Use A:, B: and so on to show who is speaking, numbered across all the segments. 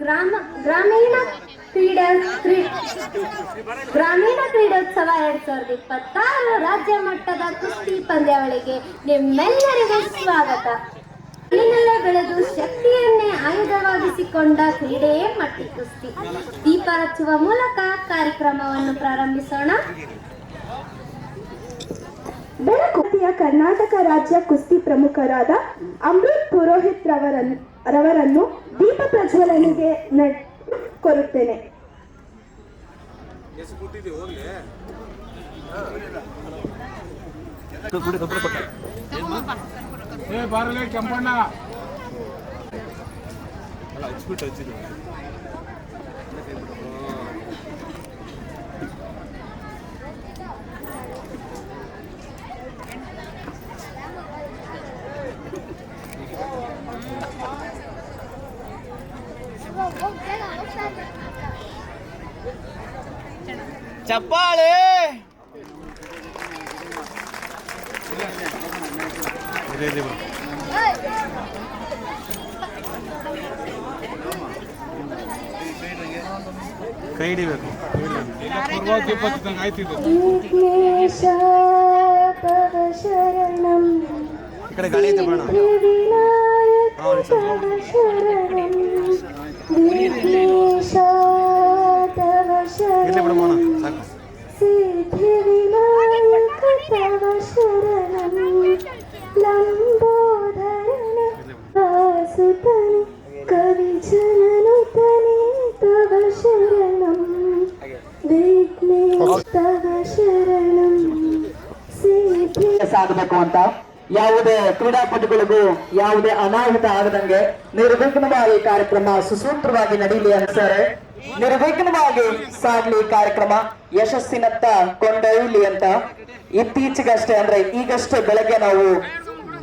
A: ಗ್ರಾಮ ಗ್ರಾಮೀಣ ಕ್ರೀಡಾ ಕ್ರೀ- ಗ್ರಾಮೀಣ ಕ್ರೀಡೋತ್ಸವ 2026 ರಾಜ್ಯ ಮಟ್ಟದ ಕುಸ್ತಿ ಪಂದ್ಯಾವಳಿಗೆ ನಿಮ್ಮೆಲ್ಲರಿಗೂ ಸ್ವಾಗತ. ಕಲ್ಲಿನಲ್ಲೇ ಬೆಳೆದು ಶಕ್ತಿಯನ್ನೇ ಆಯುಧವಾಗಿಸಿಕೊಂಡ ಕ್ರೀಡೆಯೇ ಮಟ್ಟಿ ಕುಸ್ತಿ. ದೀಪ ಹಚ್ಚುವ ಮೂಲಕ ಕಾರ್ಯಕ್ರಮವನ್ನು ಪ್ರಾರಂಭಿಸೋಣ.
B: ಬೆಳಕುತಿಯ ಕರ್ನಾಟಕ ರಾಜ್ಯ ಕುಸ್ತಿ ಪ್ರಮುಖರಾದ ಅಮೃತ್ ಪುರೋಹಿತ್ ರವರನ್ನು ದೀಪ ಪ್ರಜ್ವಲನೆಗೆ ಕೋರುತ್ತೇನೆ.
C: ಕೆಂಪಣ್ಣ
D: ಚಪ್ಪಾಳೆ.
C: ಕೈ ಹಿಡಿಬೇಕು.
B: ವಿಘ್ನೇಶ ತವ ಶರಣಂ,
C: ಈ ಕಡೆ ಗಾಳಿ ಐತೆ ಬೇಡ.
B: ವಿನಾಯಕ ತವ ಶರಣಂ, ವಿಘ್ನೇಶ ತವ
C: ಇರ್ಲಿ ಬಿಡು ಮೋಣ,
B: ಶರಣಂ,
C: ಸಾಕು.
B: ಸಿದ್ಧಿ ವಿನಾಯಕ ತವ ಶರಣಂ, ಲಂಬೋದರನ ವಾಸುತನೆ ಕವಿ ಜನನುತನೆ ತವ ಶರಣಂ, ವಿಘ್ನೇಶ ತವ ಶರಣಂ, ಸಿದ್ಧಿ
D: ಸಾಗಬೇಕು ಅಂತ ಯಾವುದೇ ಕ್ರೀಡಾಪಟುಗಳಿಗೂ ಯಾವುದೇ ಅನಾಹುತ ಆಗದಂಗೆ ನಿರ್ವಿಘ್ನವಾಗಿ ಕಾರ್ಯಕ್ರಮ ಸುಸೂತ್ರವಾಗಿ ನಡೀಲಿ ಅನ್ಸಾರೆ, ನಿರ್ವಿಘ್ನವಾಗಿ ಸಾಗ್ಲಿ ಕಾರ್ಯಕ್ರಮ ಯಶಸ್ಸಿನತ್ತ ಕೊಂಡೊಯ್ಯಲಿ ಅಂತ ಇತ್ತೀಚೆಗಷ್ಟೇ ಅಂದ್ರೆ ಈಗಷ್ಟೇ ಬೆಳಗ್ಗೆ ನಾವು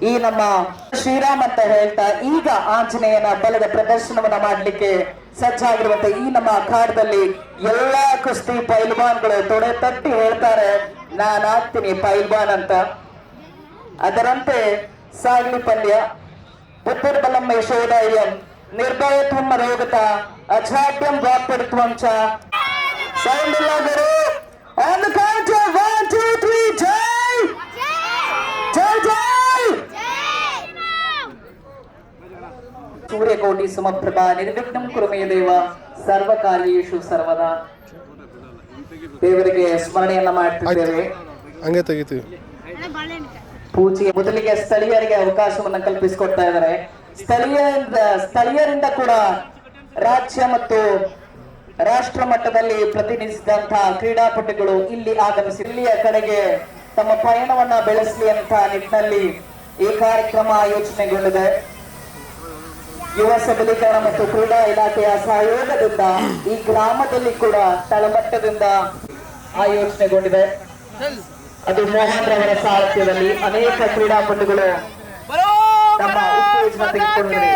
D: ಈ ನಮ್ಮ ಶ್ರೀರಾಮ್ ಅಂತ ಹೇಳ್ತಾ ಈಗ ಆಂಜನೇಯನ ಬಲದ ಪ್ರದರ್ಶನವನ್ನ ಮಾಡ್ಲಿಕ್ಕೆ ಸಜ್ಜಾಗಿರುವಂತೆ ಈ ನಮ್ಮ ಅಖಾಡದಲ್ಲಿ ಎಲ್ಲಾ ಕುಸ್ತಿ ಪೈಲ್ವಾನ್ಗಳು ತೊಡೆ ತಟ್ಟಿ ಹೇಳ್ತಾರೆ ನಾನು ಆಗ್ತೀನಿ ಪೈಲ್ವಾನ್ ಅಂತ. ಅದರಂತೆ ಸಾಗ್ಲಿ ಪಂದ್ಯ. ಬುದ್ಧಿರ್ಬಲಂ ಯಶೋಧೈರ್ಯಂ ನಿರ್ಭಯತ್ವಂ ರೋಗತ ಅಜಾಡ್ಯಂ ವಾಕ್ಪಟುತ್ವಂ ಚ. ಸೌಂಡ್ ಇಲ್ಲ ಗುರು. On the count of 1, 2, 3, ಜೈ ಜೈ ಜೈ. ಸೂರ್ಯಕೋಟಿ ಸಮಪ್ರಭಾ ನಿರ್ವಿಘ್ನಂ ಕುರು ಮೇ ದೇವ ಸರ್ವಕಾರ್ಯೇಷು ಸರ್ವದಾ. ದೇವರಿಗೆ ಸ್ಮರಣೆಯನ್ನ ಮಾಡ್ತಿದ್ದೇವೆ.
C: ಹಂಗೆ ತೆಗಿತೀವಿ.
D: ಪೂಜೆ ಮೊದಲಿಗೆ ಸ್ಥಳೀಯರಿಗೆ ಅವಕಾಶವನ್ನ ಕಲ್ಪಿಸಿಕೊಡ್ತಾ ಇದ್ದಾರೆ. ಸ್ಥಳೀಯರಿಂದ ಕೂಡ ರಾಜ್ಯ ಮತ್ತು ರಾಷ್ಟ್ರ ಮಟ್ಟದಲ್ಲಿ ಪ್ರತಿನಿಧಿಸಿದಂತಹ ಕ್ರೀಡಾಪಟುಗಳು ಇಲ್ಲಿ ಆಗಮಿಸಿ ಇಲ್ಲಿಯ ಕಡೆಗೆ ತಮ್ಮ ಪಯಣವನ್ನ ಬೆಳೆಸಲಿ ಅಂತ ನಿಟ್ಟಿನಲ್ಲಿ ಈ ಕಾರ್ಯಕ್ರಮ ಆಯೋಜನೆಗೊಂಡಿದೆ. ಯುವ ಸಬಲೀಕರಣ ಮತ್ತು ಕ್ರೀಡಾ ಇಲಾಖೆಯ ಸಹಯೋಗದಿಂದ ಈ ಗ್ರಾಮದಲ್ಲಿ ಕೂಡ ತಳಮಟ್ಟದಿಂದ ಆಯೋಜನೆಗೊಂಡಿದೆ. ಅದು ಮೋಹನ್ ರವರ ಸಾರಥ್ಯದಲ್ಲಿ ಅನೇಕ ಕ್ರೀಡಾಪಟುಗಳು ತಮ್ಮ ಉತ್ತೇಜನ ತೆಗೆದುಕೊಂಡಿದ್ದಾರೆ.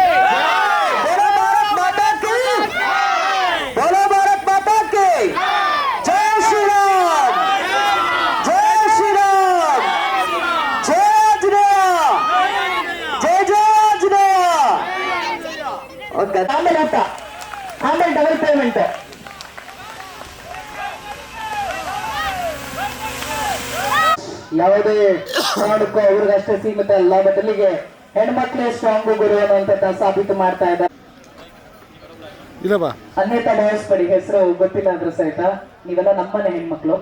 D: ಜೈ ಶ್ರೀರಾಮ್, ಜೈ ಶ್ರೀರಾಮ್, ಜೈ ಆಂಜನೇಯ, ಜೈ ಜೈ ಆಂಜನೇಯ. ಆಮೇಲೆ ಊಟ, ಆಮೇಲೆ ಡಬಲ್ ಪೇಮೆಂಟ್. ಯಾವುದೇ ಕಾರಣಕ್ಕೂ ಅವ್ರಿಗಷ್ಟೇ ಸೀಮಿತ ಅಲ್ಲ, ಬದಲಿಗೆ ಹೆಣ್ಮಕ್ಳೇ ಸ್ಟ್ರಾಂಗು ಗುರು ಅನ್ನುವಂತ ಸಾಬೀತು ಮಾಡ್ತಾ ಇದ್ದಾರೆ. ಅನ್ಯತಾ ಭಾವಿಸ್ಬೇಡಿ, ಹೆಸರು ಗೊತ್ತಿಲ್ಲ ಅಂದ್ರೂ ಸಹಿತ ನೀವೆಲ್ಲ ನಮ್ಮನೆ ಹೆಣ್ಮಕ್ಳು.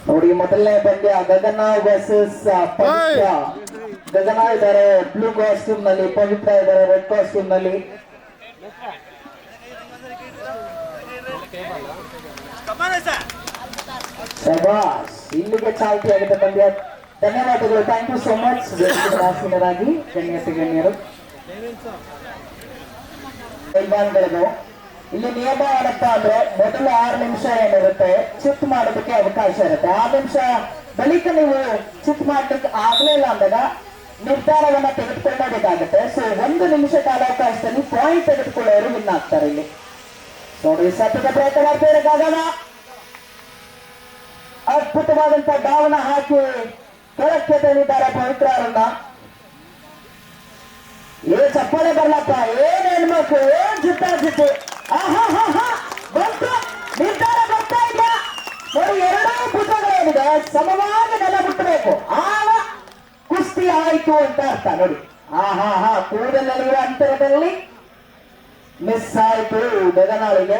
D: ನೋಡಿ ಮೊದಲನೇ ಪಂದ್ಯ ಗಗನ ವರ್ಸಸ್ ಪವಿತ್ರ. ಗಗನ ಇದ್ದಾರೆ ಬ್ಲೂ ಕಾಸ್ಟ್ಯೂಮ್ ನಲ್ಲಿ, ಪವಿತ್ರ ಇದ್ದಾರೆ ರೆಡ್ ಕಾಸ್ಟ್ಯೂಮ್ ನಲ್ಲಿ. ಶಬಾಷ್, ಇಲ್ಲಿಗೆ ಚಾಲ್ತಿ ಆಗುತ್ತೆ ಪಂದ್ಯ. ಧನ್ಯವಾದಗಳು, ಥ್ಯಾಂಕ್ ಯು ಸೋ ಮಚ್. ಆಸೀನರಾಗಿ ಗಣ್ಯರು ಪೈಲ್ವಾನ್ಗಳು. ಇಲ್ಲಿ ನಿಯಮ ಏನಪ್ಪ ಅಂದ್ರೆ ಮೊದಲು 6 ನಿಮಿಷ ಏನಿರುತ್ತೆ ಚಿತ್ ಮಾಡೋದಕ್ಕೆ ಅವಕಾಶ ಇರುತ್ತೆ. 6 ನಿಮಿಷ ಬಳಿಕ ನೀವು ಚಿತ್ ಮಾಡ್ಲಿಕ್ಕೆ ಆಗ್ಲಿಲ್ಲ ಅಂದಾಗ ನಿರ್ಧಾರವನ್ನ ತೆಗೆದುಕೊಳ್ಳಬೇಕಾಗುತ್ತೆ. ಸೊ 1 ನಿಮಿಷ ಕಾಲಾವಕಾಶದಲ್ಲಿ ಪಾಯಿಂಟ್ ತೆಗೆದುಕೊಳ್ಳೋರು ವಿನ್ ಆಗ್ತಾರೆ. ಇಲ್ಲಿ ನೋಡಿ ಸತತ ಪ್ರಯತ್ನ ಮಾಡ್ತಾ ಇರೋಕ್ಕಾಗಲ್ಲ. ಅದ್ಭುತವಾದಂತಹ ಧಾವನ ಹಾಕಿ ಕೆಳಕ್ಕೆ ತಂದಿದ್ದಾರೆ ಪವಿತ್ರರನ್ನ. ಏ ಚಪ್ಪಾಳೆ ಬರ್ಲಪ್ಪ, ಏನ್ ಹೆಣ್ಮಕ್ಳು, ಏನ್ ಜಿದ್ದಾಜಿದ್ದಿ. ಬಂತು, ನಿರ್ಧಾರ ಬರ್ತಾ ಇಲ್ಲ ನೋಡಿ. ಎರಡೂ ಭುಜಗಳೇನಿದೆ ಸಮವಾಗಿ ನೆಲ ಮುಟ್ಟಬೇಕು, ಆಗ ಕುಸ್ತಿ ಆಯ್ತು ಅಂತ ಅರ್ಥ ನೋಡಿ. ಕೂದಲಲ್ಲಿರುವ ಅಂತರದಲ್ಲಿ ಮಿಸ್ ಆಯ್ತು ಗಗನಾಳಿಗೆ.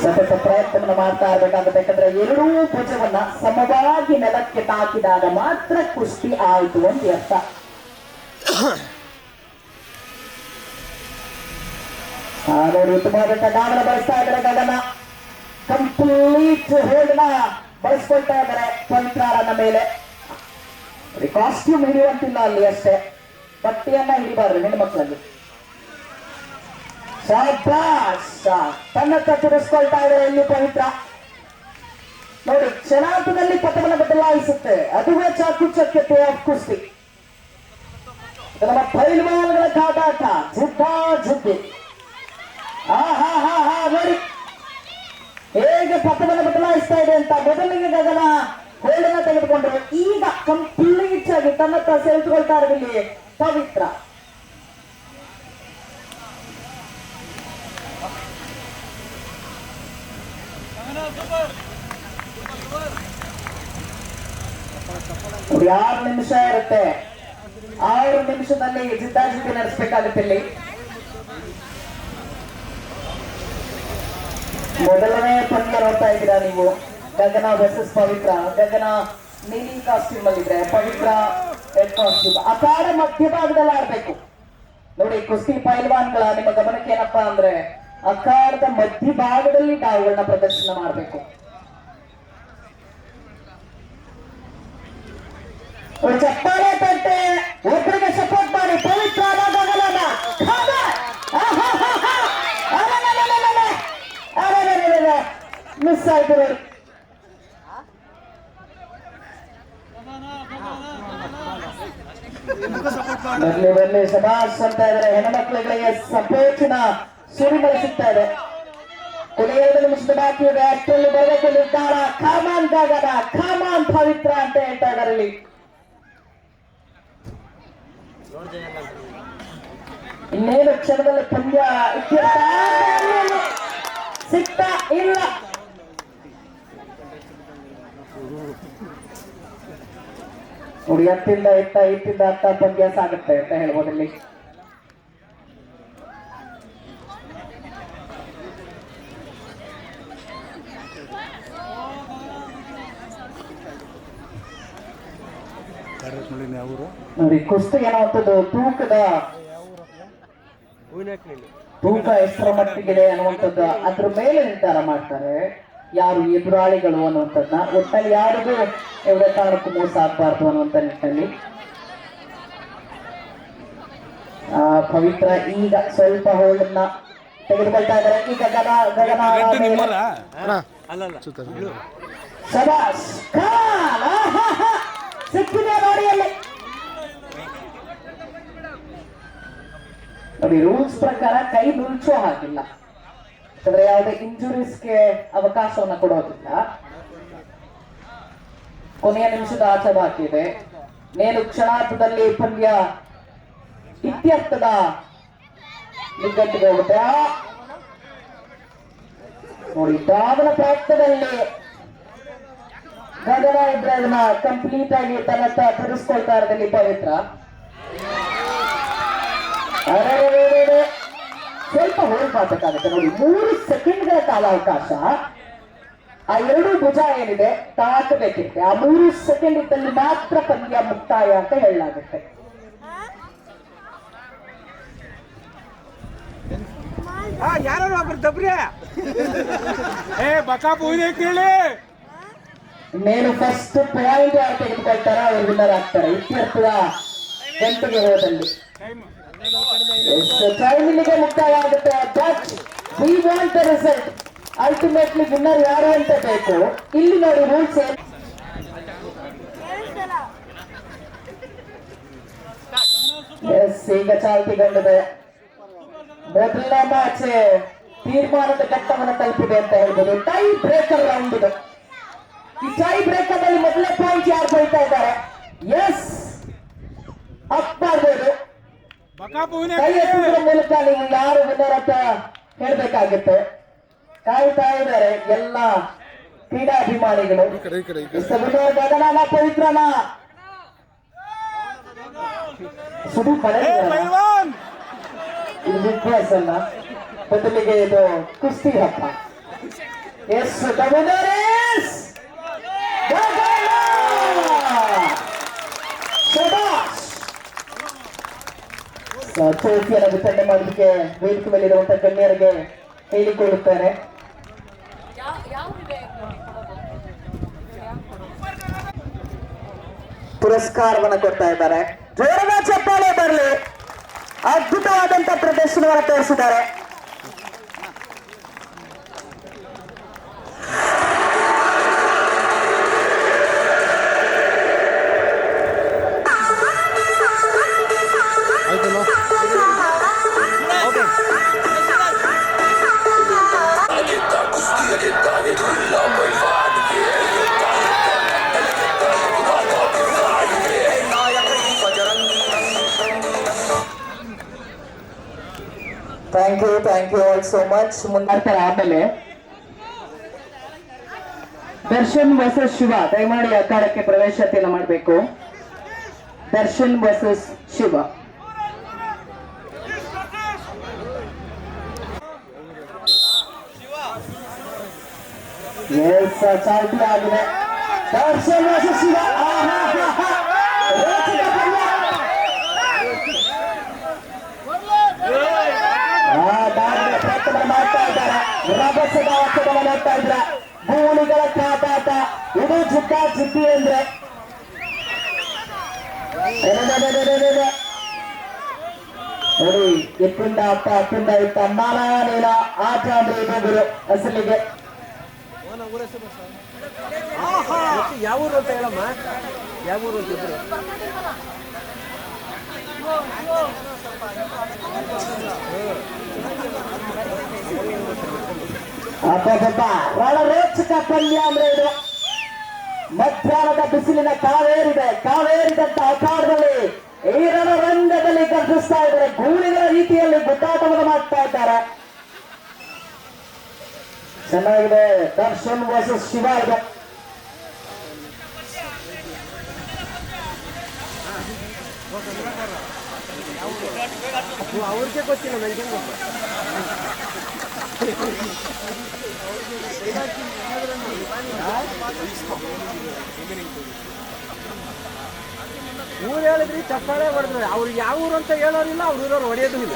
D: ಸತತ ಪ್ರಯತ್ನವನ್ನು ಮಾಡ್ತಾ ಇರ್ಬೇಕಾಗುತ್ತೆ. ಯಾಕಂದ್ರೆ ಎರಡೂ ಭುಜವನ್ನ ಸಮವಾಗಿ ನೆಲಕ್ಕೆ ತಾಕಿದಾಗ ಮಾತ್ರ ಕುಸ್ತಿ ಆಯಿತು ಅಂತ ಅರ್ಥ. ನೋಡಿ, ಉತ್ತಮವಾದಂತ ಗಾಮನ ಬಳಸ್ತಾ ಇದ್ದಾರೆ ಗಗನ. ಕಂಪ್ಲೀಟ್ ಹೋಲ್ಡ್ನ ಬಳಸ್ಕೊಳ್ತಾ ಇದ್ದಾರೆ ಪವಿತ್ರಾರನ ಮೇಲೆ. ಕಾಸ್ಟ್ಯೂಮ್ ಹಿಡಿಯುವಂತಿಲ್ಲ ಅಲ್ಲಿ ಅಷ್ಟೇ, ಬಟ್ಟೆಯನ್ನ ಹಿಡಿಬಾರ್ದು ಹೆಣ್ಮಕ್ಳಲ್ಲಿ. ತನ್ನತ್ತ ತಿರುಗಿಸ್ಕೊಳ್ತಾ ಇದ್ದಾರೆ ಇಲ್ಲಿ ಪವಿತ್ರ. ನೋಡಿ, ಕ್ಷಣಾರ್ಥದಲ್ಲಿ ಪಥವನ್ನು ಬದಲಾಯಿಸುತ್ತೆ, ಅದುವೇ ಚಾಕುಚಕ್ಯತೆ ಆಫ್ ಕುಸ್ತಿ. ನಮ್ಮ ಪೈಲ್ವಾನ್ಗಳ ಕಾದಾಟ, ಜಿದ್ದಿ. ನೋಡಿ ಹೇಗೆ ಪಥವನ್ನು ಬದಲಾಯಿಸ್ತಾ ಇದೆ ಅಂತ. ಮೊದಲಿಗೆ ಗಗನ ಹೋಲ್ಡನ್ನ ತೆಗೆದುಕೊಂಡ್ರು, ಈಗ ಕಂಪ್ಲೀಟ್ ಆಗಿ ತನ್ನತ್ತ ಸೆಳೆದುಕೊಳ್ತಾ ಇರಲಿ ಪವಿತ್ರ. ನೋಡಿ 6 ನಿಮಿಷ ಇರುತ್ತೆ, 6 ನಿಮಿಷದಲ್ಲಿ ಜಿದ್ದಾಜಿದ್ದಿ ನಡೆಸಬೇಕಾಗುತ್ತೆ ಇಲ್ಲಿ. ಮೊದಲನೇ ಪಂದ್ಯ ನೋಡ್ತಾ ಇದ್ದೀರಾ ನೀವು, ಗಗನ ವರ್ಸಸ್ ಪವಿತ್ರ. ಗಗನ ನೀಲಿ ಕಾಸ್ಟ್ಯೂಮ್ ಅಲ್ಲಿದ್ರೆ, ಪವಿತ್ರ ರೆಡ್ ಕಾಸ್ಟ್ಯೂಮ್. ಅಖಾಡ ಮಧ್ಯಭಾಗದಲ್ಲಿ ಆಡ್ಬೇಕು ನೋಡಿ. ಕುಸ್ತಿ ಪೈಲ್ವಾನ್ಗಳ ನಿಮ್ಮ ಗಮನಕ್ಕೆ ಏನಪ್ಪಾ ಅಂದ್ರೆ, ಅಖಾಡದ ಮಧ್ಯಭಾಗದಲ್ಲಿ ಡಾವುಗಳನ್ನ ಪ್ರದರ್ಶನ ಮಾಡಬೇಕು. ಚಪ್ಪಾಳೆ ತಟ್ಟೆ, ಒಬ್ಬರಿಗೆ ಸಪೋರ್ಟ್ ಮಾಡಿ. ಪವಿತ್ರ ಮಿಸ್ ಆಯ್ತು ನೋಡಿ. ಬರ್ಲಿ ಶಬಾಷ್ ಅಂತ ಇದ್ದಾರೆ. ಹೆಣ್ಮಕ್ಳುಗಳಿಗೆ ಸಪೋರ್ಟಿನ ಸುರಿಮಳೆ ಸಿಗ್ತಾ ಇದೆ. ಕೊನೆಯ 2 ನಿಮಿಷದ ಬಾಕಿ ಇದೆ, ಅಷ್ಟರಲ್ಲಿ ಬರಬೇಕು ನಿರ್ಧಾರ. ಖಾಮಾನ್ ಗಗನ, ಖಾಮಾನ್ ಪವಿತ್ರ ಅಂತ ಹೇಳ್ತಾ ಇದ್ದಾರೆ ಇಲ್ಲಿ. ಇನ್ನೇನು ಕ್ಷಣದಲ್ಲಿ ಪಂದ್ಯ ಸಿಗ್ತಾ ಇಲ್ಲ. ನೋಡಿ, ಹತ್ತಿಂದ ಇತ್ತಿಂದ ಹತ್ತ ಪಂದ್ಯ ಸಾಗುತ್ತೆ ಅಂತ ಹೇಳ್ಬೋದು ಇಲ್ಲಿ. ನೋಡಿ, ಕುಸ್ತಿಗೆ ಅನ್ನುವಂಥದ್ದು ತೂಕ ಎಷ್ಟರ ಮಟ್ಟಿಗಿದೆ ಅನ್ನುವಂಥದ್ದು ಅದ್ರ ಮೇಲೆ ನಿರ್ಧಾರ ಮಾಡ್ತಾರೆ ಯಾರು ಎದುರಾಳಿಗಳು ಅನ್ನುವಂಥದ್ದನ್ನ. ಒಟ್ಟಲ್ಲಿ ಯಾರಿಗೂ ಯಾವುದೇ ಕಾರಣಕ್ಕೂ ಮೋಸ ಆಗ್ಬಾರ್ದು ಅನ್ನುವಂಥ ನಿಟ್ಟಿನಲ್ಲಿ ಪವಿತ್ರ ಈಗ ಸ್ವಲ್ಪ ಹೋಲ್ಡನ್ನ ತೆಗೆದುಕೊಳ್ತಾ ಇದ್ದಾರೆ. ಈಗ ಶಬಾಷ್ ಸಿಕ್ಕಿದೆ ನೋಡಿ ಅಲ್ಲಿ. ನೋಡಿ, ರೂಲ್ಸ್ ಪ್ರಕಾರ ಕೈ ನುಲ್ಚೋ ಹಾಗಿಲ್ಲ, ಯಾಕಂದ್ರೆ ಯಾವುದೇ ಇಂಜುರೀಸ್ಗೆ ಅವಕಾಶವನ್ನ ಕೊಡೋದಿಲ್ಲ. ಕೊನೆಯ ನಿಮಿಷದ ಆಟ ಬಾಕಿ ಇದೆ. ನೇನು ಕ್ಷಣಾರ್ಥದಲ್ಲಿ ಪಂದ್ಯ ಇತ್ಯರ್ಥದ ನಿಗ್ಗಟ್ಟಿಗೆ ಹೋಗುತ್ತೆ. ನೋಡಿ, ದಾವನ ಪ್ರಯತ್ನದಲ್ಲಿ ಗಗನ ಇದ್ರೆ ಅದನ್ನ ಕಂಪ್ಲೀಟ್ ಆಗಿ ತನ್ನತ್ತ ತಿರುಗಿಸ್ಕೊಳ್ತಾ ಇರೋದಲ್ಲಿ ಪವಿತ್ರ. ಸ್ವಲ್ಪ ಹೋಲ್ಡ್ ಮಾಡ್ಬೇಕಾಗುತ್ತೆ ನೋಡಿ. 3 ಸೆಕೆಂಡ್ಗಳ ಕಾಲಾವಕಾಶ. ಆ 2 ಭುಜ ಏನಿದೆ ತಾಕಬೇಕಿರುತ್ತೆ. ಆ 3 ಸೆಕೆಂಡ್ ಇದ್ದಲ್ಲಿ ಮಾತ್ರ ಪಂದ್ಯ ಮುಕ್ತಾಯ ಅಂತ ಹೇಳಲಾಗುತ್ತೆ.
C: ಯಾರು ದಬ್ರಿ ಕೇಳಿ.
D: ಇನ್ನೇನು ಫಸ್ಟ್ ಪಾಯಿಂಟ್ ಯಾರು ತೆಗೆದುಕೊಳ್ತಾರ ಅವರು ವಿನ್ನರ್ ಆಗ್ತಾರೆ. ಇತ್ಯರ್ಥದ ಗಂಟೆಗೆ ಹೋದಲ್ಲಿ ಟೈಮ್ ಇಲ್ಲಿಗೆ ಮುಕ್ತಾಯ ಆಗುತ್ತೆ. But we want the result. Ultimately winner ಯಾರು ಅಂತ ಬೇಕು. ಇಲ್ಲಿ ನೋಡಿ ರೂಲ್ಸ್ ಈಗ ಚಾಲ್ತಿಗೊಂಡಿದೆ. ಮೊದಲನೇ ಮ್ಯಾಚ್ ತೀರ್ಮಾನದ ಘಟ್ಟವನ್ನು ತಲುಪಿದೆ ಅಂತ ಹೇಳ್ಬೋದು. ಟೈ ಬ್ರೇಕರ್ ರೌಂಡ್ ಇದು. ಈ ಟೈ ಬ್ರೇಕರ್ ಅಲ್ಲಿ ಮೊದಲನೇ ಪಾಯಿಂಟ್ ಯಾರು ಬೈತಾ ಇದ್ದಾರೆ? ಎಸ್, ಅಪ್ ಮಾಡ್ಬೋದು. ಕೈ ಎತ್ತುವುದರ ಮೂಲಕ ನೀವು ಯಾರು ವಿನ್ನರ್ ಅಂತ ಹೇಳ್ಬೇಕಾಗುತ್ತೆ. ಕಾಯ್ತಾ ಇದ್ದಾರೆ ಎಲ್ಲ ಕ್ರೀಡಾಭಿಮಾನಿಗಳು. ವಿನ್ನರ್ ಗಗನನ ಪವಿತ್ರನ ಸುದೀಪ್ ಮಳೆ ಇದು ಬಿಗ್ ಬಾಸ್ ಅಲ್ಲ, ಬದಲಿಗೆ ಇದು ಕುಸ್ತಿ ಹಬ್ಬ. ಎಸ್, ದ ವಿನ್ನರ್ ಇಸ್ ಗಗನ. ಶಬಾಷ್. ಟ್ರೋಫಿಯನ್ನು ವಿತರಣೆ ಮಾಡೋದಕ್ಕೆ ವೇದಿಕೆ ಮೇಲಿರುವಂತಹ ಗಣ್ಯರಿಗೆ ಹೇಳಿಕೊಳ್ಳುತ್ತಾರೆ. ಪುರಸ್ಕಾರವನ್ನು ಕೊಡ್ತಾ ಇದ್ದಾರೆ. ಜೋರಾದ ಚಪ್ಪಾಳೆ ಬರಲಿ. ಅದ್ಭುತವಾದಂತ ಪ್ರದರ್ಶನವನ್ನು ತೋರಿಸಿದ್ದಾರೆ. Thank you all so much. ಮುಂದಾಡ್ತಾರೆ. ಆಮೇಲೆ ದರ್ಶನ್ ವರ್ಸಸ್ ಶಿವ, ದಯಮಾಡಿ ಅಖಾಡಕ್ಕೆ ಪ್ರವೇಶತೆಯನ್ನು ಮಾಡಬೇಕು. ದರ್ಶನ್ ವರ್ಸಸ್ ಶಿವ. ಚಾಲ್ತಿ ಆಗಿದೆ. ದರ್ಶನ್ ವರ್ಸಸ್ ಶಿವ. ಮಾಡ್ತಾ ಇದ್ದಾರೆ. ರಭಸದ ಆಟವನ್ನು ನೋಡ್ತಾ ಇದ್ರ. ಗೂಳಿಗಳ ಕಾಟಾಟ. ಇದು ಜಿದ್ದ ಜಿದ್ದಿ ಅಂದ್ರೆ ನೋಡಿ. ಎತ್ತಿಂದ ಅಪ್ಪ, ಅಪ್ಪಿಂದ ಇತ್ತ, ನಾನಾನೇನ ಆಟ ಅಂದ್ರೆ ಇದು ಗುರು ಅಸಲಿಗೆ.
C: ಯಾವ ಊರು ಅಂತ ಹೇಳಮ್ಮ, ಯಾವ ಊರು ಅಂತ ಇದ್ರು.
D: ರಣರೋಚಕ ಪಂದ್ಯ ಅಂದ್ರೆ ಇದು. ಮಧ್ಯಾಹ್ನದ ಬಿಸಿಲಿನ ಕಾವೇರಿದಂತ ಅಖಾಡದಲ್ಲಿ ಈ ರಣರಂಗದಲ್ಲಿ ಗರ್ಜಿಸ್ತಾ ಇದ್ದಾರೆ. ಗೂಳಿಗಳ ರೀತಿಯಲ್ಲಿ ಗುದ್ದಾಟವನ್ನು ಮಾಡ್ತಾ ಇದ್ದಾರೆ. ಚೆನ್ನಾಗಿದೆ. ದರ್ಶನ್ ವರ್ಸಸ್ ಶಿವ ಇದೆ.
C: ಅವ್ರಿಗೆ ಗೊತ್ತಿಲ್ಲ, ನನಗೆ ಊರು ಹೇಳಿದ್ರಿ, ಚಪ್ಪಾಳೆ ಹೊಡೆದ್ರೆ. ಅವ್ರು ಯಾವ ಊರು ಅಂತ ಹೇಳೋರಿಲ್ಲ, ಅವ್ರ ಊರವ್ರು ಹೊಡೆಯೋದು ಇಲ್ಲ.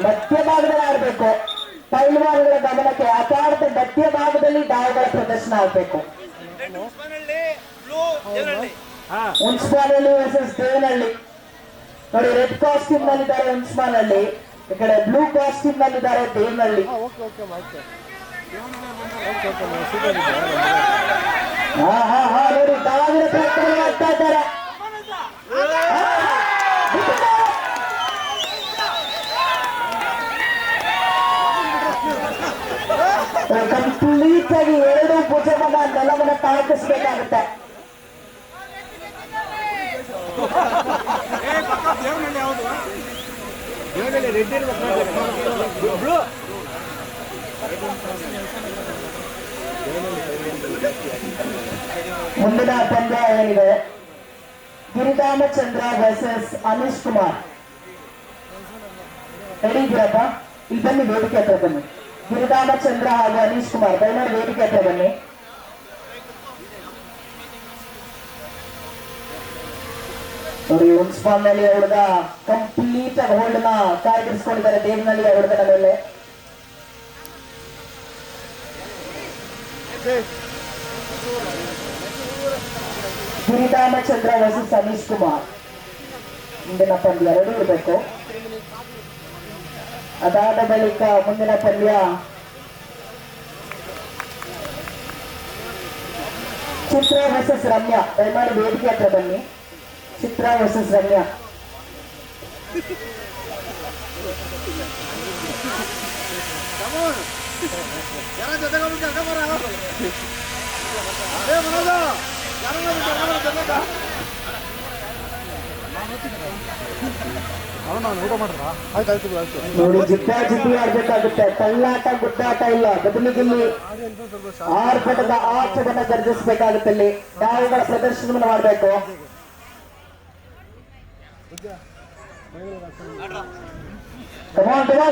D: ಮಧ್ಯ ಭಾಗದಲ್ಲಿ ಆಡ್ಬೇಕು. ಪೈಲ್ವಾನ್ಗಳ ಗಮನಕ್ಕೆ ಅಖಾಡದ ಮಧ್ಯ ಭಾಗದಲ್ಲಿ ಡಾವುಗಳ ಪ್ರದರ್ಶನ ಆಗ್ಬೇಕು. ಹುಣ್ಸ್ಮಾನಹಳ್ಳಿ ವರ್ಸಸ್ ದೇವನಹಳ್ಳಿ. ನೋಡಿ, ರೆಡ್ ಕಾಸ್ಟ್ಯೂಮ್ ನಲ್ಲಿದ್ದಾರೆ ಹುಣ್ಸ್ಮಾನಹಳ್ಳಿ, ಈ ಕಡೆ ಬ್ಲೂ ಕಾಸ್ಟ್ಯೂಮ್ ನಲ್ಲಿದ್ದಾರೆ ದೇವನಹಳ್ಳಿ. ನೋಡಿ, ಡಾವಿನ ಪ್ರಯತ್ನ ಮಾಡ್ತಾ ಇದ್ದಾರೆ. ಕಂಪ್ಲೀಟ್ ಆಗಿ ಎರಡು ಭುಜವನ್ನ ನೆಲವನ್ನ ತಾಕಿಸ್ಬೇಕಾಗುತ್ತೆ. ಮುಂದಿನ ಪಂದ್ಯ ಏನಿದೆ? ಗಿರಿರಾಮಚಂದ್ರ ವರ್ಸಸ್ ಅನೀಶ್ ಕುಮಾರ್. ರೆಡಿ ಇದ್ದೀರಪ್ಪ? ಇಲ್ಲಿ ಬನ್ನಿ, ವೇದಿಕೆ ಹತ್ರ ಬನ್ನಿ. ಗಿರಿರಾಮಚಂದ್ರ ಹಾಗೂ ಅನೀಶ್ ಕುಮಾರ್ ದಯಮಾಡಿ ವೇದಿಕೆ ಹತ್ರ ಬನ್ನಿ. ನೋಡಿ, ಹುಣ್ಸ್ಮಾನ್ನಲ್ಲಿ ಹುಡುಗ ಕಂಪ್ಲೀಟ್ ಆಗಿ ಹೋಲ್ಡ್ನ ಕಾಯ್ದಿರಿಸಿಕೊಂಡಿದ್ದಾರೆ ದೇವನಹಳ್ಳಿ ಹುಡುಗನ ಮೇಲೆ. ಗಿರಿರಾಮಚಂದ್ರ ವರ್ಸಸ್ ಅನೀಶ್ ಕುಮಾರ್. ಮುಂದಿನ ಪಂದ್ಯ ಎರಡು ಇರಬೇಕು. ಅದಾದ ಬಳಿಕ ಮುಂದಿನ ಪಂದ್ಯ ಚಿತ್ರ ವರ್ಸಸ್ ರಮ್ಯಾ. ದಯಮಾಡಿ ವೇದಿಕೆ ಹತ್ರ ಬನ್ನಿ. ಚಿತ್ರ ವರ್ಸಸ್ ರಮ್ಯಾ. ನೋಡಿ ಜಿದ್ದಾಜಿದ್ದಿ ಆಡ್ಬೇಕಾಗುತ್ತೆ. ತಳ್ಳಾಟ ಗುದ್ದಾಟ ಇಲ್ಲ, ಬದಲಿಗೆ ಇಲ್ಲಿ ಆರ್ಭಟದ ಆಟವನ್ನ ಗರ್ಜಿಸಬೇಕಾಗುತ್ತೆ. ಇಲ್ಲಿ ಯಾವುಗಳ ಪ್ರದರ್ಶನವನ್ನು ಮಾಡಬೇಕು.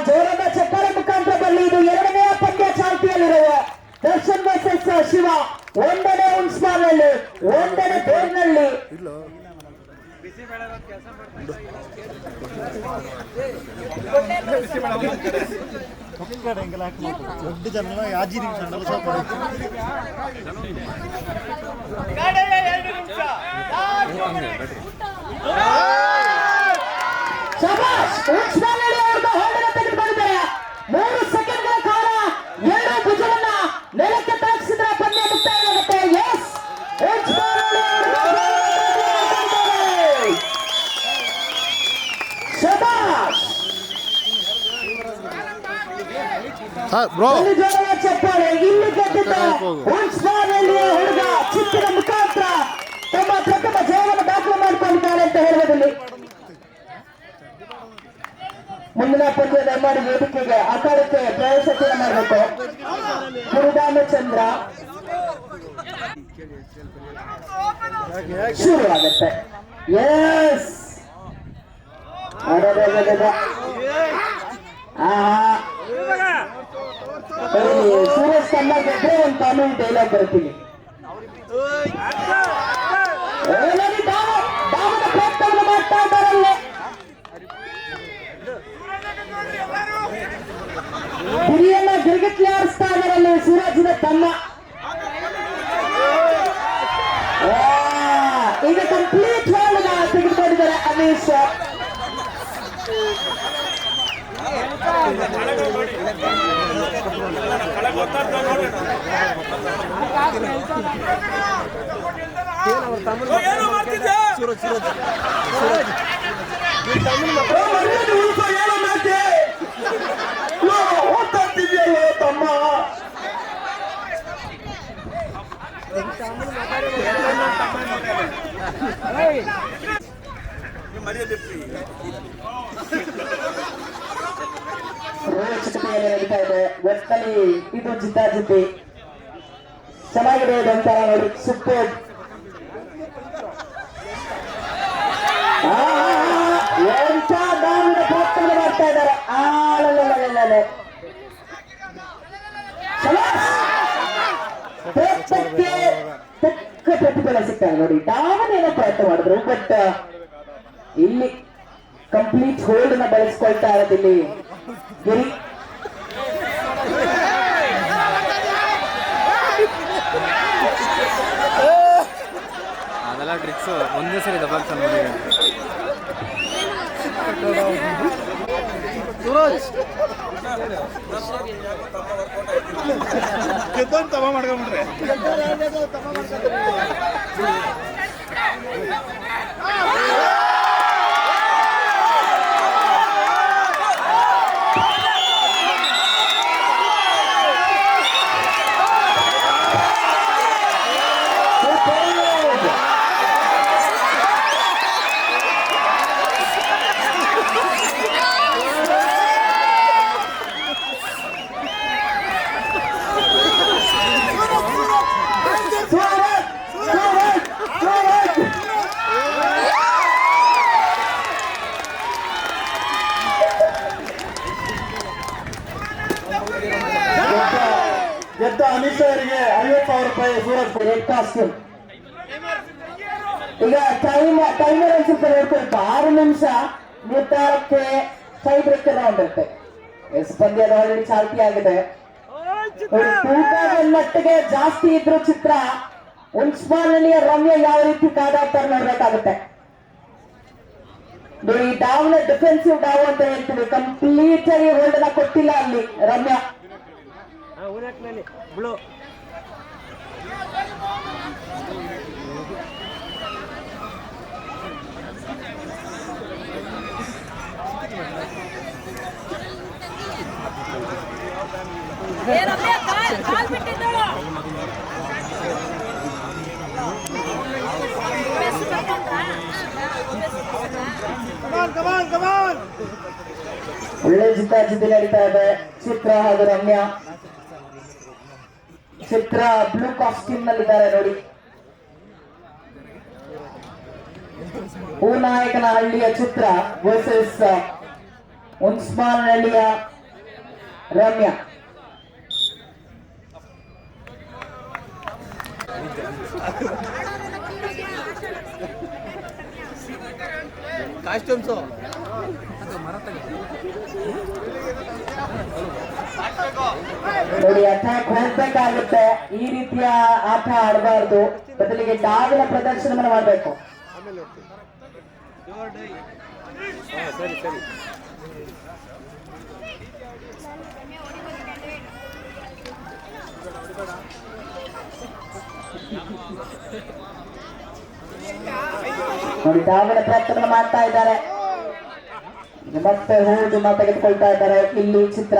D: ಜೋರಾದ ಚಪ್ಪಾಳೆ ಮುಖಾಂತರ ಬರಲಿ. ಇದು ಎರಡನೆಯ ಪಂದ್ಯ ಚಾಲ್ತಿಯಲ್ಲಿರುವ ದರ್ಶನ್ ವರ್ಸಸ್ ಶಿವ. ಒಂದನೇ ಹುಣ್ಸ್ಮಾನಲ್ಲಿ, ಒಂದನೇ ದೇವ್ನಲ್ಲಿ.
E: ದೊಡ್ಡ ಜನ ಯಾಜಿ ಸಣ್ಣ
D: ಶಬಾಷ್! ಹುಣ್ಸ್ಮಾನಲ್ಲಿ ಅವ್ರದ್ದು ಹೋಲ್ಡನ್ನು ತೆಗೆದುಕೊಂಡಿದ್ದಾರೆ. 3 ಸೆಕೆಂಡ್ಗಳ ಕಾಲ ಎರಡು ಭುಜವನ್ನ ನೆಲಕ್ಕೆ ತಾಗಿಸಿದ್ರೆ ಪಂದ್ಯ ಮುಕ್ತಾಯವಾಗುತ್ತೆ. ಎಸ್, ಶಬಾಷ್! ಜೋರಾದ ಚಪ್ಪಾಳೆ. ಇಲ್ಲಿ ಗೆದ್ದಿದ್ದ ಹುಣ್ಸ್ಮಾನಲ್ಲಿಯ ಹುಡುಗ ಚಿತ್ತಿನ ಮುಖಾಂತರ ತಮ್ಮ ಪ್ರಥಮ ಜಯವನ್ನು ದಾಖಲು ಮಾಡಿಕೊಂಡಿದ್ದಾರೆ ಅಂತ ಹೇಳುವುದಿಲ್ಲ. ಮುಂದಿನ ಪಂದ್ಯದ ಮಾಡಿ ವೇದಿಕೆಗೆ ಅಖಾಡಕ್ಕೆ ಪ್ರವೇಶಕ್ಕೆ ಮಾಡಬೇಕು. ಗುರುರಾಮಚಂದ್ರ ಶುರುವಾಗುತ್ತೆ. ಎಸ್, ಸೂರಜ್ ತಮ್ಮ ಗೆದ್ರೆ ಒಂದು ಕಾನೂನು ಡೈಲಾಗ್ ಬರ್ತೀನಿ. ದಾಮದ ಪ್ರಯತ್ನವನ್ನು ಮಾಡ್ತಾ ಇದ್ದಾರಲ್ಲೇ. ಗುರಿಯನ್ನ ಗಿರ್ಗಿಟ್ಲೆ ಆಡಿಸ್ತಾ ಇದ್ದಾರಲ್ಲಿ ಸೂರಜ್ನ ತಮ್ಮ. ಈಗ ಕಂಪ್ಲೀಟ್ ಹೋಲ್ಡ್ ತೆಗೆದುಕೊಂಡಿದ್ದಾರೆ ಅನೀಶ್. ತಮ್ಮ ರೋಚಕತೆಯಲ್ಲಿ ನಡೀತಾ ಇದೆ. ಒಟ್ಟಲ್ಲಿ ಇದು ಜಿದ್ದಾಜಿದ್ದಿ ಚೆನ್ನಾಗಿದೆ. ಇದೊಂಥರ ನೋಡಿ ಸೂಪರ್. ಎಂಥ ದಾಮಿನ ಪ್ರಯತ್ನ ಮಾಡ್ತಾ ಇದ್ದಾರೆ. ಪ್ರಯತ್ನಕ್ಕೆ ತಕ್ಕ ಪ್ರತಿಫಲ ಸಿಗ್ತಾರೆ ನೋಡಿ. ದಾಮನೇನೋ ಪ್ರಯತ್ನ ಮಾಡಿದ್ರು, ಬಟ್ ಇಲ್ಲಿ ಕಂಪ್ಲೀಟ್ ಹೋಲ್ಡ್ ನ ಬಳಸ್ಕೊಳ್ತಾ ಇರೋದಿಲ್ಲಿ ಗಿರಿ.
C: ಅದೆಲ್ಲ ಟ್ರಿಕ್ಸ್ ಒಂದೇ ಸರಿ ದಬಾಕ್ತಾನೆ ನೋಡಿ.
E: ಸೂರಜ್ ಗೆದ್ದೊಂದು ತಮ್ಮ ಮಾಡ್ಕೊಂಡ್ಬಿಟ್ರೆ
D: ಗೆದ್ದ ಅನೀಶ್ ಅವರಿಗೆ 50,000 ರೂಪಾಯಿ ಸೂರಜ್ ರೆಡ್ ಕಾಸ್ಟ್ಯೂಮ್. ಈಗ ಟೈಮರ್ ಅನ್ಸುತ್ತೆ ನೋಡ್ಕೊಳ್ತಾ 6 ನಿಮಿಷ ನಿರ್ಧಾರಕ್ಕೆ ಟೈ ಬ್ರೇಕರ್ ರೌಂಡ್ ಇರುತ್ತೆ. ಪಂದ್ಯದ ಆಲ್ರೆಡಿ ಚಾಲ್ತಿ ಆಗಿದೆ. ತೂಕದ ಮಟ್ಟಿಗೆ ಜಾಸ್ತಿ ಇದ್ರು ಚಿತ್ರ ಹುಣ್ಸ್ಮಾನಲ್ಲಿಯ ರಮ್ಯ ಯಾವ ರೀತಿ ಕಾದಾಡ್ತಾರೆ ನೋಡ್ಬೇಕಾಗುತ್ತೆ. ನೋಡಿ, ಡಾವ್ನ ಡಿಫೆನ್ಸಿವ್ ಡಾವ್ ಅಂತ ಹೇಳ್ತೀವಿ. ಕಂಪ್ಲೀಟ್ ಆಗಿ ಹೋಲ್ಡ್ ನ ಕೊಟ್ಟಿಲ್ಲ ಅಲ್ಲಿ ರಮ್ಯ. ಒಳ್ಳೆ ಜಿದ್ದಾಜಿದ್ದಿ ನಡೀತಾ ಇದೆ. ಚಿತ್ರ ಹಾಗೂ ರಮ್ಯಾ. ಚಿತ್ರ ಬ್ಲೂ ಕಾಸ್ಟ್ಯೂಮ್ ನಲ್ಲಿದ್ದಾರೆ ನೋಡಿ. ಹೂನಾಯಕನಹಳ್ಳಿಯ ಚಿತ್ರ ವರ್ಸಸ್ ಹುನ್ಸ್ಮಾನಹಳ್ಳಿಯ ರಮ್ಯಾ.
C: ಕಾಸ್ಟ್ಯೂಮ್ಸು
D: ನೋಡಿ, ಅಟ್ಯಾಕ್ ಹೋಗ್ಬೇಕಾಗುತ್ತೆ. ಈ ರೀತಿಯ ಆಟ ಆಡಬಾರ್ದು, ಬದಲಿಗೆ ಡಾವಿನ ಪ್ರದರ್ಶನವನ್ನು ಮಾಡಬೇಕು.
C: ಸರಿ ಸರಿ.
D: ನೋಡಿ, ಡಾವಿನ ಪ್ರಯತ್ನ ಮಾಡ್ತಾ ಇದ್ದಾರೆ. ಮತ್ತೆ ಹೂವನ್ನು ತೆಗೆದುಕೊಳ್ತಾ ಇದ್ದಾರೆ. ಇಲ್ಲಿ ಚಿತ್ರ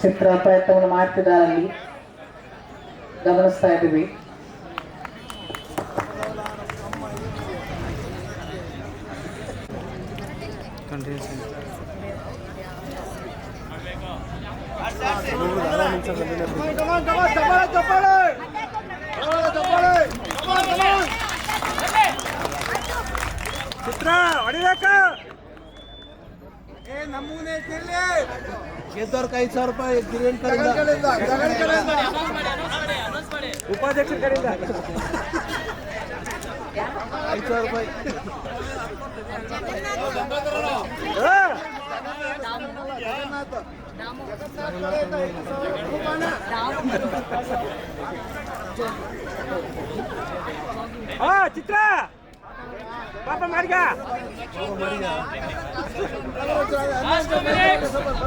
D: ಚಿತ್ರ ಪ್ರಯತ್ನವನ್ನು ಮಾಡ್ತಿದ್ದಾರೆ. ಅಲ್ಲಿ ಗಮನಿಸ್ತಾ ಇದ್ದೀವಿ.
C: ಚಿತ್ರ ಹೊಡಿಬೇಕ. ಗೆದ್ದವ್ರಿಗೆ 5,000 ರೂಪಾಯಿ ಗಿರಿಯನ್ ಕಡೆಯಿಂದ, ಉಪಾಧ್ಯಕ್ಷರ ಕಡೆಯಿಂದ 5,000 ರೂಪಾಯಿ. ಚಿತ್ರ ಪಾಪ ಮಾಡಿಗ.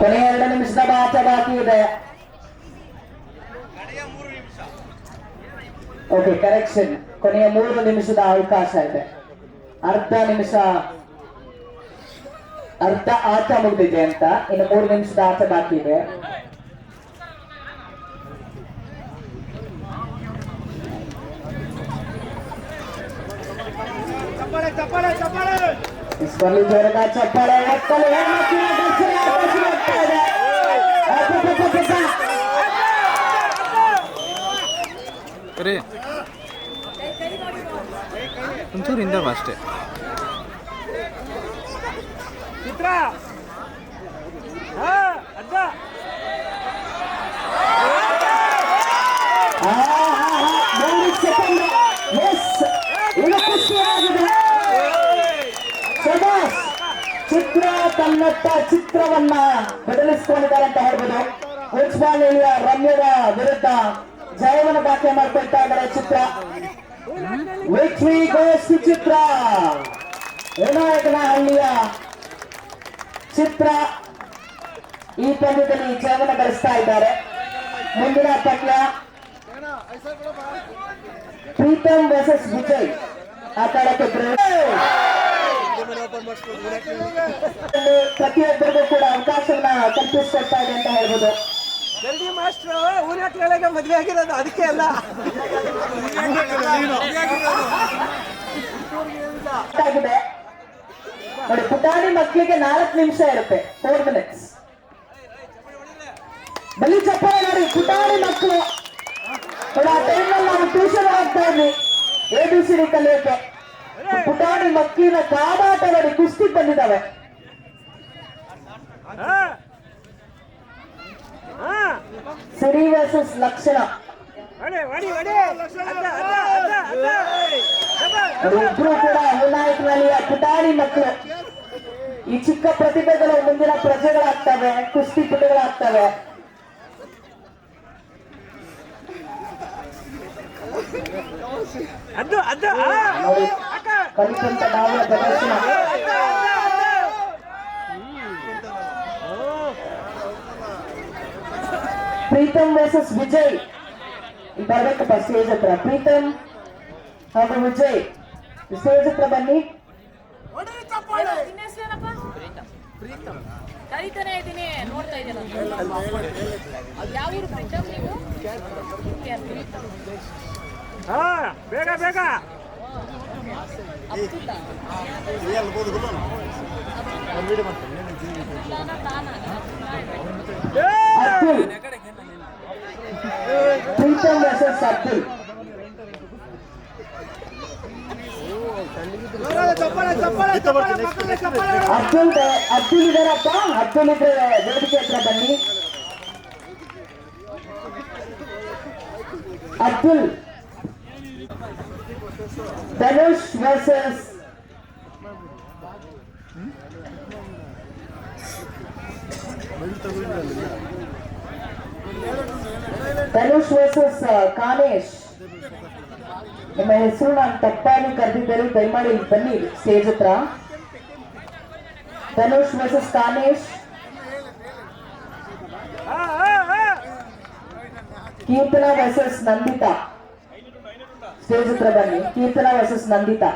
D: ಕೊನೆಯ 2 ನಿಮಿಷದ ಆಟ ಬಾಕಿ ಇದೆ. Okay, correction. ಕೊನೆಯ 3 ನಿಮಿಷದ ಅವಕಾಶ ಇದೆ. ಅರ್ಧ ಆಟ ಮುಗಿದಿದೆ ಅಂತ. ಇನ್ನು 3 ನಿಮಿಷದ ಆಟ ಬಾಕಿ ಇದೆ. ಇಸ್ಪರ್ಲಿ ಜೋರದ ಚಪ್ಪಾಳೆ.
F: ಒಂಚೂರು ಹಿಂದೆ ಬಾ ಅಷ್ಟೇ.
C: ಚಿತ್ರ ಅಡ್ಡ
D: ಚಿತ್ರ ತನ್ನತ್ತ ಚಿತ್ರವನ್ನ ಬದಲಿಸಿಕೊಂಡಿದ್ದಾರೆ ಅಂತ ಹೇಳ್ಬೋದು. ಹುನ್ಸ್ಮಾನಹಳ್ಳಿಯ ರಮ್ಯದ ವಿರುದ್ಧ ಜಯವನ್ನು ದಾಖಲೆ ಮಾಡ್ಕೊಳ್ತಾ ಇದ್ದಾರೆ ಚಿತ್ರ. ವಿಕ್ಟರಿ ಗೋಸ್ ಟು ಚಿತ್ರ. ವಿನಾಯಕನಹಳ್ಳಿಯ ಚಿತ್ರ ಈ ಪಂದ್ಯದಲ್ಲಿ ಜಯವನ್ನು ಗಳಿಸ್ತಾ ಇದ್ದಾರೆ. ಮುಂದಿನ ಪಂದ್ಯ ಪ್ರೀತಮ್ ವರ್ಸಸ್ ವಿಜಯ್. ಆಟಾಡಕ್ಕೆ ಪ್ರತಿಯೊಬ್ಬರಿಗೂ ಕೂಡ ಅವಕಾಶವನ್ನ ಕಲ್ಪಿಸ್ಕೊಡ್ತಾ ಇದೆ ಅಂತ ಹೇಳ್ಬೋದು.
C: ಜಲ್ದಿ ಮಾಸ್ಟ್ರು ಊರಕ್ಕೆ ಮದುವೆ ಆಗಿರೋದು ಅದಕ್ಕೆ ಅಲ್ಲ.
D: ಆಗಿದೆ ನೋಡಿ, ಪುಟಾಣಿ ಮಕ್ಕಳಿಗೆ 4 ನಿಮಿಷ ಇರುತ್ತೆ, 4 minutes. ಬಲಿ ಚಪ್ಪಾಳೆ ನೋಡಿ, ಪುಟಾಣಿ ಮಕ್ಕಳು ನೋಡಿ. ಆ ಟೈಮಲ್ಲಿ ನಾವು ಟ್ಯೂಷನ್ ಹೋಗ್ತಾ ಇದ್ವಿ ABCD ಕಲಿಯೋಕೆ. ಪುಟಾಣಿ ಮಕ್ಕಳಿನ ಕಾದಾಟ ನೋಡಿ, ಕುಸ್ತಿ ಬಂದಿದ್ದಾವೆ. ಸಿರಿ ವರ್ಸಸ್ ಲಕ್ಷಣ. ಇಬ್ರು ಕೂಡ ವಿನಾಯಕನಹಳ್ಳಿಯ ಪುಟಾಣಿ ಮಕ್ಕಳು. ಈ ಚಿಕ್ಕ ಪ್ರತಿಭೆಗಳು ಮುಂದಿನ ಪ್ರಜೆಗಳಾಗ್ತವೆ, ಕುಸ್ತಿ ಪಟುಗಳಾಗ್ತವೆ.
C: ಅದು ಅದು
D: ನೋಡಿ ಕಲಿತಂತ ನಾವೇ ಪ್ರದರ್ಶನ. ಪ್ರೀತಮ್ ವರ್ಸಸ್ ವಿಜಯ್ ಬರ್ಬೇಕಪ್ಪ ಸ್ಟೇಜ್ ಹತ್ರ. ಪ್ರೀತಮ್ ಹಾಗೂ ವಿಜಯ್ ಸ್ಟೇಜ್ ಹತ್ರ ಬನ್ನಿ.
G: ಕರೀತಾನೆ ಇದ್ದೀನಿ, ನೋಡ್ತಾ ಇದ್ದೀರ ಯಾವ ಊರು ಪ್ರೀತಮ್ ನೀವು?
C: ಹಾ ಬೇಗ ಬೇಗ
D: ಅಬ್ದುಲ್ ಪ್ರೀತಮ್ ವರ್ಸಸ್ ಅಬ್ದುಲ್. ಅಬ್ದುಲ್ ಇದಾರಪ್ಪ, ಅಬ್ದುಲ್ ಇದ್ರೆ ವೇದಿಕೆ ಹತ್ರ ಬನ್ನಿ. ಅಬ್ದುಲ್ ಧನುಷ್ ವರ್ಸಸ್ ಕಾನೇಶ್. ನಿಮ್ಮ ಹೆಸರು ನಾನು ತಪ್ಪಾಗಿ ಕರೆದಿದ್ದರು, ದಯಮಾಡಿ ಬನ್ನಿ ಸ್ಟೇಜ್ ಹತ್ರ. Dhanush versus Kanesh. Keerthana versus Nandita. Stage ಹತ್ರ ಬನ್ನಿ. ಕೀರ್ತನಾ ವರ್ಸಸ್ ನಂದಿತಾ.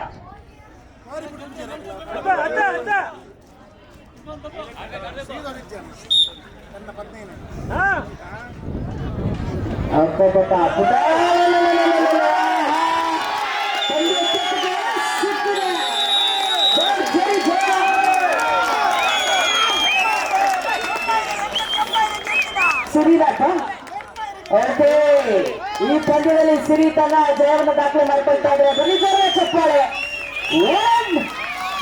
D: ಸಿರಿದಾಟ. ಓಕೆ, ಈ ಪಂದ್ಯದಲ್ಲಿ ಸಿರಿ ತನ್ನ ಜಯವನ್ನು ದಾಖಲೆ ಮಾಡ್ಕೊಳ್ತಾ ಇದ್ದಾರೆ. ಬನ್ನಿ ಜೋರ ಚಪ್ಪಾಳೆ.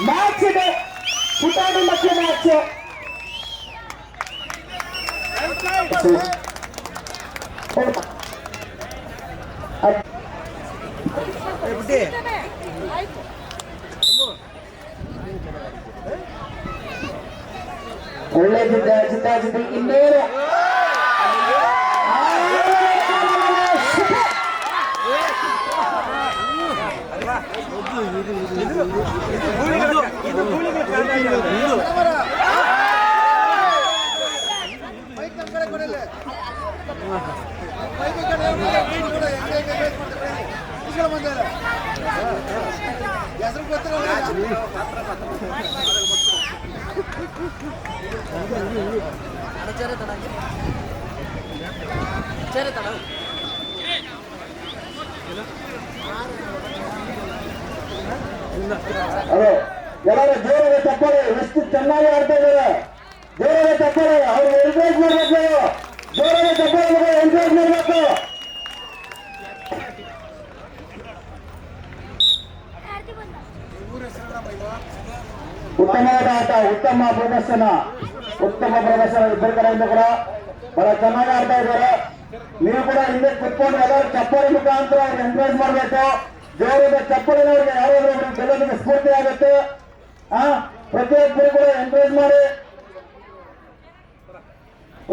D: ಮ್ಯಾಚ್ ಇದೆ, ಪುಟಾಣಿ ಮಕ್ಕಳ ಮ್ಯಾಚ್. ಒಳ್ಳೆ ಜಿದ್ದಾಜಿದ್ದಿ ಇನ್ನೇನು. ಅದೇ ಎಲ್ಲರೂ ಜೋರಾಗಿ ತಪ್ಪಾಳೆ. ಎಷ್ಟು ಚೆನ್ನಾಗಿ ಆಡ್ತಾ ಇದ್ದಾರೆ. ಜೋರಾಗಿ ತಪ್ಪಾಳೆ. ಅವ್ರಿಗೆ ಎಂಕರೇಜ್ ಮಾಡ್ಬೇಕು. ಜೋರಾಗಿ ತಪ್ಪಾಳೆ, ಎಂಕರೇಜ್ ಮಾಡ್ಬೇಕು. ಉತ್ತಮವಾದ ಆಟ, ಉತ್ತಮ ಪ್ರದರ್ಶನ ಇಬ್ಬರ ಕಡೆಯಿಂದ ಕೂಡ ಬಹಳ ಚೆನ್ನಾಗಿ ಆಡ್ತಾ ಇದ್ದಾರೆ. ನೀವು ಕೂಡ ಹಿಂದೆ ಕುತ್ಕೊಂಡು ಎಲ್ಲರೂ ಚಪ್ಪಾಳೆ ಮುಖಾಂತರ ಅವ್ರಿಗೆ ಎಂಕರೇಜ್ ಮಾಡಬೇಕು. ಜೋರದ ಚಪ್ಪಲಿನವ್ರಿಗೆ ಯಾರಾದ್ರೂ ಗೆಲ್ಲೋದಕ್ಕೆ ಸ್ಫೂರ್ತಿ ಆಗುತ್ತೆ. ಪ್ರತಿಯೊಬ್ಬರು ಕೂಡ ಎಂಕರೇಜ್ ಮಾಡಿ.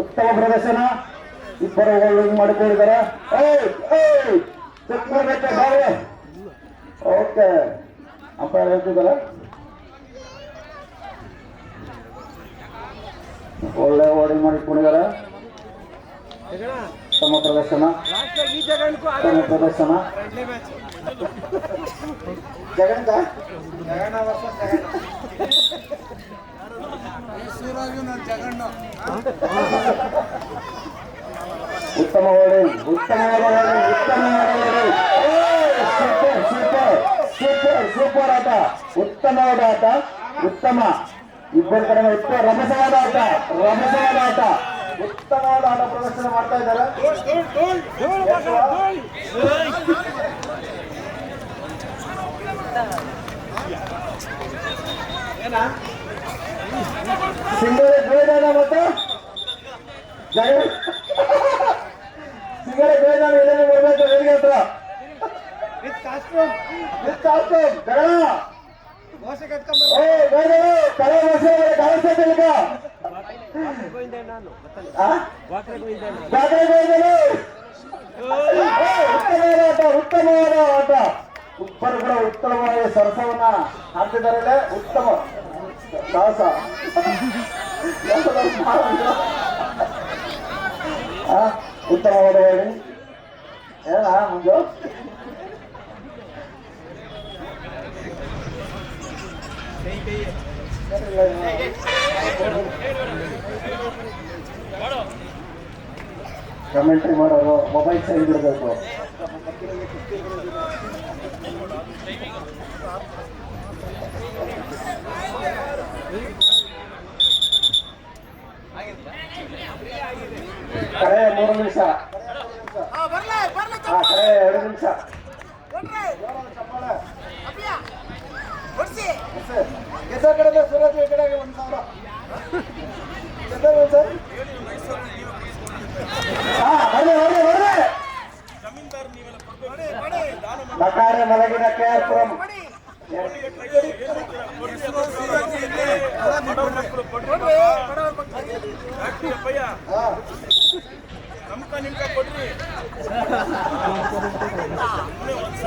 D: ಉತ್ತಮ ಪ್ರದರ್ಶನ, ಇಬ್ಬರು ಹೋಲ್ಡಿಂಗ್ ಮಾಡಿಕೊಂಡಿದ್ದಾರೆ. ಚೆಕ್ ಮಾಡಬೇಕು ಬಾಳೆ. ಓಕೆ, ಅಂಪೈರ್ ಹೇಳ್ತಿದ್ದಾರೆ. ಒಳ್ಳೆ ಹೋಲ್ಡಿಂಗ್ ಮಾಡಿಕೊಂಡಿದ್ದಾರೆ. ಉತ್ತಮ ಪ್ರದರ್ಶನ, ಉತ್ತಮ ಪ್ರದರ್ಶನ. ಜಗನ್ ಉತ್ತಮ ಹೋಲ್ಡಿಂಗ್, ಉತ್ತಮವಾದ ಹೋಲ್ಡಿಂಗ್, ಉತ್ತಮವಾದ holding. Super super super super ಆಟ, ಉತ್ತಮವಾದ ಆಟ, ಉತ್ತಮ. ಇಬ್ಬರ ಕಡೆ ರಭಸವಾದ ಆಟ, ರಭಸವಾದ ಆಟ, ಉತ್ತಮವಾದ ಆಟ ಪ್ರದರ್ಶನ ಮಾಡ್ತಾ ಇದ್ದಾರೆ. ಸಿಂಗಲ್ ಗೋಯ್ದಾನ ಮತ್ತು ಸಿಂಗಲ್ ಗೋಯ್ದಾನ ಇದನ್ನು ಬರ್ಬೇಕು ವೇದಿಕೆ ಹತ್ರ. ಜಗಳ ತಲೆ ಉತ್ತಮವಾದ ಆಟ ಇಬ್ಬರು ಕೂಡ ಉತ್ತಮವಾಗಿ ಸರಸವನ್ನ ಹಾಕಿದ್ದಾರೆ. ಉತ್ತಮ ಸಾಹಸ ಉತ್ತಮವಾದ ಹೇಳಿ ಏನ ಮುಂಜು ಕಮೆಂಟ್ರಿ ಮಾಡೋರು ಮೊಬೈಲ್ ಸೈಡ್ ಬಿಡಬೇಕು. ಕರೆ 3 ನಿಮಿಷ, ಕರೆ 2 ನಿಮಿಷ. ಕಡೆ ಸುರಜ್ ಈ ಕಡೆಗೆ 1,000 ಸರ್. ನಕಾರೆ ಮಲಗಿನ ಕೇರ್ಪುರಂ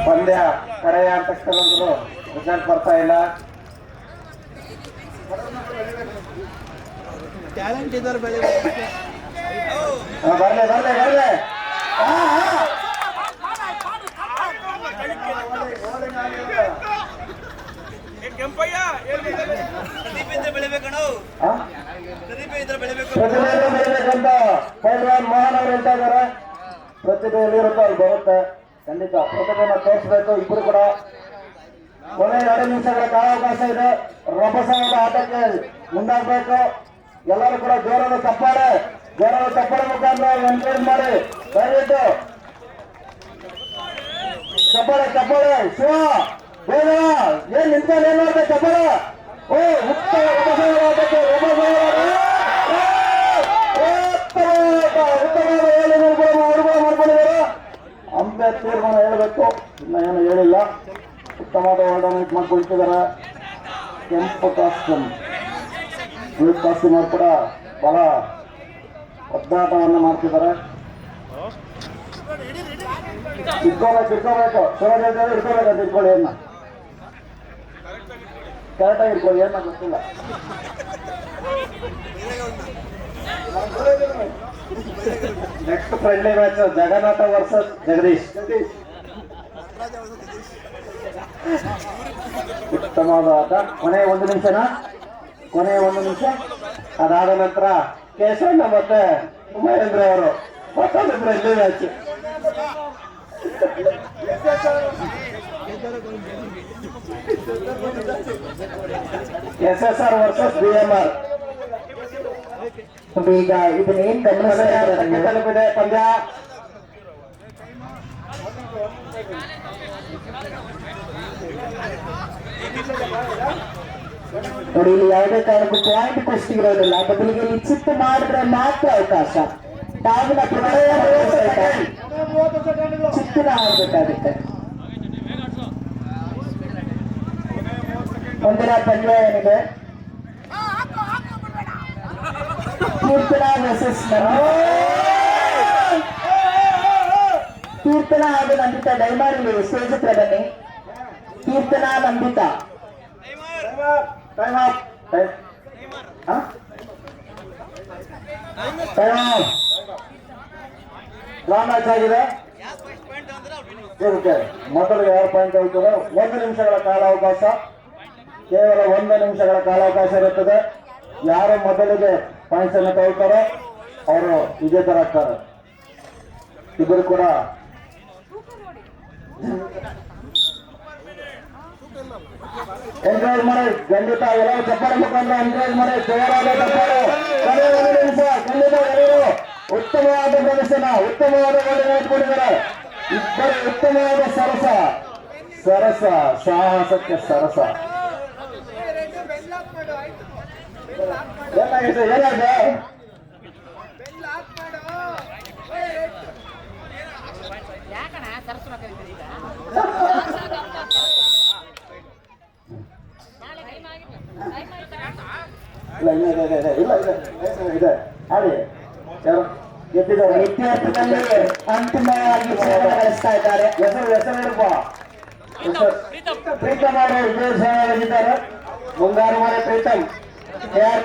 D: ಪಂದ್ಯ ಕರೆಯ ಅಂತಕ್ಕಂಥದ್ದು ರಿಸಲ್ಟ್ ಬರ್ತಾ ಇಲ್ಲ.
F: ಟ್ಯಾಲೆಂಟ್ ಇದ್ದಾರೆ ಬೆಳೆ
D: ಬರ್ಲೆ ಬರ್ಲೆ ಬರ್ಲೆ ಪ್ರತಿಭೆ ಬೆಳಿಬೇಕಂತ ಪೈಲ್ವಾನ್ ಮೋಹನ್ ಅವರು ಹೇಳ್ತಾ ಇದಾರೆ. ಪ್ರತಿಭೆ ಎಲ್ಲಿರುತ್ತೋ ಅಲ್ಲಿ ಬರುತ್ತೆ. ಖಂಡಿತ ಪ್ರತಿಭೆನ ತೋರಿಸ್ಬೇಕು ಇಬ್ರು ಕೂಡ. ಕೊನೆ 2 ನಿಮಿಷಗಳ ಕಾಲಾವಕಾಶ ಇದೆ. ರಭಸವಾದ ಆಟಕ್ಕೆ ಮುಂದಾಗಬೇಕು. ಎಲ್ಲರೂ ಕೂಡ ಜೋರಾದ ತಪ್ಪಾಳೆ ಮುಖಾಂತರ ಎನ್ಕರೇಜ್ ಮಾಡಿ. ದಯವಿಟ್ಟು ಚಪ್ಪಾಳೆ ಶಿವ ಬೇಗ ಏನ್ ನಿಂತ್ಕೊಂಡು ಏನ್ ಮಾಡ್ಬೇಕು ಚಪ್ಪಾಳೆ. ಉತ್ತಮ ಅಂಪೈರ್ ತೀರ್ಮಾನ ಹೇಳ್ಬೇಕು. ಇನ್ನ ಏನು ಹೇಳಿಲ್ಲ. ಉತ್ತಮವಾದ ವರ್ಣನೆ ಮಾಡ್ಕೊಳ್ತಿದ್ದಾರೆ. ಕೆಂಪು ಕಾಸ್ಟ್ಯೂಮ್ ಬ್ಲೂ ಕಾಸ್ಟ್ಯೂಮ್ ಅವ್ರು ಕೂಡ ಬಹಳ ಒದ್ದಾಟವನ್ನು ಮಾಡ್ತಿದ್ದಾರೆ. ಇಟ್ಕೋಬೇಕು ಸೂರಜ್ ಇಟ್ಕೋಬೇಕಂತ ಇಟ್ಕೊಳ್ಳಿ. ಏನ ಕರೆಕ್ಟಾಗಿ ಇಟ್ಕೊಳ್ಳಿ. ಏನ ಗೊತ್ತಿಲ್ಲ. Next friendly match Jagannath versus Jagadish. ಉತ್ತಮವಾದ ಆಟ. ಕೊನೆ 1 ನಿಮಿಷನಾ? ಕೊನೆ 1 ನಿಮಿಷ. ಅದಾದ ನಂತರ ಕೇಶವಣ್ಣ ಮತ್ತೆ ಮಹೇಂದ್ರ ಅವರು ಮತ್ತೊಂದು friendly match. SSR versus BMR. ಈಗ ಇದನ್ನೇನ್ ತಲುಪಿದೆ ಪಂದ್ಯ. ನೋಡಿ, ಇಲ್ಲಿ ಯಾವುದೇ ಕಾರಣಕ್ಕೂ ಪಾಯಿಂಟ್ ಕುಸ್ತಿ ಇರೋದಿಲ್ಲ. ಬದಲಿಗೆ ಇಲ್ಲಿ ಚಿತ್ತು ಮಾಡಿದ್ರೆ ಮಾತ್ರ ಅವಕಾಶ. ತಾವಿನ ಚಿತ್ತಿನ ಆಡ್ಬೇಕಾಗುತ್ತೆ. ಮುಂದಿನ ಪಂದ್ಯ ಏನಿದೆ? ಕೀರ್ತನ ವರ್ಸಸ್ ಕೀರ್ತನ ಹಾಗೂ ನಂದಿತಾ. ದಯಮಾಡಿ ಸ್ಟೇಜ್ ಹತ್ರ ಬನ್ನಿ. ಕೀರ್ತನ ನಂದಿತಾ. ಮ್ಯಾಚ್ ಆಗಿದೆ. ಮೊದಲಿಗೆ 2 ಪಾಯಿಂಟ್ ಹೋಗ್ತದೆ. 1 ನಿಮಿಷಗಳ ಕಾಲಾವಕಾಶ. ಕೇವಲ 1 ನಿಮಿಷಗಳ ಕಾಲಾವಕಾಶ ಇರುತ್ತದೆ. ಯಾರು ಮೊದಲಿಗೆ ಪಾಯಿಂಟ್ಸ್ ಅನ್ನು ತಗೊಳ್ತಾರೋ ಅವರು ವಿಜೇತರಾಗ್ತಾರೆ. ಇಬ್ಬರು ಕೂಡ ಎನ್ಕರೇಜ್ ಮಾಡಿ. ಖಂಡಿತ ಎಲ್ಲ ಚಪ್ಪಾಳೆ ಮುಖಾಂತರ ಎನ್ಕರೇಜ್ ಮಾಡಿ. ಜೋರಾದ ಚಪ್ಪಾಳೆ. 1 ನಿಮಿಷ. ಖಂಡಿತ ಎಲ್ಲರೂ ಉತ್ತಮವಾದ ಪ್ರದರ್ಶನ, ಉತ್ತಮವಾದ ಗೋಲಿನ ಇಟ್ಕೊಂಡಿದ್ದಾರೆ. ಇಬ್ಬರು ಉತ್ತಮವಾದ ಸರಸ ಸಾಹಸಕ್ಕೆ ಸರಸ. ಏನಾಗಿದೆ
G: ಯಾಕಣ ಸರಸ್ವರ ಕರೀತೀರಿ ಈಗ?
D: ಇಲ್ಲ ಇದೆ ಆಡಿ ಯಾರು ಗೆದ್ದಿದ್ದಾರೆ. ಇತಿಹಾಸದಲ್ಲಿ ಅಂತಿಮವಾಗಿ ಜಯವನ್ನು ಗಳಿಸ್ತಾ ಇದ್ದಾರೆ. ಪ್ರೀತಮ್ ಅವರು ವಿಜಯವಾಗಿದ್ದಾರೆ. ಮುಂಗಾರು ಮನೆ ಪ್ರೀತಮ್ KR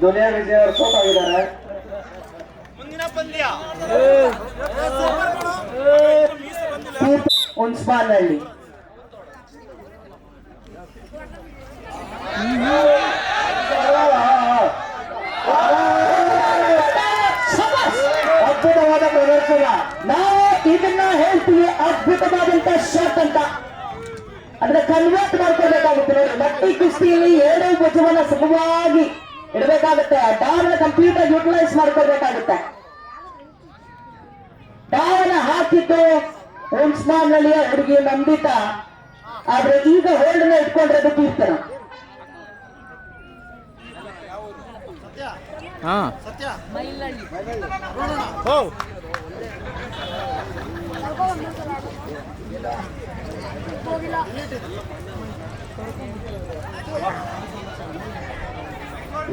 D: ದುನಿಯಾ ವಿಜಯ್ ಅವರು ಸೋತ್ ಆಗಿದ್ದಾರೆ. ಉನ್ಸ್ಮಾನ್ ಹಳ್ಳಿ ಅದ್ಭುತವಾದ ಪ್ರದರ್ಶನ. ನಾವು ಇದನ್ನ ಹೇಳ್ತೀವಿ ಅದ್ಭುತವಾದಂತ ಶಾಟ್ ಅಂತ. ಅದನ್ನ ಕನ್ವರ್ಟ್ ಮಾಡ್ಕೊಳ್ಬೇಕಾಗುತ್ತೆ ನೋಡಿ. ಮಟ್ಟಿ ಕುಸ್ತಿಯಲ್ಲಿ ಎರಡು ಭುಜವನ್ನ ಸುಗಮವಾಗಿ ಇಡಬೇಕಾಗುತ್ತೆ. ಡಾವನ್ನ ಕಂಪ್ಲೀಟ್ ಆಗಿ ಯೂಟಿಲೈಸ್ ಮಾಡ್ಕೊಳ್ಬೇಕಾಗುತ್ತೆ. ಡಾವನ್ನ ಹಾಕಿದ್ದು ಉನ್ಸ್ಮಾನ್ ಹಳ್ಳಿಯ ಹುಡುಗಿ ನಂದಿತಾ. ಆದ್ರೆ ಈಗ ಹೋಲ್ಡ್ನ ಇಟ್ಕೊಂಡ್ರೆ ಅದು ಕೀರ್ತನ.
F: ಹಾ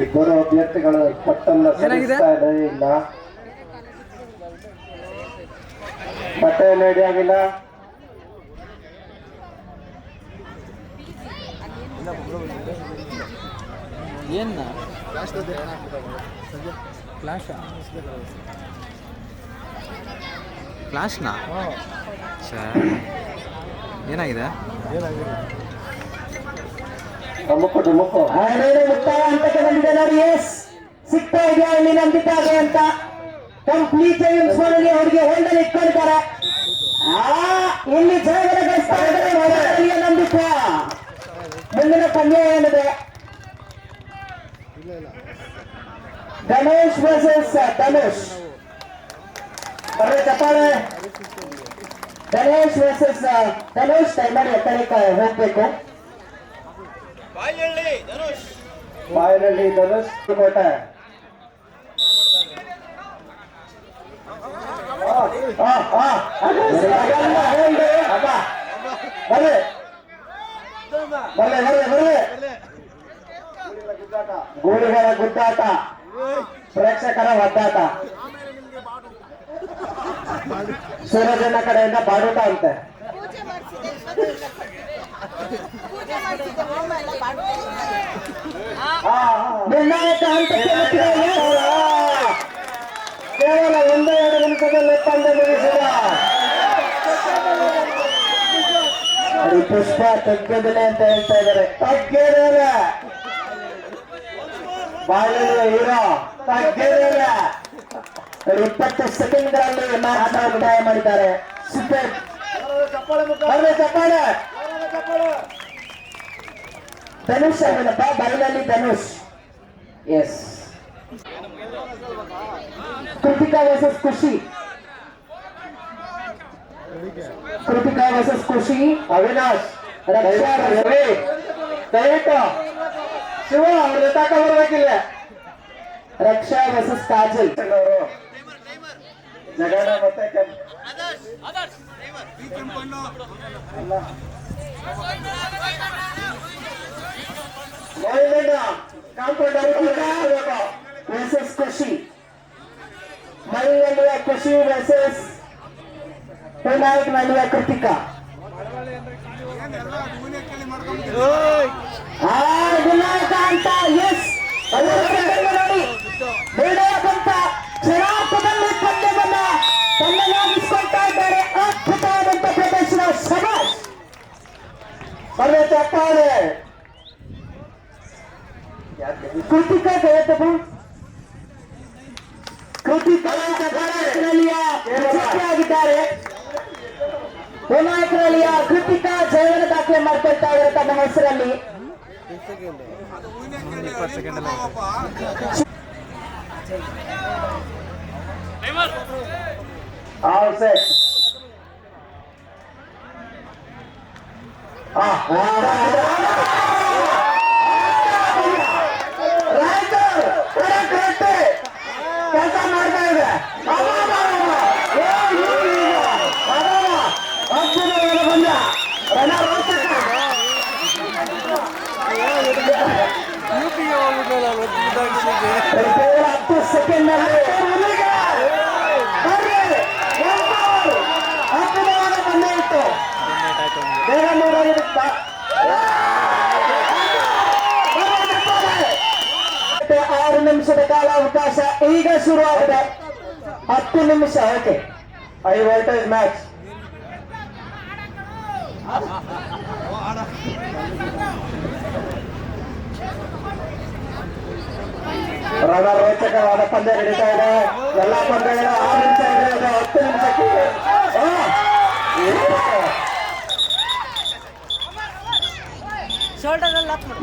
D: ಇಬ್ಬರು ಅಭ್ಯರ್ಥಿಗಳು ಪಟ್ಟನ್ನ ಸರಿಸ್ತಾ ಇಲ್ಲ. ಬಟ್ಟೆ ರೆಡಿ ಆಗಿಲ್ಲ.
F: ಏನ ಫ್ಲಾಶ್ನಾ ಸರ್ ಏನಾಗಿದೆ?
D: ಮುಕ್ತಾಯ ಹಂತಕ್ಕೆ ಬಂದಿದೆ ನೋಡಿ. ಎಸ್ ಸಿಗ್ತಾ ಇದೆಯಾ ಇಲ್ಲಿ ನಂದಿತಾಗೆ ಅಂತ. ಕಂಪ್ಲೀಟ್ ಅವರಿಗೆ ಹೋಲ್ಡಲ್ಲಿ ಇಟ್ಕೊಂಡಿದ್ದಾರೆ. ಇಲ್ಲಿ ಜಯಗಳ ಗಳಿಸ್ತಾ ಇದ್ದಾರೆ ನಂದಿತಾ. ಮುಂದಿನ ಪಂದ್ಯ ಏನಿದೆ? ಗಣೇಶ್ ವರ್ಸಸ್ ಧನುಷ್. ಬರ್ರಿ ಚಪ್ಪಾಳೆ. ಗಣೇಶ್ ವರ್ಸಸ್ ಧನುಷ್. ಟೈಮರ್ ಎತ್ತಲಿಕ್ಕೆ ಹೋಗ್ಬೇಕು. ಬಾಯಲಹಳ್ಳಿ ಧನುಷ್ ಕೋಟೆ. ಗೂಳಿಗಳ ಗುದ್ದಾಟ, ಪ್ರೇಕ್ಷಕರ ಒದ್ದಾಟ. ಸೂರಜನ ಕಡೆಯಿಂದ ಬಾಡೂಟ ಅಂತೆ. ನಿರ್ಣಾಯಕ ಹಂತಕ್ಕೆ ಕೇವಲ 1-2 ನಿಮಿಷದಲ್ಲಿ ಪಂದ್ಯ ಮುಗಿಸಿದ ಪುಷ್ಪ. ತಗ್ಗದಲೆ ಅಂತ ಹೇಳ್ತಾ ಇದ್ದಾರೆ. ತಗ್ಗದಲೆ ಬಾಳಿನ ಹೀರೋ ತಗ್ಗದಲೆ. 20 ಸೆಕೆಂಡ್ಗಳಲ್ಲಿ ಮ್ಯಾಚ್ ಮುಕ್ತಾಯ ಮಾಡಿದ್ದಾರೆ. ಸೂಪರ್. ಚಪ್ಪಾಳೆ. ಧನುಷ್ ಅವನಪ್ಪ. ಬಾಯಿನಲ್ಲಿ ಧನುಷ್. ಎಸ್. ಕೃತಿಕಾ ವರ್ಸಸ್ ಖುಷಿ. ಕೃತಿಕಾ ವರ್ಸಸ್ ಖುಷಿ. ಅವಿನಾಶ್ ದಯವಿಟ್ಟು ಶಿವ ಅವ್ರ ತಾಕ ಬರ್ಬೇಕಿಲ್ಲ. ರಕ್ಷಾ ವರ್ಸಸ್ ಕಾಜಲ್. ಜಗಣ ಮತ್ತೆ ವರ್ಸಸ್ ಖುಷಿ. ಮೈನಲ್ಲಿಯ ಖುಷಿ ವರ್ಸಸ್ ವಿನಾಯಕ್ ನಲ್ಲಿಯ ಕೃತಿಕಾ. ವಿನಾಯಕ ಅಂತ. ಎಸ್ ನೋಡಿ ವಿನಾಯಕ್ ಅಂತ ಕ್ಷಣಾರ್ಥದಲ್ಲಿ ಪಂದ್ಯವನ್ನ ತನ್ನದಾಗಿಸ್ಕೊಳ್ತಾ ಇದ್ದಾರೆ. ಅದ್ಭುತವಾದಂತ ಪ್ರದರ್ಶನ. ಶಬಾಷ್. ಬರ್ರೆ ಚಪ್ಪಾಳೆ. ಕೃತಿಕಾ ಕರೆತಪ್ಪ. ಕೃತಿಕಾ ಆಗಿದ್ದಾರೆ. ವಿನಾಯಕರಲ್ಲಿಯ ಕೃತಿಕಾ ಜಯವನ್ನು ದಾಖಲೆ ಮಾಡ್ಕೊಳ್ತಾ ಇದ್ದಾರೆ ತಮ್ಮ ಹೆಸರಲ್ಲಿ.
F: 20 ಸೆಕೆಂಡ್ ಎಲ್ಲ
D: ಕೆಲಸ ಮಾಡ್ತಾ ಇದೆ. ಅದ್ಭುತವಾದ ಪಂದ್ಯ. ಕೇವಲ 10 ಸೆಕೆಂಡ್ ನಲ್ಲಿ 6 ನಿಮಿಷದ ಕಾಲಾವಕಾಶ ಈಗ ಶುರುವಾಗಿದೆ. 10 ನಿಮಿಷ. Okay, high voltage match. ರೋಚಕವಾದ ಪಂದ್ಯ ನಡೀತಾ ಇದೆ. ಎಲ್ಲಾ ಪಂದ್ಯಗಳು 6 ನಿಮಿಷ ಇದೆ. 10 ನಿಮಿಷಕ್ಕೆ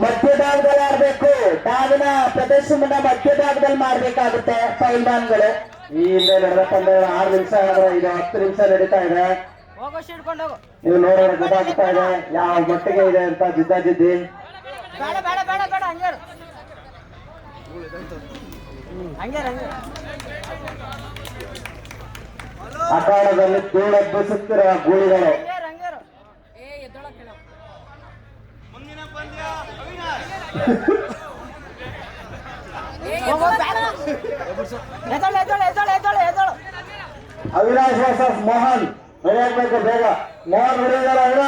D: ಮಧ್ಯಭಾಗದಲ್ಲಿ ಆಡ್ಬೇಕು. ಟಾವಿನ ಪ್ರದರ್ಶನ ಮಧ್ಯಭಾಗದಲ್ಲಿ ಮಾಡ್ಬೇಕಾಗುತ್ತೆ ಪೈಲ್ವಾನ್ಗಳು. ಈ ಹಿಂದೆ ನಡೆದ ಪಂದ್ಯಗಳು 6 ನಿಮಿಷ ಆದ್ರೆ ಈಗ 10 ನಿಮಿಷ ನಡೀತಾ ಇದೆ. ನೀವು ನೋಡೋಣ ಗೊತ್ತಾಗ್ತಾ ಇದೆ ಯಾವ ಮಟ್ಟಿಗೆ ಇದೆ ಅಂತ ಜಿದ್ದಾಜಿದ್ದಿ. ಅಖಾಡದಲ್ಲಿ ಧೂಳೆಬ್ಬಿಸುತ್ತಿರುವ ಗೂಳಿಗಳು. ಅವಿನಾಶ್ ವರ್ಸಸ್ ಮೋಹನ್. ನಡೆಯಬೇಕು ಬೇಗ. ಮೋಹನ್ ಹೊಡೆಯಲ್ಲ.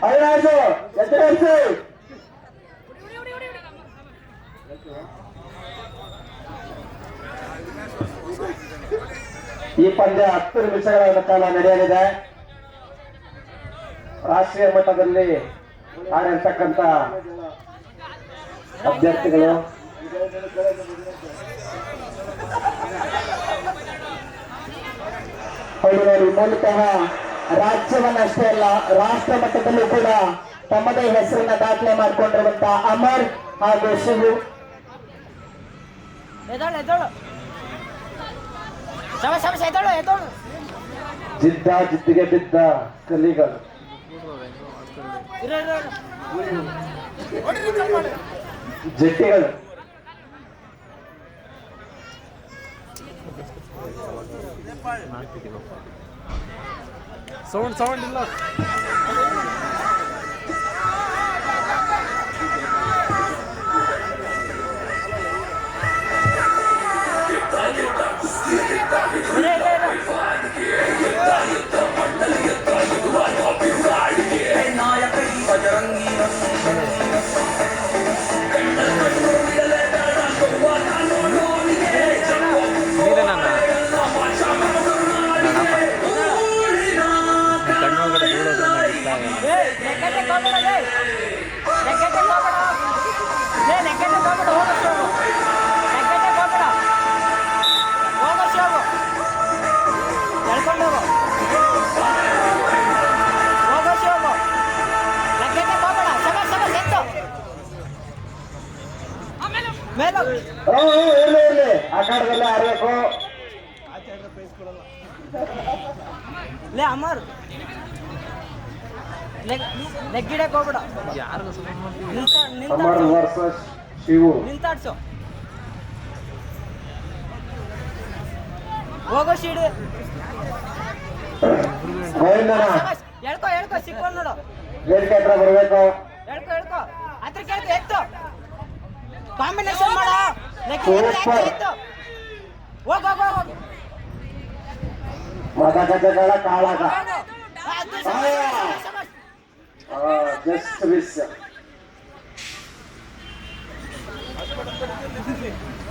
D: ಅವಿನಾಶ್ ಎಚ್ಚರಿಸಿ. ಈ ಪಂದ್ಯ 10 ನಿಮಿಷಗಳ ಕಾಲ ನಡೆಯಲಿದೆ. ರಾಷ್ಟ್ರೀಯ ಮಟ್ಟದಲ್ಲಿ ಆಡಿರ್ತಕ್ಕಂಥ ಅಭ್ಯರ್ಥಿಗಳು ಹಳ್ಳಿನಲ್ಲಿ ಮೂಲತಃ ರಾಜ್ಯವನ್ನಷ್ಟೇ ಅಲ್ಲ ರಾಷ್ಟ್ರ ಮಟ್ಟದಲ್ಲೂ ಕೂಡ ತಮ್ಮದೇ ಹೆಸರನ್ನ ದಾಖಲೆ ಮಾಡಿಕೊಂಡಿರುವಂತ ಅಮರ್ ಹಾಗೂ ಶಿವು. ಜಿದ್ದಿಗೆ ಬಿದ್ದ ಕಲಿಗಳು. ಜಟ್ಟಿಗಳು.
F: ಸೌಂಡ್ ಇಲ್ಲ.
D: ಇರ್ಲಿ ಅಖಾಡದಲ್ಲಿ ಆಡ್ಬೇಕು.
C: ಅಮರ್ ಲೆಗ್ಗಿಡಕ್ ಹೋಗ್ಬೇಡ.
D: ಅಮರ್ ವರ್ಸಸ್ ಶಿವು.
C: ನಿಂತಾಡ್ಸು. ಹೋಗೋ ಶೀಡು. ಹೇಳ್ಕೊ ಸಿಕ್ಕೊಂಡ್ ನೋಡು.
D: ವೇದಿಕೆ ಹತ್ರ ಬರ್ಬೇಕು.
C: ಹೇಳ್ಕೊ ಹತ್ರ ಕೇಳ್ಕೊ. ಎತ್ತು ಕಾಂಬಿನೇಷನ್ ಮಾಡ. ಹೋಗ
D: ಮದಗಜಗಳ ಕಾಳಗ. Just miss.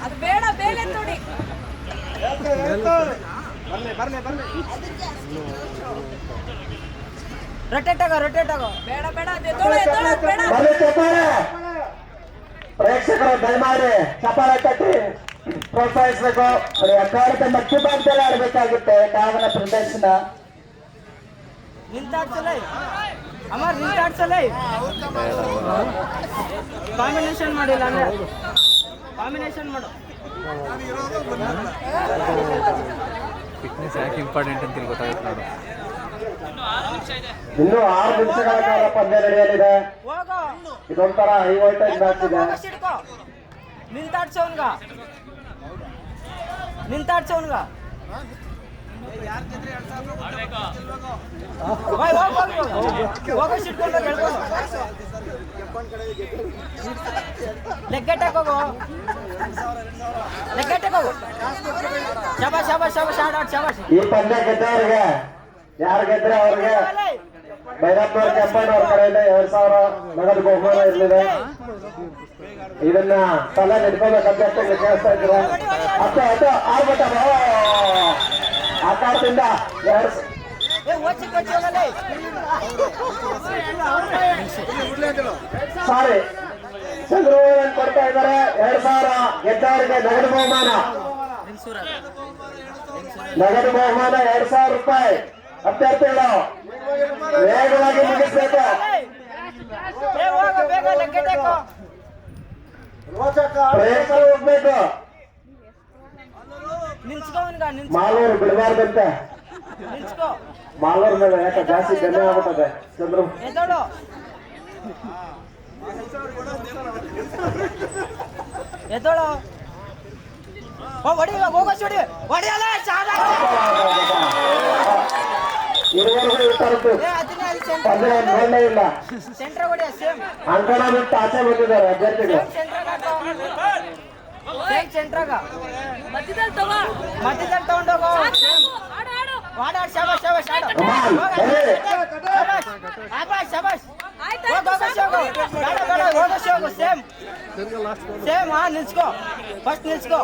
G: ಅದು ಬೇಡ ಬೇರೆ ನೋಡಿ.
C: ರೊಟೇಟ್ ಆಗೋ. ಬೇಡ
D: ಪ್ರೇಕ್ಷಕರು ದಯಮಾಡಿ ಚಪ್ಪಾಳೆ ತಟ್ಟಿ ಪ್ರೋತ್ಸಾಹಿಸಬೇಕು. ಅಖಾಡದ ಮಧ್ಯಭಾಗದಲ್ಲಿ ಆಡಬೇಕಾಗುತ್ತೆ ಕಾವನ ಪ್ರದರ್ಶನ.
C: ನಿಂತಾಡ್ಸಲೇ ಅಮರ್, ನಿಂತಾಡ್ಸಲೇ. ಕಾಂಬಿನೇಷನ್ ಮಾಡಿಲ್ಲ ಅಂದ್ರೆ ಕಾಂಬಿನೇಷನ್ ಮಾಡು.
F: ಫಿಟ್ನೆಸ್ ಯಾಕೆ ಇಂಪಾರ್ಟೆಂಟ್ ಅಂತ ಗೊತ್ತಾಗುತ್ತೆ ನೋಡು.
D: ಇನ್ನೂ 6 ನಿಮಿಷಗಳ ಕಾಲ ಪಂದ್ಯ ನಡೆಯಲಿದೆ. ಇದೊಂಥರ ಹೈ ವೋಲ್ಟೇಜ್ ಮ್ಯಾಚ್ ಇದೆ.
C: ನಿಂತಾಡ್ಸೋನ್ಗ ಹೋಗೋ ಸಿಟ್ಕೊಂಡು ಹೇಳ್ಬೋದು. ಲೆಗ್ಗೆಟ್ಟಕ್ಕೆ ಹೋಗು. ಶಾಬಾಶ್.
D: ಈ ಪಂದ್ಯ ಗೆದ್ದವರಿಗೆ ಯಾರು ಗೆದ್ರೆ ಅವ್ರಿಗೆ ಭೈರಪ್ಪನವ್ರ ಕೆಂಪಣ್ಣವ್ರ ಕಡೆಯಿಂದ 2000 ನಗದು ಬಹುಮಾನ ಇರಲಿದೆ. ಇದನ್ನ ತಲೆ ನಿಡ್ಕೋಬೇಕಂತ ಕೇಳಿಸ್ತಾ ಇದ್ರು ಹತ್ತು ಆಗ್ಬಿಟ್ಟ ಆಕಾರದಿಂದ ಸಾರಿ ಚಂದ್ರಮೋಹನ್ ಕೊಡ್ತಾ ಇದ್ದಾರೆ 2000 ಗೆದ್ದವರಿಗೆ ನಗದು ಬಹುಮಾನ 2000 ರೂಪಾಯಿ ಅಭ್ಯರ್ಥಿಗಳು ವೇಗವಾಗಿ ಮುಗಿಸ್ಬೇಕು ಪ್ರಯತ್ನ ಹೋಗ್ಬೇಕು ಮಾಲೂರು ಬಿಡಬಾರ್ದಂತೆ ಮಾಲೂರ್ ಮೇಲೆ ಯಾಕೆ ಜಾಸ್ತಿ ಗಮನ ಆಗ್ಬಿಟ್ಟದೆ ಚಂದ್ರ
C: ಎದ್ದೋಳು
D: ಇರುವರೆಗೂ ಇರ್ತಾರದ್ದು ಅಂದ್ರೆ ನೋಡಲೇ ಇಲ್ಲ ಅಂಕಣ ಬಿಟ್ಟು ಆಚೆ ಬಂದಿದ್ದಾರೆ ಅಭ್ಯರ್ಥಿಗಳು
G: ಮಧ್ಯದಲ್ಲಿ ತಗೋ
C: ಮಧ್ಯದಲ್ಲಿ ತಗೊಂಡೋಗು
G: ಆಡು
C: ನಿಲ್ಸ್ಕೋ ಫಸ್ಟ್ ನಿಲ್ಸ್ಕೋ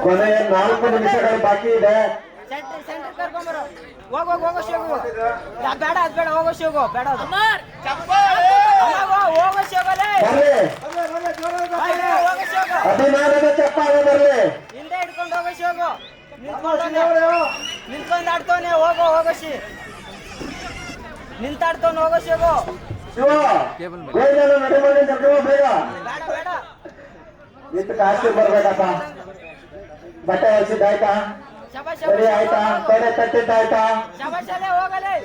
D: ಕೊನೆಯ 4 ನಿಮಿಷಗಳು ಬಾಕಿ ಇದೆ
C: ಸೆಂಟರ್ ಕರ್ಕೊಂಬರು ಹೋಗೋ ಶಿವಗು ಬೇಡ ಅದ್ ಬೇಡ ಹೋಗೋ ಶಿವಗು ಬೇಡ ಅದು ಹೋಗೋ ಶಿವಗಲೇ
D: ಅಭಿಮಾನದ ಚಪ್ಪಾಳೆ ಬರಲಿ
C: ಹಿಂದೆ ಹಿಡ್ಕೊಂಡು ಹೋಗೋ ಶಿವಗು ನಿಂತ್ಕೊಂಡು ಆಡ್ತವನೆ ಹೋಗೋ ನಿಂತಾಡ್ತವನು ಹೋಗೋ ಶಿವಗು
D: ಶಿವ ನಡೆ ಮಾಡಿ ಬೇಗ
C: ಬೇಡ
D: ನಿಂತು ಕಾಸ್ಟ್ಲಿ ಬರ್ಬೇಕಪ್ಪ ಬಟ್ಟೆ ಹೊಲಿಸಿದ್ದಾಯ್ತಾ ಸರಿ ಆಯ್ತಾ ತೊಡೆ ತಟ್ಟಿದ್ದಾಯ್ತಾ
C: ಶಬಾಷಲ್ಲೇ ಹೋಗಲೇ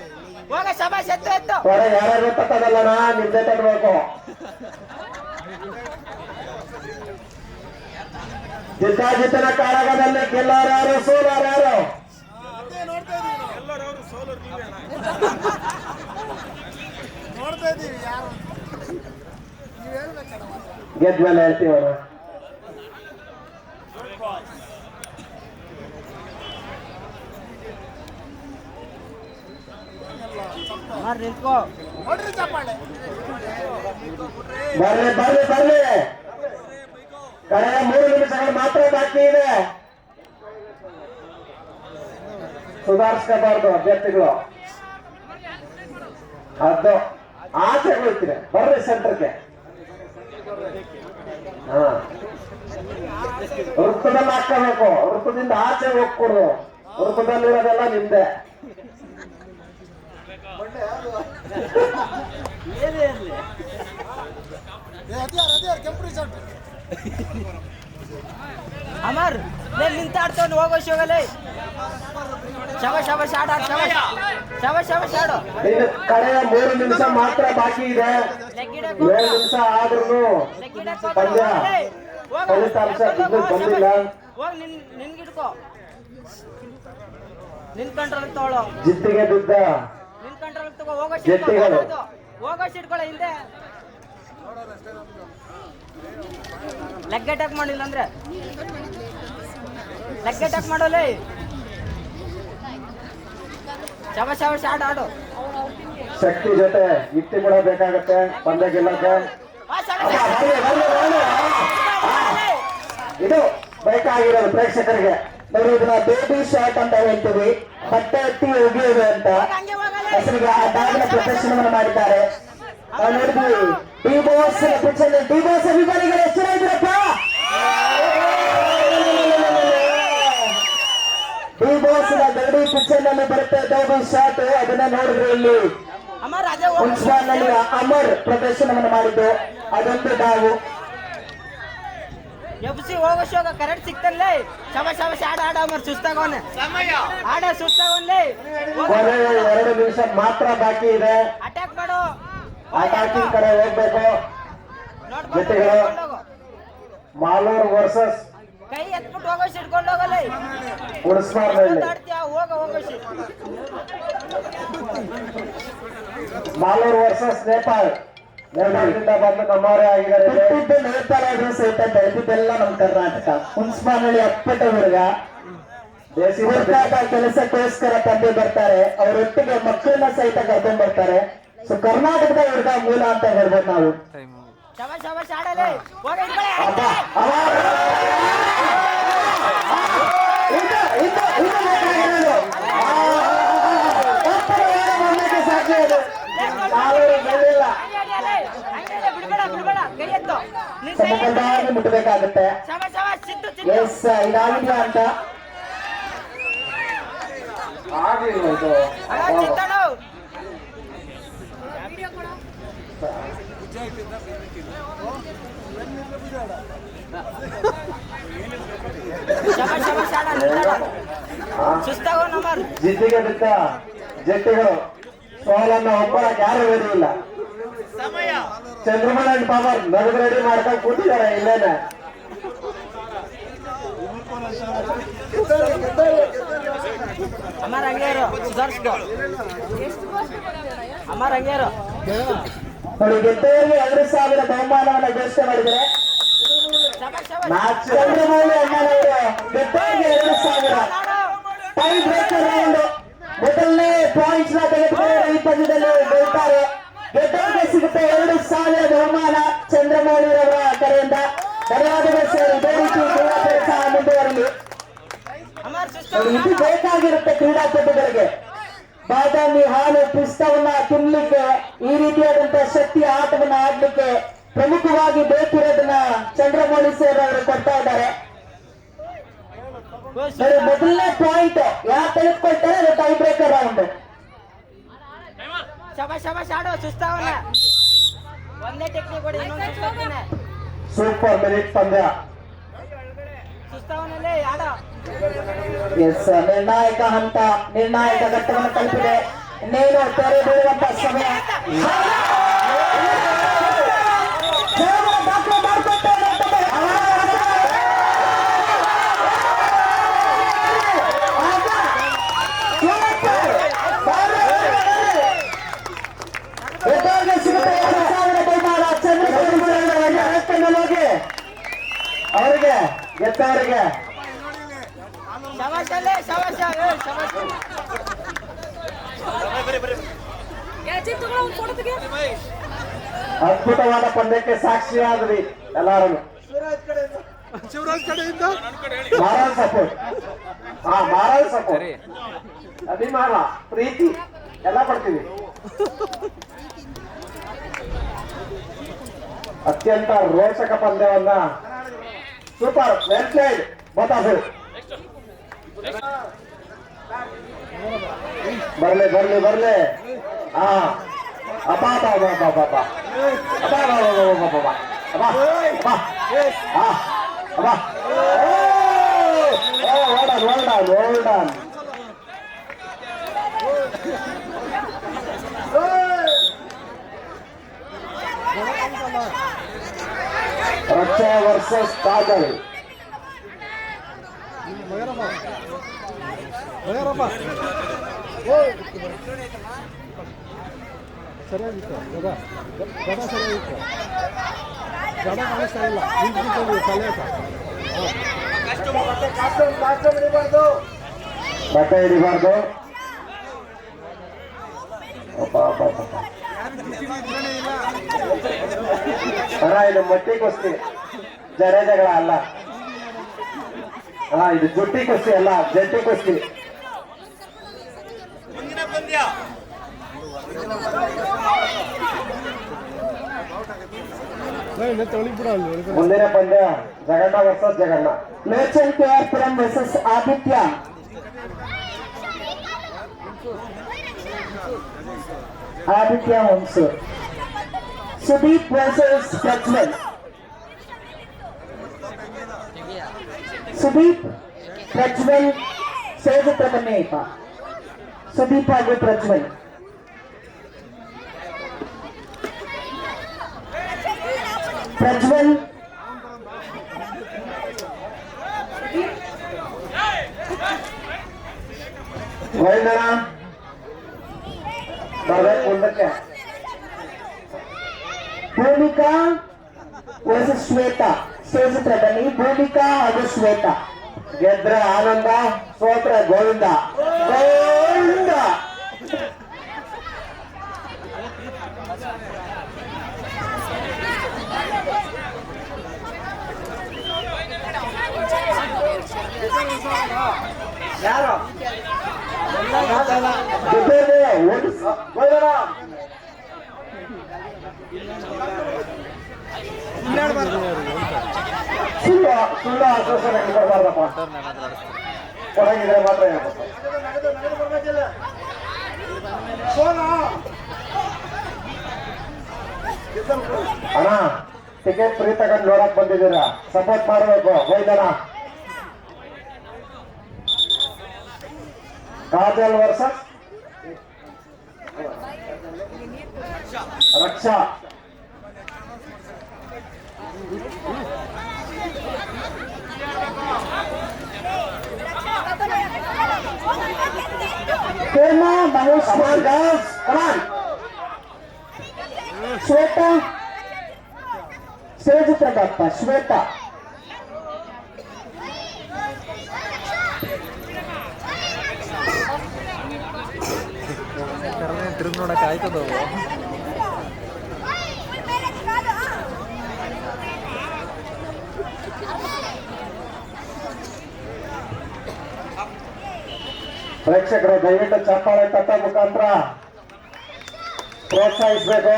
C: ಹೋಗ ಶಬಾಷ್ ಎತ್ತು
D: ತೊಡೆ ಯಾರ್ಯಾರು ತಟ್ಟದಲ್ಲಣ್ಣ ನಿಂದೆ ತಟ್ಟಬೇಕು ಜಿದ್ದಾಜಿತನ ಕಾಳಗದಲ್ಲಿ ಗೆಲ್ಲೋರ್ಯಾರು ಸೋಲೋರ್ಯಾರು
E: ನೋಡ್ತಾ ಇದೀವಿ ಯಾರು
D: ಗೆದ್ಮೇಲೆ ಹೇಳ್ತೀವಣ್ಣ
C: ನಿಂತ್ಕೋ
E: ನೋಡ್ರಿ ಚಪ್ಪಾಳೆ
D: ಬರ್ಲಿ ಕಡೆಯ 3 ನಿಮಿಷಗಳು ಮಾತ್ರ ಬಾಕಿ ಇದೆ ಸುಧಾರಿಸ್ಕೋಬಾರ್ದು ಅಭ್ಯರ್ಥಿಗಳು ಅದು ಆಚೆ ಹೋಗ್ತೀರಿ ಬರ್ರಿ ಸೆಂಟರ್ಗೆ ವೃತ್ತದಲ್ಲಿ ಹಾಕೋಬೇಕು ವೃತ್ತದಿಂದ ಆಚೆ ಹೋಗ್ಕೊಡು ವೃತ್ತದಲ್ಲಿರೋದೆಲ್ಲ ನಿಮ್ದೆ
E: ಕೆಂಪು ರಿಸಲ್ಟ್
C: ಅಮರ್ ನಿಂತಾಡ್ತವನು ಹೋಗೋ ಶಿವಗಲೇ ಶಬಾಷ್ ಆಡು
D: ಇನ್ನು ಕಡೆಯ 3 ನಿಮಿಷ ಮಾತ್ರ ಬಾಕಿ ಇದೆ 7 ನಿಮಿಷ ಆದ್ರೂ ಪಂದ್ಯ ಫಲಿತಾಂಶ ಇನ್ನೂ ಬಂದಿಲ್ಲ
C: ಹೋಗಿ ನಿನ್ಗಿಡ್ಕೋ ನಿನ್ ಕಂಟ್ರೋಲ್ ತಗೊಳ್ಳೋ
D: ಜಿತ್ತಿಗೆ ಬಿದ್ದ
C: ನಿನ್ ಕಂಟ್ರೋಲ್ ತಗೋ
D: ಜಟ್ಟಿಗಳು.
C: ಹೋಗೋ ಸಿಟ್ಕೊಳ್ಳ ಹಿಂದೆ ಲೆಗ್ ಅಟ್ಯಾಕ್ ಮಾಡಿಲ್ಲ ಅಂದ್ರೆ ಲೆಗ್ ಅಟ್ಯಾಕ್ ಮಾಡೋಲೇ ಶಬಾಷ್ ಆಡು
D: ಶಕ್ತಿ ಜೊತೆ ಯುಕ್ತಿ ಕೂಡ ಬೇಕಾಗತ್ತೆ ಪಂದ್ಯ ಗೆಲ್ಲಕ್ಕೆ ಇದು ಬೇಕಾಗಿರೋದು ಪ್ರೇಕ್ಷಕರಿಗೆ ನಾವು ಇದನ್ನ ಬೇಬಿ ಶಾಟ್ ಅಂತ ಹೇಳ್ತೀವಿ ಬಟ್ಟೆ ಎತ್ತಿ ಒಗೆಯೋದು ಅಂತ ಹೆಸರಿಗೆ ಆ ಬ್ಯಾಗ್ನ ಪ್ರದರ್ಶನವನ್ನು ಮಾಡಿದ್ದಾರೆ ನಾವು ನೋಡಿದ್ವಿ D boss picture D boss ಅಭಿಮಾನಿಗಳು ಎಚ್ಚರ ಇದ್ರಪ್ಪ ಡಿ ಬಾಸ್ ಗರಡಿ ಪಿಕ್ಚರ್ ನಲ್ಲಿ ಬರುತ್ತೆ ಬೇಬಿ ಶಾಟ್ ಅದನ್ನ ನೋಡಿದ್ರು ಇಲ್ಲಿ
C: ಅಮರ್ ಅದೇ
D: ಮುನ್ಸಿಪಾಲ್ ನಲ್ಲಿ ಅಮರ್ ಪ್ರದರ್ಶನವನ್ನು ಮಾಡಿದ್ದು ಅದೊಂದು ನಾವು
C: ಎಬ್ಸಿ ಹೋಗೋ ಶೋಗ ಕರೆಕ್ಟ್ ಸಿಕ್ತಲ್ಲೇ ಶಬಾಷ್ ಆಡ ಅಮರ್ ಸುಸ್ತಾಗೋನೆ ಆಡ ಸುಸ್ತಾಗೋನ್ಲೇ
D: ಕೊನೆ 2 ನಿಮಿಷ ಮಾತ್ರ ಬಾಕಿ ಇದೆ
C: ಅಟ್ಯಾಕ್ ಮಾಡು
D: ಅಟ್ಯಾಕಿಂಗ್ ಕಡೆ ಹೋಗ್ಬೇಕು ಜೊತೆಗಳು ಮಾಲೂರು ವರ್ಸಸ್
C: ಕೈ ಎತ್ಬಿಟ್ಟು ಹೋಗೋ ಇಟ್ಕೊಂಡು ಹೋಗಲ್ಲ
D: ಮುನ್ಸಿಪಾಲ್
C: ಆಡ್ತೀಯ ಹೋಗೋ
D: ಮಾಲೂರು ವರ್ಸಸ್ ನೇಪಾಳ್ ನೇಪಾಳದಿಂದ ಬಂದು ನಮ್ಮವರೇ ಆಗಿದ್ದಾರೆ ನೇಪಾಳ ಆದ್ರೂ ಸಹಿತ ಬೆಳೆದಿದ್ದೆಲ್ಲ ನಮ್ಮ ಕರ್ನಾಟಕ ಮುನ್ಸಿಪಾಲ್ ಅಪ್ಪಟ ಹುಡುಗ ಕೆಲಸಕ್ಕೋಸ್ಕರ ತಂದೆ ಬರ್ತಾರೆ ಅವರೊಟ್ಟಿಗೆ ಮಕ್ಕಳನ್ನ ಸಹಿತ ಕರ್ಕೊಂಡ್ ಬರ್ತಾರೆ ಸೊ ಕರ್ನಾಟಕದ ಹುಡುಗ ಮೂಲ ಅಂತ ಹೇಳ್ಬೋದು ನಾವು
C: ಶಬಾಷ್ ಶಬಾಷ್ ಆಡಲೇ ಹೋಗಿ ಹಿಡ್ಕೊಳ್ಳಿ.
D: ಅಬ್ಬ, ಅಬ್ಬ. ಇದು ಬೇಕಾಗಿರೋದು. ಒಬ್ಬರು ಸಾಧ್ಯ ಇದು. ನಾಲ್ವರು ಗೆಲ್ಲಿಲ್ಲ.
C: ಹಂಗೆ ಬಿಡ್ಬೇಡ ಬಿಡ್ಬೇಡ ಕೈ ಎತ್ತು ನಿನ್ ಕೈ ಎತ್ತು.
D: ಸಮಬದ್ಧವಾಗಿ ಮುಟ್ಟಬೇಕಾಗುತ್ತೆ.
C: ಶಬಾಷ್ ಶಬಾಷ್ ಚಿತ್ತು ಚಿತ್ತು
D: ಎಸ್ ಇದಾಗಿಲ್ಲ ಅಂತ ಆಗಿಲ್ಲ ಇದು.
C: ಅಣ್ಣ ಚಿತ್ತಣ್ಣ ಶಬಾಷ್ ಶಬಾಷ್ ಆಡ ಸುಸ್ತಾಗೋ ನಂಬರ್
D: ಜಿದ್ದಿಗೆ ಬಿದ್ದ ಜಟ್ಟಿಗಳು ಸೋಲನ್ನ ಒಪ್ಪಳಕ್ಕೆ ಯಾರು ಇರೋದಿಲ್ಲ. ಚಂದ್ರಮಣ ಅಂಡ್ ಪವರ್ ನಡುವೆ ರೆಡಿ ಮಾಡ್ಕೊಂಡು ಕೂತಿದ್ದಾರೆ ಇಲ್ಲೇನೆ.
C: ಅಮರ್ ಹಂಗೇರು ಸುಧಾರಿಸ್ಕೋ ಅಮರ್ ಹಂಗೇರು
D: ನೋಡಿ ಗೆದ್ದವರಿಗೆ 2,000 ಬಹುಮಾನವನ್ನ ಘೋಷಣೆ ಮಾಡಿದರೆ
C: ಶಬಾಷ್ ಶಬಾಷ್
D: ಚಂದ್ರಮೌಳಿ ಅಣ್ಣನವರು ಗೆದ್ದವರಿಗೆ 2,000 ಟೈ ಬ್ರೇಕರ್ ರೌಂಡ್ ಮೊದಲನೇ ಪಾಯಿಂಟ್ಸ್ ನ ತೆಗೆದುಕೊಂಡು ಈ ಪಂದ್ಯದಲ್ಲಿ ಗೆಲ್ತಾರೆ. ಗೆದ್ದವರಿಗೆ ಸಿಗುತ್ತೆ 2,000 ಬಹುಮಾನ ಚಂದ್ರಮೌಳಿಯವರ ಕಡೆಯಿಂದ. ಧನ್ಯವಾದಗಳು ಸರ್. ಇದೇ ರೀತಿ ಕ್ರೀಡಾಪಟು ಸಹ ಮುಂದುವರಲಿ.
C: ಅಮರ್
D: ನೋಡಿ, ಇದು
C: ಸುಸ್ತಾಗೋ
D: ಬೇಕಾಗಿರುತ್ತೆ ಕ್ರೀಡಾಪಟುಗಳಿಗೆ. ಬಾದಾಮಿ ಹಾಲು ಪಿಷ್ಟವನ್ನ ತಿನ್ಲಿಕ್ಕೆ, ಈ ರೀತಿಯಾದಂತಹ ಶಕ್ತಿಯ ಆಟವನ್ನ ಆಡ್ಲಿಕ್ಕೆ ಪ್ರಮುಖವಾಗಿ ಬೇಕಿರೋದನ್ನ ಚಂದ್ರಮೌಳಿ ಸರ್ ಅವರು ಕೊಡ್ತಾ ಇದ್ದಾರೆ. ನೋಡಿ, ಮೊದಲನೇ ಪಾಯಿಂಟ್ ಯಾರು ತೆಗೆದುಕೊಳ್ತಾರೆ ಅದು ಟೈ ಬ್ರೇಕರ್ ರೌಂಡ್.
C: ಶಬಾಷ್ ಶಬಾಷ್ ಆಡೋ ಸುಸ್ತಾವನ ಒಂದೇ ಟೆಕ್ನಿಕ್ ಕೊಡಿ ಇನ್ನೊಂದು ಸುಸ್ತಾಗ್ತಾನೆ
D: ಸೂಪರ್ ಮಿನಿಟ್ ಪಂದ್ಯ.
C: ಸುಸ್ತಾವನಲ್ಲಿ ಆಡೋ
D: ಎಸ್ ನಿರ್ಣಾಯಕ ಹಂತ, ನಿರ್ಣಾಯಕ ಘಟ್ಟವನ್ನು ತಲುಪಿದೆ. ಇನ್ನೇನು ತೆರೆ ಬೀಳುವಂತ ಸಮಯ. ಅವರಿಗೆ ಗೆದ್ದವರಿಗೆ
C: ಶಬಾಷ್ ಅಲ್ಲೇ ಶಬಾಷ್ ಶಬಾಷ್
D: ಅದ್ಭುತವಾದ ಪಂದ್ಯಕ್ಕೆ ಸಾಕ್ಷಿಯಾದ್ರಿ ಎಲ್ಲಾರು.
E: ಶಿವರಾಜ್ ಕಡೆಯಿಂದ
D: ಮಾರಲ್ ಸಪೋರ್ಟ್, ಮಾರಲ್ ಸಪೋರ್ಟ್, ಅಭಿಮಾನ, ಪ್ರೀತಿ ಎಲ್ಲ ಕೊಡ್ತೀವಿ. ಅತ್ಯಂತ ರೋಚಕ ಪಂದ್ಯವನ್ನ ಸೂಪರ್ ವೆಲ್ ಪ್ಲೇಡ್ ಬತಾಸು. ಬರ್ಲಿ ಬರ್ಲಿ ಬರ್ಲಿ. ಹಾ ಅಬ್ಬಾ ಬಾ ಬಾ ಬಾ ಬಾ ಬಾ ಅಬ್ಬಾ ಬಾ ಬಾ ಬಾ ಬಾ ಬಾ ಅಬ್ಬಾ ಅಬ್ಬಾ ಹಾ ಅಬ್ಬಾ. hold on, hold on, hold on. Raksha versus Kajal.
E: ಸರಿಯಾಗಿತ್ತು ಗದ ಸರಿಯಾಗಿತ್ತು. ಗದ ಕಾಣಿಸ್ತಾ ಇಲ್ಲ. ನಿಂತ್ಬಿಟ್ಟು ಸಲಹೆ
D: ಬಟ್ಟೆ ಹಿಡಿಬಾರ್ದು. ಅಣ್ಣ ಇದು ಮಟ್ಟಿ ಕುಸ್ತಿ, ಜಡೆ ಜಗಳ ಅಲ್ಲ. ಇದು ಜುಟ್ಟಿ ಕುಸ್ತಿ ಅಲ್ಲ, ಜಂಟಿ ಕುಸ್ತಿ. ಮುಂದಿನ ಪಂದ್ಯ Jaganna versus Jaganna. Lochan KR Puram versus Aditya. Aditya Hunsur. Sudeep versus Prajwal. Sudeep Prajwal ಸೇಜುತ್ತ ಬನ್ನಿಪ್ಪ. ಸುದೀಪ್ ಹಾಗೂ ಪ್ರಜ್ವಲ್. ಪ್ರಜ್ವಲ್ ಗೋವಿಂದನ ಬರ್ಬೇಕು ಮುಂದಕ್ಕೆ. ಭೂಮಿಕಾ ವರ್ಸಸ್ ಶ್ವೇತಾ. ಸ್ಟೇಜ್ ಹತ್ರ ಬನ್ನಿ. ಭೂಮಿಕಾ ಹಾಗೂ ಶ್ವೇತಾ. ಗೆದ್ರೆ ಆನಂದ, ಸೋತ್ರೆ ಗೋವಿಂದ. ಗೋವಿಂದ
C: ಯಾರು
D: ಜೊತೆಗೆ ಹೋಗೋಣ. ಸುಳ್ಳು ಸುಳ್ಳು ಆಶ್ವಾಸನೆ ಕೊಡಬಾರ್ದಪ್ಪ, ಕೊಡಂಗಿದ್ರೆ ಮಾತ್ರ ಹೇಳ್ಬೇಕು. ಅಣ್ಣ ಟಿಕೆಟ್ ಫ್ರೀ ತಗೊಂಡು ನೋಡಕ್ ಬಂದಿದ್ದೀರಾ, ಸಪೋರ್ಟ್ ಮಾಡಬೇಕು. ಹೋಯ್ದಣ ಕಾಜಲ್ ವರ್ಸಸ್ ರಕ್ಷಾ. ಮಹೇಶ್ ಗರ್ಲ್ಸ್ ಕಮಾನ್. ಶ್ವೇತಾ ಸೇಜಿತ್ರದಪ್ಪ, ಶ್ವೇತಾ
F: ತಿರುಗಿ ನೋಡಕ್ಕೆ ಆಯ್ತದ
D: ಪ್ರೇಕ್ಷಕರು ದಯವಿಟ್ಟು ಚಪ್ಪಾಳೆ ತಟ್ಟ ಮುಖಾಂತರ ಪ್ರೋತ್ಸಾಹಿಸಬೇಕು.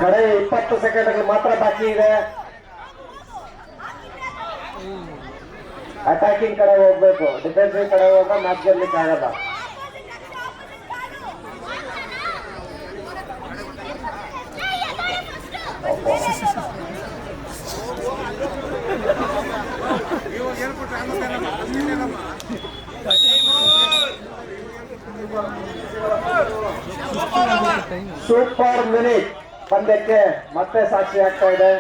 D: ಕಡೆ 20 ಸೆಕೆಂಡ್ಗಳು ಮಾತ್ರ ಬಾಕಿ ಇದೆ. ಅಟ್ಯಾಕಿಂಗ್ ಕಡೆ ಹೋಗ್ಬೇಕು, ಡಿಫೆನ್ಸಿವ್ ಕಡೆ ಹೋಗ ಮ್ಯಾಚ್ ಗೆಲ್ಲಲಿಕ್ಕೆ ಆಗಲ್ಲ. ಸೂಪರ್ ಮಿನಿಟ್ ಪಂದ್ಯಕ್ಕೆ ಮತ್ತೆ ಸಾಕ್ಷಿ ಆಗ್ತಾ ಇದೆ.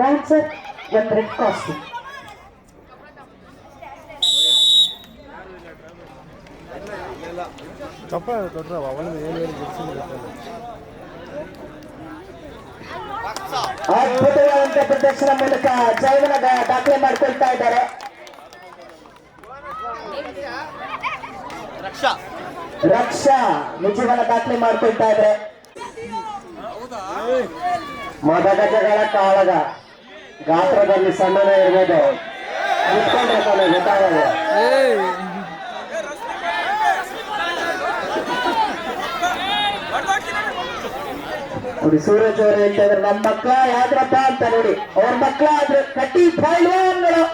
D: Monster with red costume.
E: ಚಪ್ಪಾಳೆ ಕೊಟ್ರೆ ಅವನ ಏನು
D: ಅದ್ಭುತವಾದಂತ ಪ್ರದರ್ಶನ ಮೂಲಕ ಜಯವನ್ನು ದಾಖಲೆ ಮಾಡಿಕೊಳ್ತಾ ಇದ್ದಾರೆ. ರಕ್ಷಾ ನಿಜವನ್ನ ದಾಖಲೆ ಮಾಡ್ಕೊಳ್ತಾ ಇದ್ದಾರೆ. ಮದಗಜಗಳ ಕಾಳಗ, ಗಾತ್ರದಲ್ಲಿ ಸಣ್ಣನೇ ಇರ್ಬೋದು, ನಿಂತ್ಕೊಂಡಿರ್ತಾನೆ ಗೊತ್ತಾಗಲ್ಲ. ನೋಡಿ ಸೂರಜ್ ಅವರು ಹೇಳ್ತಾ ಇದ್ರೆ ನಮ್ಮ ಮಕ್ಕಳ ಯಾದ್ರಪ್ಪ ಅಂತ. ನೋಡಿ ಅವ್ರ ಮಕ್ಕಳ ಆದ್ರೆ ಕಟ್ಟಿ ಪೈಲ್ವಾನ್ಗಳು.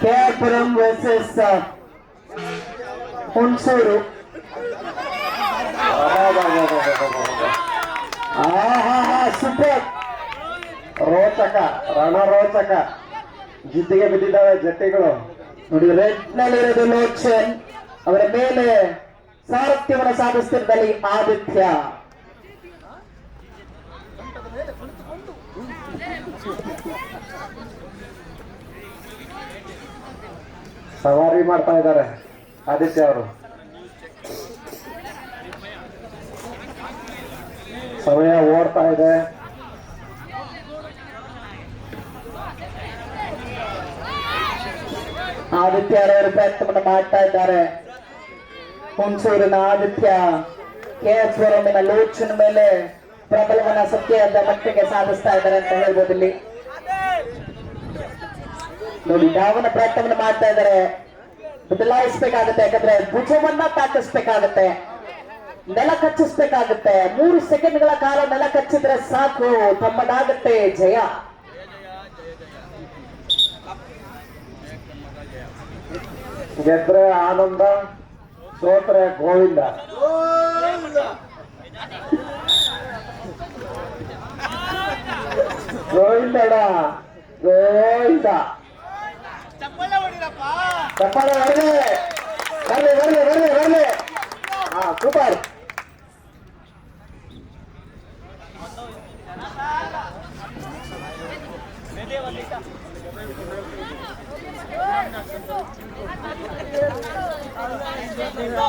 D: ಕೆಆರ್ಪುರಂ ವರ್ಸಸ್ ಹುಣಸೂರು. ಸೂಪರ್ ರೋಚಕ, ರಣರೋಚಕ ಜಿದ್ದಿಗೆ ಬಿದ್ದಿದ್ದಾವೆ ಜಟ್ಟಿಗಳು. ನೋಡಿ ರೆಡ್ ನಲ್ಲಿರೋದು ಲೋಚನ್, ಅವರ ಮೇಲೆ ಸಾರಥ್ಯವನ್ನು ಸಾಧಿಸ್ತಿದ್ದಲ್ಲಿ ಆದಿತ್ಯ. ಸವಾರಿ ಮಾಡ್ತಾ ಇದ್ದಾರೆ ಆದಿತ್ಯ ಅವರು. ಸಮಯ ಓಡ್ತಾ ಇದೆ. ಆದಿತ್ಯ ಅವರು ಪ್ರಯತ್ನವನ್ನು ಮಾಡ್ತಾ ಇದ್ದಾರೆ. ಹುಣಸೂರಿನ ಆದಿತ್ಯ ಕೆಎಸ್ವರಮಿನ ಲೋಚನ್ ಮೇಲೆ ಪ್ರಬಲವನ್ನ ಸತ್ಯದ ಮಟ್ಟಿಗೆ ಸಾಧಿಸ್ತಾ ಇದ್ದಾರೆ ಅಂತ ಹೇಳ್ಬೋದು. ಇಲ್ಲಿ ನೋಡಿ ಧಾವನ ಪ್ರಯತ್ನವನ್ನು ಮಾಡ್ತಾ ಇದ್ದಾರೆ. ಬದಲಾಯಿಸ್ಬೇಕಾಗತ್ತೆ, ಯಾಕಂದ್ರೆ ಭುಜವನ್ನ ತಾಕಿಸ್ಬೇಕಾಗತ್ತೆ, ನೆಲ ಕಚ್ಚಿಸ್ಬೇಕಾಗತ್ತೆ. 3 ಸೆಕೆಂಡ್ಗಳ ಕಾಲ ನೆಲ ಕಚ್ಚಿದ್ರೆ ಸಾಕು, ತಮ್ಮದಾಗತ್ತೆ ಜಯ. ಗೆದ್ರೆ ಆನಂದ, ಸೋತ್ರೆ ಗೋವಿಂದ. ಗೋವಿಂದಡ ಗೋವಿಂದ. ಚಪ್ಪಾಳೆ ಬರ್ಲಿ ಬರ್ಲಿ ಬರ್ಲಿ ಬರ್ಲಿ ಬರ್ಲಿ. ಹಾ ಸೂಪರ್.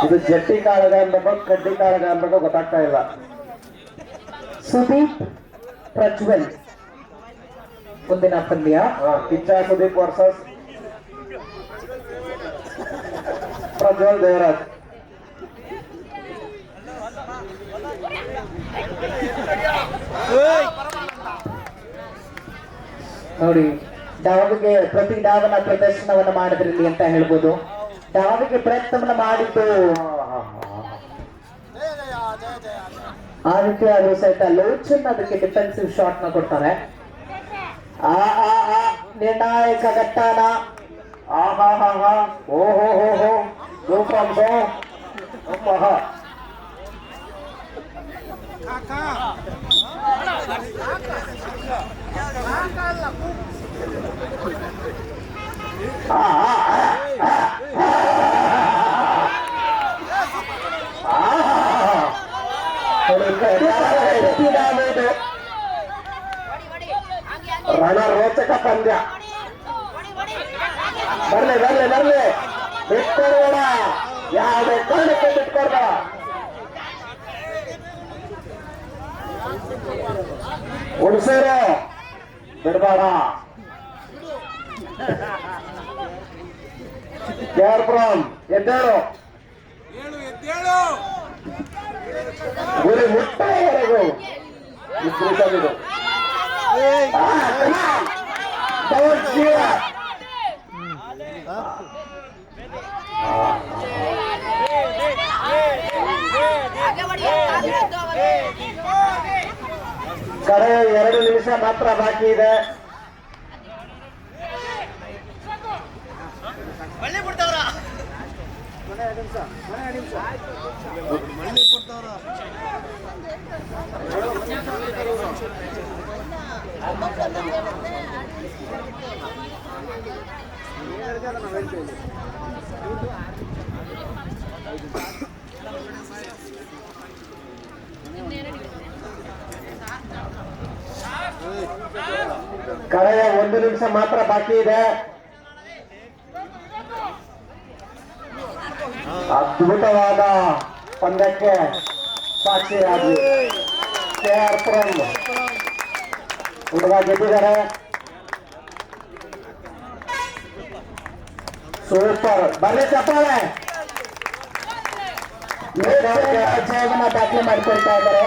E: ಇದು ಜಟ್ಟಿ ಕಾಳಗ ಅನ್ಬೇಕು ಕಡ್ಡಿ ಕಾಳಗ ಅನ್ಬೇಕು ಗೊತ್ತಾಗ್ತಾ ಇಲ್ಲ.
D: ಸುದೀಪ್ ಪ್ರಜ್ವಲ್ ಮುಂದಿನ ಪಂದ್ಯ.
E: ಕಿಚ್ಚ ಸುದೀಪ್ ವರ್ಸಸ್ ಪ್ರಜ್ವಲ್ ದೇವರಾಜ್.
D: ನೋಡಿ, ಡಾವಿಗೆ ಪ್ರತಿ ಡಾವನ ಪ್ರದರ್ಶನವನ್ನ ಮಾಡಿದ್ರಲ್ಲಿ ಅಂತ ಹೇಳ್ಬೋದು. ಡಾವಿಗೆ ಪ್ರಯತ್ನವನ್ನ ಮಾಡಿದ್ದು ಆದಿತ್ಯ ಆದ್ರೂ ಸಹಿತ ಲೋಚನ್ ಅದಕ್ಕೆ ಡಿಫೆನ್ಸಿವ್ ಶಾಟ್ ನ ಕೊಡ್ತಾರೆ. ನಿರ್ಣಾಯಕ ಘಟ್ಟಾನ.
E: ಓಹೋ ಹೋ ಹೋ ಗೋ ಫ್ರಮ್ ಗೋ. ರಣ ರೋಚಕ ಪಂದ್ಯ. ಬರ್ಲಿ ಬರ್ಲಿ ಬರ್ಲಿ, ಬಿಟ್ಕೊಡ್ಬೇಡ, ಯಾವುದೇ ಕಾರಣಕ್ಕೆ ಬಿಟ್ಕೊಡ್ಬೇಡ. ಉಳಿಸೋರು ಬಿಡ್ಬೇಡ. ಕೇರ್ಪುರಂ ಎದ್ದೇಳು, ಗುರಿ ಮುಟ್ಟವರೆಗೂ ಇಬ್ಬರು ಕಡೆ 2 ನಿಮಿಷ ಮಾತ್ರ ಬಾಕಿ ಇದೆ. ಕಡೆಯ 1 ನಿಮಿಷ ಮಾತ್ರ ಬಾಕಿ ಇದೆ. ಅದ್ಭುತವಾದ ಪಂದ್ಯಕ್ಕೆ ಸಾಕ್ಷಿಯಾಗಿ ಕೇರ್ಪುರಂ ಹುಡುಗ ಗೆದ್ದಿದ್ದಾರೆ. ಸೂಪರ್, ಬರ್ಲಿ ಚಪ್ಪಾಳೆ. ಜಯವನ್ನ ದಾಖಲೆ ಮಾಡಿಕೊಳ್ತಾ ಇದ್ದಾರೆ.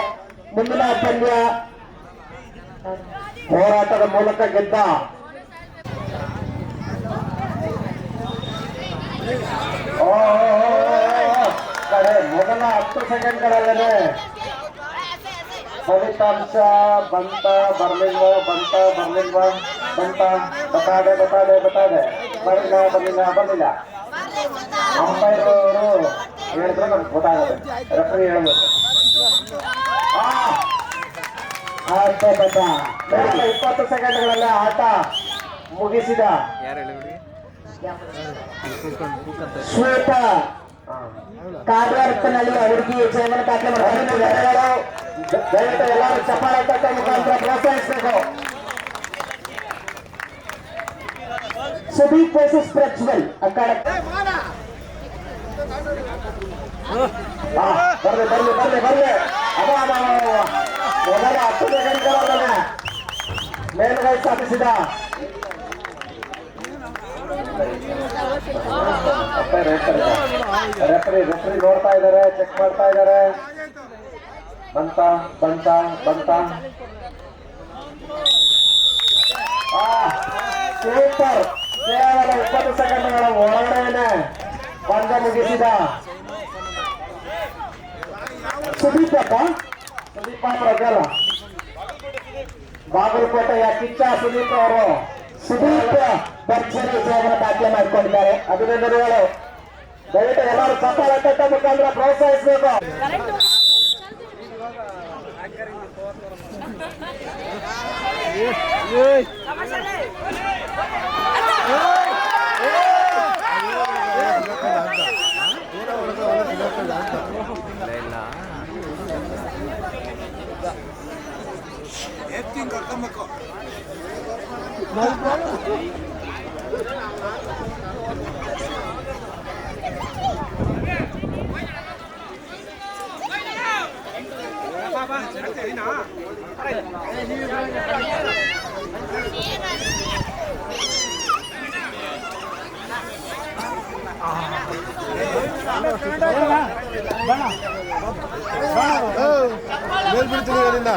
E: ಮುಂದಿನ ಪಂದ್ಯ ಹೋರಾಟದ ಮೂಲಕ ಗೆದ್ದ ಕಡೆ ಮೊದಲ 10 ಸೆಕೆಂಡ್ಗಳಲ್ಲೇ ಫಲಿತಾಂಶ ಬಂತ ಬರ್ಲಿಲ್ವ ಬತಾದೆ ಬರ್ಲಿಲ್ಲ. ಅಂಪೈರ್ ಅವರು ಹೇಳಿದ್ರೆ ನಮ್ಗೆ ಗೊತ್ತಾಗುತ್ತೆ, ರೆಫ್ರಿ ಹೇಳ್ಬೇಕು. 20 ಸೆಕೆಂಡ್ಗಳಲ್ಲೇ ಆಟ ಮುಗಿಸಿದ ಶ್ವೇತ ಕಾರವಾರದಲ್ಲಿ ಹುಡುಗಿ ಜಯವನ್ನು ದಾಖಲೆ ಮಾಡಿದ್ದಾರೆ. ದಯವಿಟ್ಟು ಎಲ್ಲರೂ ಚಪ್ಪಾಳೆ ತಟ್ಟೆ ಮುಖಾಂತರ ಪ್ರೋತ್ಸಾಹಿಸಬೇಕು. ಸುದೀಪ್ ವರ್ಸಸ್ ಪ್ರಜ್ವಲ್ ಅಖಾಡ. ಬರ್ಲಿ ಅದ ಮೊದಲ 10 ಸೆಕೆಂಡ್ಗಳಲ್ಲೇ ಮೇಲುಗೈ ಸಾಧಿಸಿದ ರೆಫ್ರಿ ನೋಡ್ತಾ ಇದ್ದಾರೆ, ಚೆಕ್ ಮಾಡ್ತಾ ಇದ್ದಾರೆ. ಬಂತ ಸೂಪರ್. ಕೇವಲ 20 ಸೆಕೆಂಡ್ಗಳ ಒಳಗಡೆನೆ ಪಂದ್ಯ ಮುಗಿಸಿದ ಸುದೀಪ ಪ್ರಜ್ವಲ್. ಬಾಗಲಕೋಟೆಯ ಕಿಚ್ಚ ಸುದೀಪ್ ಅವರು ಸುದೀಪ್ ಭರ್ಜರಿ ಜಯವನ್ನು ದಾಖಲೆ ಮಾಡಿಕೊಂಡಿದ್ದಾರೆ. ಅಭಿನಂದನೆಗಳು. ದಯವಿಟ್ಟು ಎಲ್ಲರೂ ಚಪ್ಪಾಳೆ ತಟ್ಟೆ ಮುಖಾಂತರ ಪ್ರೋತ್ಸಾಹಿಸಬೇಕು. ಮೇಲ್ಬಿಡ್ತೀನಿ ಅಲ್ಲಿಂದ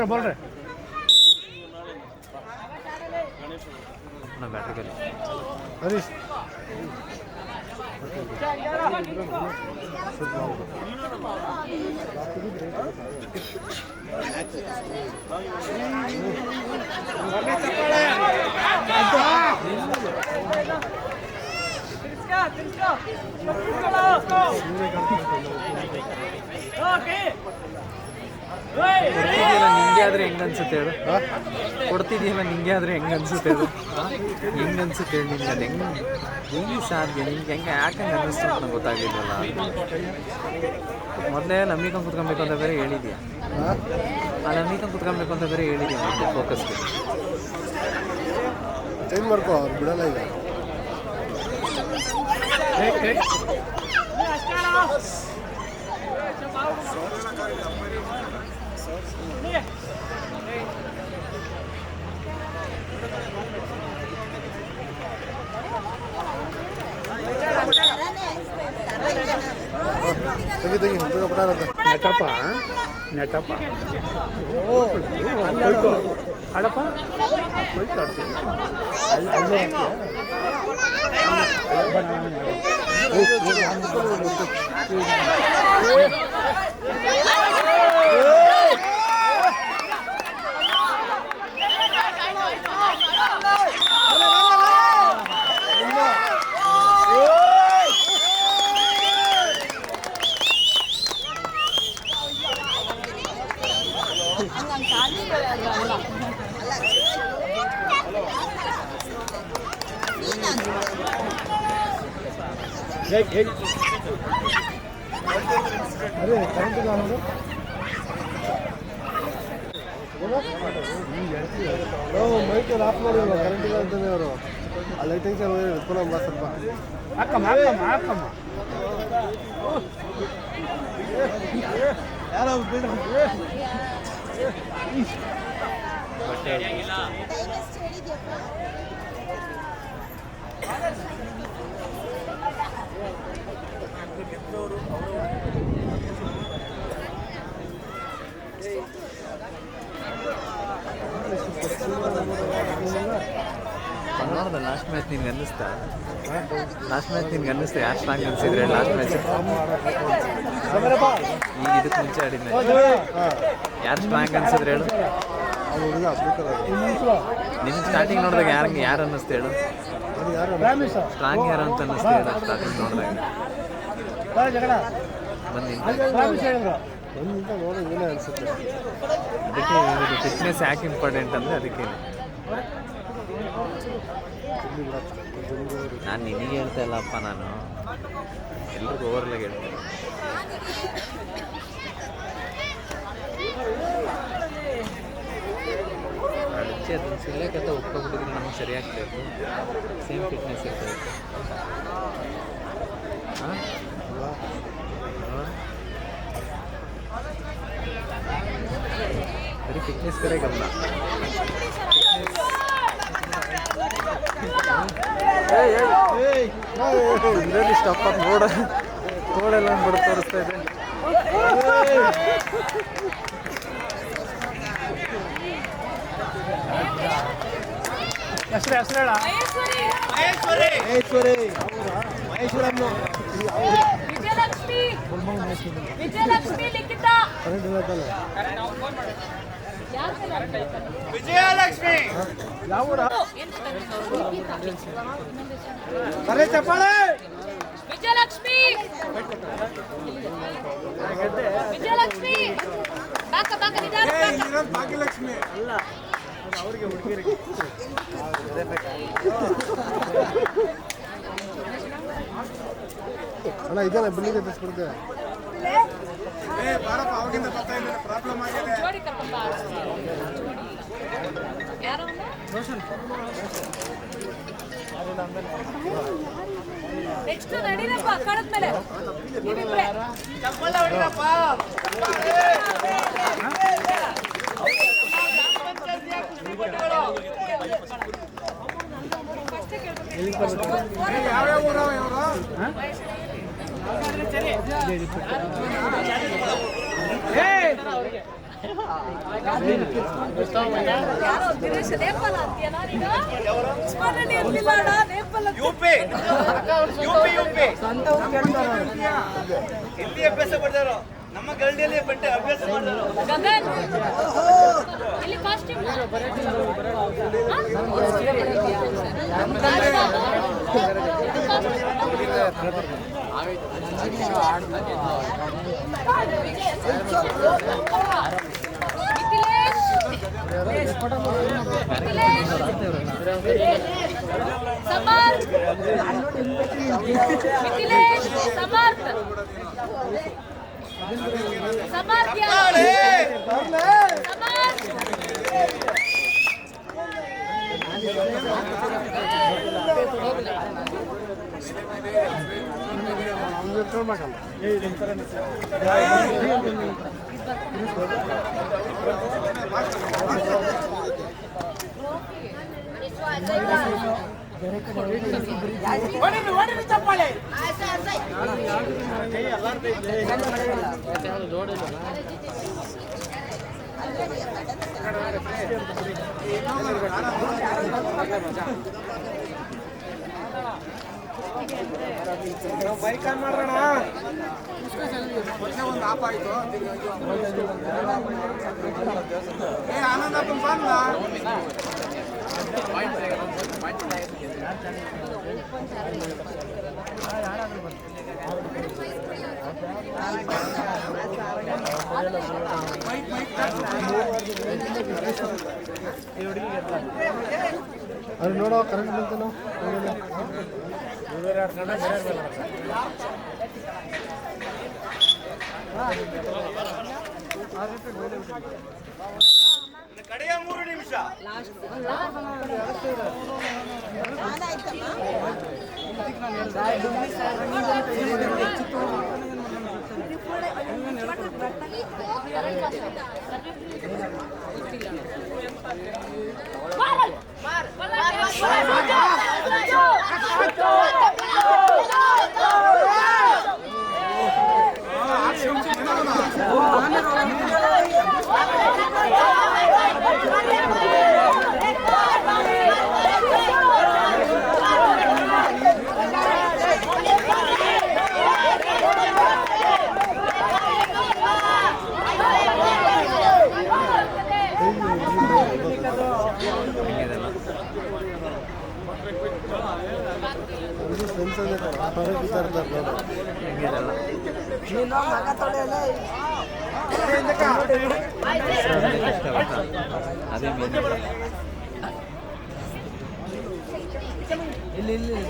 E: बोल रहे
F: ना बैटरी कर
E: हरीश
F: ನಿಂಗೆ ಆದ್ರೆ ಹೆಂಗ ಅನ್ಸುತ್ತೆ ಹೇಳು ಕೊಡ್ತಿದೀಯಲ್ಲ ನಿಂಗೆ ಆದ್ರೆ ಹೆಂಗ ಅನ್ಸುತ್ತೆ ಹೇಳು ಹೆಂಗ ಅನ್ಸುತ್ತೆ ಹೇಳಿ ನಿಂಗೆ ಅದು ಹೆಂಗೆ ಸಾಧ್ಯ ನಿಂಗೆ ಹೆಂಗೆ ಯಾಕಂಗೆ ಅನ್ನಿಸ್ತು ಅಂತ ಗೊತ್ತಾಗ್ಲಿಲ್ಲಲ್ಲ ಮೊದಲೇ ನಂಬಿಕೊಂಡು ಕುತ್ಕೊಬೇಕು ಅಂತ ಬೇರೆ ಹೇಳಿದ್ಯಾ ಆ ನಂಬಿಕೊಂಡು ಕುತ್ಕೊಬೇಕು ಅಂತ ಬೇರೆ ಹೇಳಿದ್ಯಾ ಮತ್ತೆ ಫೋಕಸ್ಗೆ
E: ಚೇಂಜ್ ಮಾಡ್ಕೋ ಅವ್ರು ಬಿಡಲ್ಲ ಈಗ ತೆಗಿ
F: ನೆಟಪ್ಪ ನೆಟಪ್ಪ ಅಡಪ್ಪ
E: ಅರೆ ಕರೆಂಟ್ ಅನ್ನೋದು ನಾವು ಮೈಕಲ್ಲಿ ಆಫ್ ಮಾಡಿಲ್ಲ ಕರೆಂಟ್ ಇಲ್ಲ ಅಂತಾನೆ ಅವರು ಆ ಲೈಟಿಂಗ್ಸ್ ಎತ್ಕೊಳ್ಳೋಣ ಬಾ ಸ್ವಲ್ಪ
F: ಹಾಕಮ್ಮ
E: ಯಾರೋ ಬಿಡ್ರಿ
F: ನೋಡ್ದೆ ಲಾಸ್ಟ್ ಮ್ಯಾಚ್ ನಿನ್ಗೆ ಅನ್ನಿಸ್ತಾ ಯಾರು ಸ್ಟ್ರಾಂಗ್ ಅನ್ಸಿದ್ರೆ ಲಾಸ್ಟ್ ಮ್ಯಾಚ್ ಈಗ ಇದಕ್ಕೆ ಮುಂಚೆ ಆಡಿದ್ದೆ ಯಾರು ಸ್ಟ್ರಾಂಗ್ ಅನ್ಸಿದ್ರೆ ಹೇಳು ನಿನ್ನ ಸ್ಟಾರ್ಟಿಂಗ್ ನೋಡಿದಾಗ ಯಾರು ಅನ್ನಿಸ್ತು ಹೇಳು ಸ್ಟ್ರಾಂಗ್ ಯಾರು ಅಂತ ಅನ್ನಿಸ್ತು ಹೇಳು ಸ್ಟಾರ್ಟಿಂಗ್ ನೋಡಿದಾಗ
E: ನೋಡಿ ಏನೇ ಅನ್ಸುತ್ತೆ
F: ಅದಕ್ಕೆ ಫಿಟ್ನೆಸ್ ಯಾಕೆ ಇಂಪಾರ್ಟೆಂಟ್ ಅಂದರೆ ಅದಕ್ಕೆ ನಾನು ನಿನಗೆ ಹೇಳ್ತಾ ಇಲ್ಲಪ್ಪ ನಾನು ಎಲ್ರಿಗೂ ಓವರ್ಲಾಗಿ ಹೇಳ್ತೇನೆ ಅಡಿಚೆ ಅದನ್ನು ಸಿಗ್ಲಿಕ್ಕೆ ಒಪ್ಕೊಬಿಟ್ಟಿದ್ರೆ ನಮಗೆ ಸರಿಯಾಗ್ತಾಯಿತ್ತು ಸೇಮ್ ಫಿಟ್ನೆಸ್ ಇರ್ತಾಯಿತ್ತು ಹಾಂ ಬರೀ ಫಿಟ್ನೆಸ್ ಕಡೆ ಗಮನ ಇದರಲ್ಲಿ ಸ್ಟಾಪ್ ರೋಡೆಲ್ಲ ಬಡ ತೋರಿಸ್ತಾ ಇದೆ ಹೆಸರು
G: ವಿಜಯಲಕ್ಷ್ಮಿ ಲಿಖಿತ
E: ಕರೆಂಟ್ ಇಲ್ಲ ತಾನೆ
G: ವಿಜಯಲಕ್ಷ್ಮಿ
E: ಅರೆ ಚಪ್ಪಾಳೆ
G: ವಿಜಯಲಕ್ಷ್ಮಿ ವಿಜಯಲಕ್ಷ್ಮಿ ಬಾಕ ಬಾಕ ನಿಧಾನ
H: ಅಣ್ಣ ಇದೆಲ್ಲ ಬಿಲ್ಲಿಗೆ ತರಿಸ್ಬಿಡ್ತೇವೆ
G: ಜೋಡಿ ಕರ್ಕೊಂಡ್ ಬಾ. ಯಾರು ನೆಕ್ಸ್ಟ್ ನಡೀರಪ್ಪ ಕಡದ ಮೇಲೆ ನೀವಿಬ್ರೆ. ಯಾರೋ ದಿನೇಶ್ ನೇಪಾಳ ಅಂತೀಯಲ್ಲ ನೀನು? ಸ್ಮರಣೆ ಇರ್ಲಿಲ್ಲ ಅಣ್ಣ, ನೇಪಾಳ ಅಂತ.
C: ಇಲ್ಲಿ ಅಭ್ಯಾಸ ಮಾಡ್ತಾರೋ ನಮ್ಮ ಗರಡಿಯಲ್ಲಿ ಬಟ್ಟೆ ಅಭ್ಯಾಸ ಮಾಡ್ತಾರೋ
G: ಗಗನ್ ಇಲ್ಲಿ ಕಾಸ್ಟ್ಯೂಮ್ ಸಮರ್ಥ ಮಿಥಿಲೇಶ್ ಸಮರ್ಥ ಸಮರ್ಥ
C: ಚಪ್ಪಾಳೆ ಬೈಕ್ ಆನ್ ಮಾಡೋಣ ಒಂದು ಆಪ್ ಆಯ್ತು ಆನಂದಪ್ಪನ್ ಬಂದ
H: ಅದು ನೋಡೋ ಕರೆಂಟ್ ಬಂತನೋ
C: ಕಡೆಯ 3 ನಿಮಿಷ
H: ಫ್ರೆಂಡ್ಸ್ ಇರ್ತಾರೆ
F: ಅದೇ ಇಲ್ಲಿ ಇಲ್ಲಿ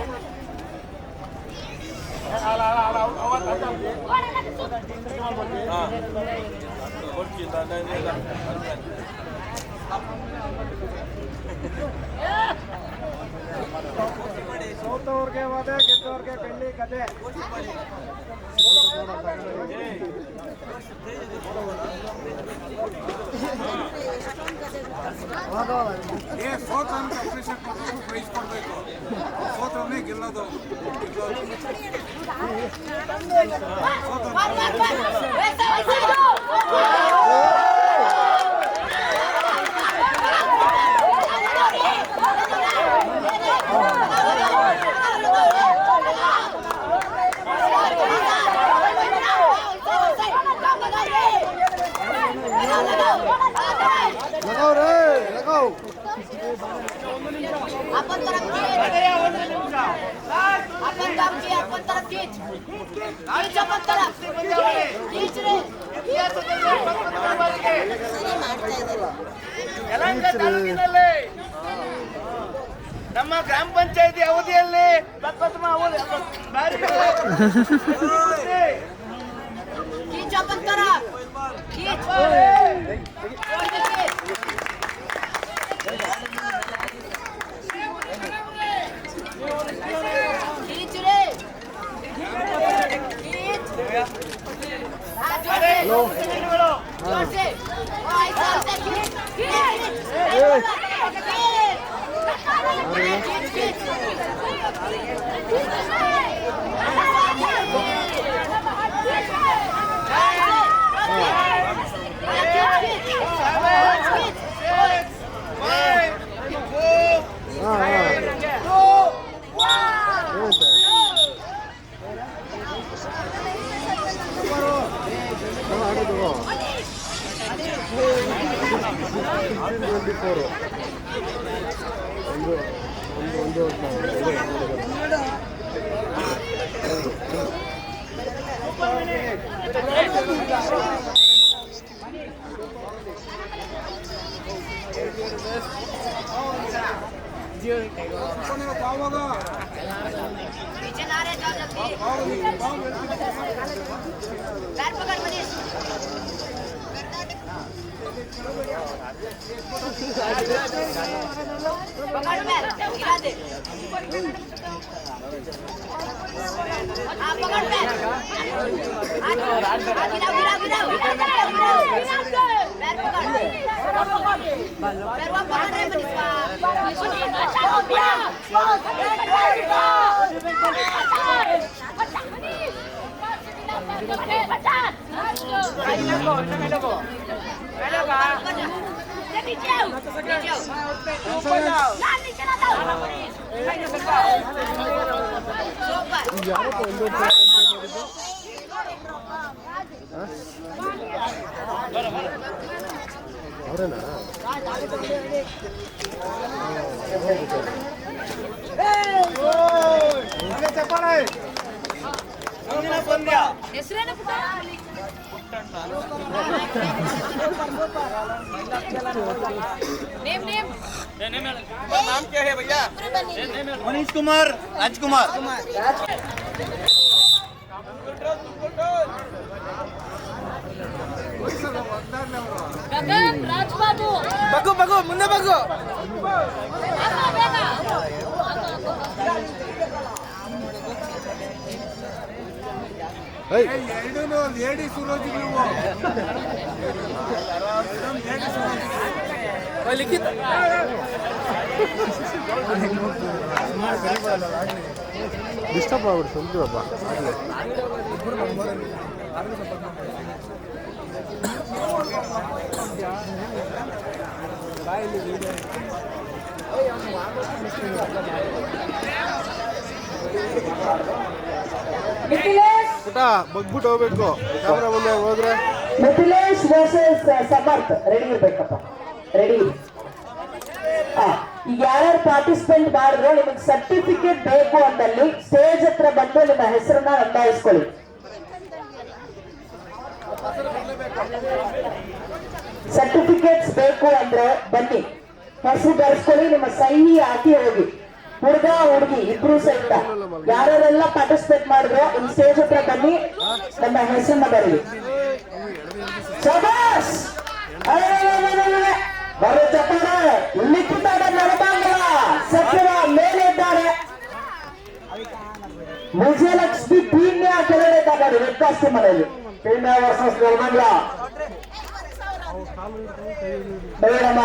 C: ಸೋತವ್ರಿಗೆ ವಾದ ಗೆದ್ದವ್ರಿಗೆ ಬೆಳ್ಳಿ ಕತೆ ಸೋತ ಅಪ್ರಿಷಿಯೇಟ್ ಮಾಡಬೇಕು ಪ್ರೈಸ್ ಕೊಡಬೇಕು ಸೋತವನ್ನೇ ಗೆಲ್ಲೋದು
H: लगाओ रे लगाओ
B: अपन तरफ खींच रे
E: ಪಂಚಾಯತಿ ಅವಧಿಯಲ್ಲಿ
H: ಅವರೇನಾ
G: ಹೆಸರೇನು ಪುಟ್ಟ? ನೇಮ್
E: ಮನೀಶ್ ಕುಮಾರ್ ರಾಜ್ಕುಮಾರ್
G: ಗಗನ್ ರಾಜ್ಬಾಬು
C: ಬಗ್ಗು ಮುಂದೆ ಬಗ್ಗು.
G: ಬೇಗ
H: ಲೇಡೀಸ್
C: ಲಿಖಿತ್
H: ಡಿಸ್ಟರ್ಬ್ ಆಗ್ಬಿಟ್ಟು ಸುಂದರಪ್ಪ ಪುಟ ಬಗ್ಬಿಟ್ಟು ಹೋಗ್ಬೇಕು ಕ್ಯಾಮ್ರಾ ಮುಂದೆ ಹೋದ್ರೆ
D: ಮಿಥಿಲೇಶ್ ವರ್ಸಸ್ ಸಮರ್ಥ್ ರೆಡಿ ಇರ್ಬೇಕಪ್ಪ ರೆಡಿ. ಈಗ ಯಾರ್ಯಾರು ಪಾರ್ಟಿಸಿಪೇಟ್ ಮಾಡಿದ್ರು ನಿಮಗೆ ಸರ್ಟಿಫಿಕೇಟ್ ಬೇಕು ಅಂದಲ್ಲಿ ಸ್ಟೇಜ್ ಹತ್ರ ಬಂದು ನಿಮ್ಮ ಹೆಸರನ್ನ ನೋಂದಾಯಿಸ್ಕೊಳ್ಳಿ. ಸರ್ಟಿಫಿಕೇಟ್ಸ್ ಬೇಕು ಅಂದ್ರೆ ಬನ್ನಿ, ಹೆಸರು ಬರೆಸ್ಕೊಳ್ಳಿ, ನಿಮ್ಮ ಸಹಿ ಹಾಕಿ ಹೋಗಿ. ಹುಡುಗ ಹುಡುಗಿ ಇಬ್ರು ಸಹಿತ ಯಾರೆಲ್ಲ ಪಾರ್ಟಿಸಿಪೇಟ್ ಮಾಡಿದ್ರು ಇಲ್ಲಿ ಸ್ಟೇಜ್ ಹತ್ರ ಬನ್ನಿ, ನಮ್ಮ ಹೆಸರನ್ನ ಬರಲಿ. ಶಬಾಷ್ ಬರೋ ಚಪ್ಪಾಳೆ. ಲಿಖಿತ ನರಬಾಂಗಲ ಸತ್ಯವ ಮೇಲೆ ಇದ್ದಾರೆ. ವಿಜಯಲಕ್ಷ್ಮಿ ಪೀಣ್ಯ ಕೆಳಗಡೆ ಇದ್ದಾರೆ ರೆಡ್ ಕಾಸ್ಟ್ಯೂಮ್ ಮನೆಯಲ್ಲಿ. ಪೀಣ್ಯ ವರ್ಸಸ್ ನರಬಾಂಗಲ. ಬೇಡಮ್ಮ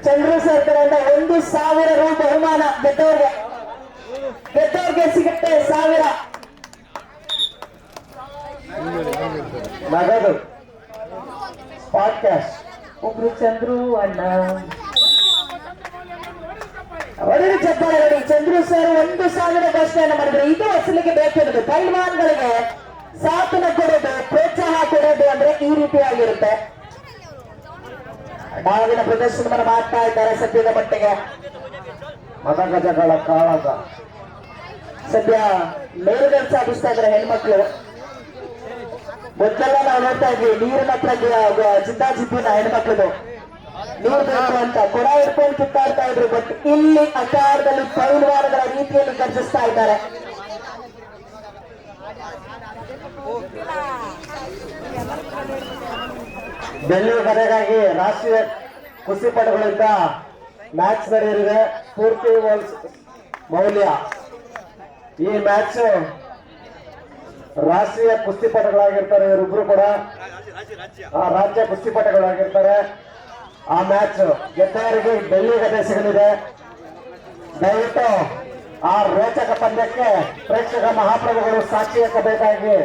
D: ಚಂದ್ರು ಸರ್ ಕಡೆಯಿಂದ 1,000 ರೂ ಬಹುಮಾನ ಗೆದ್ದವ್ರಿಗೆ ಸಿಗುತ್ತೆ 1000 ನಗದು ಸ್ಪಾಟ್ ಕ್ಯಾಶ್. ಒಬ್ರು ಚಂದ್ರು ಅಣ್ಣ ಅವರಿಗೆ ಚಪ್ಪಾಳೆ ರೆಡಿ. ಚಂದ್ರು ಸರ್ 1,000 ಘೋಷಣೆಯನ್ನು ಮಾಡಿದ್ರು. ಇದು ಅಸಲಿಗೆ ಬೇಕಿರೋದು. ಪೈಲ್ವಾನ್ಗಳಿಗೆ ಸಾಥನ ಕೊಡೋದು, ಪ್ರೋತ್ಸಾಹ ಕೊಡೋದು ಅಂದ್ರೆ ಈ ರೀತಿಯಾಗಿರುತ್ತೆ. ನಾವಿನ ಪ್ರದರ್ಶನವನ್ನು ಮಾಡ್ತಾ ಇದ್ದಾರೆ ಸದ್ಯದ ಮಟ್ಟಿಗೆ.
E: ಮತಗಜಗಳ ಕಾಳಗ
D: ಸದ್ಯ ಮೇಲುಗಡೆ ಸಾಗಿಸ್ತಾ ಇದ್ದಾರೆ ಹೆಣ್ಮಕ್ಳು. ಮೊದಲೆಲ್ಲ ನಾವು ನೋಡ್ತಾ ಇದ್ವಿ ನೀರಿನ ಹತ್ರ ಜಿದ್ದಾಜಿದ್ದಿನ ಹೆಣ್ಮಕ್ಳದು. ನೀರು ಬೇಕು ಅಂತ ಕೊಡ ಹಿಡ್ಕೊಂಡು ಕಿತ್ತಾಡ್ತಾ ಇದ್ರು. ಬಟ್ ಇಲ್ಲಿ ಅಖಾಡದಲ್ಲಿ ಪೈಲ್ವಾನಗಳ ರೀತಿಯಲ್ಲಿ ಗರ್ಜಿಸ್ತಾ ಇದ್ದಾರೆ.
E: ಬೆಳ್ಳಿ ಕರೆಗಾಗಿ ರಾಷ್ಟ್ರೀಯ ಕುಸ್ತಿಪಟುಗಳಿಂದ ಮ್ಯಾಚ್ ನಡೆಯಲಿದೆ. ಪೂರ್ತಿ ಮೌಲ್ಯ ಈ ಮ್ಯಾಚ್ ರಾಷ್ಟ್ರೀಯ ಕುಸ್ತಿಪಟುಗಳಾಗಿರ್ತಾರೆ ಇವರಿಬ್ರು ಕೂಡ, ರಾಜ್ಯ ಕುಸ್ತಿಪಟುಗಳಾಗಿರ್ತಾರೆ. ಆ ಮ್ಯಾಚ್ ಗೆದ್ದವರಿಗೆ ಬೆಳ್ಳಿ ಗದೆ ಸಿಗಲಿದೆ. ದಯವಿಟ್ಟು ಆ ರೋಚಕ ಪಂದ್ಯಕ್ಕೆ ಪ್ರೇಕ್ಷಕ ಮಹಾಪ್ರಭುಗಳು ಸಾಕ್ಷಿ ಹಾಕಬೇಕಾಗಿ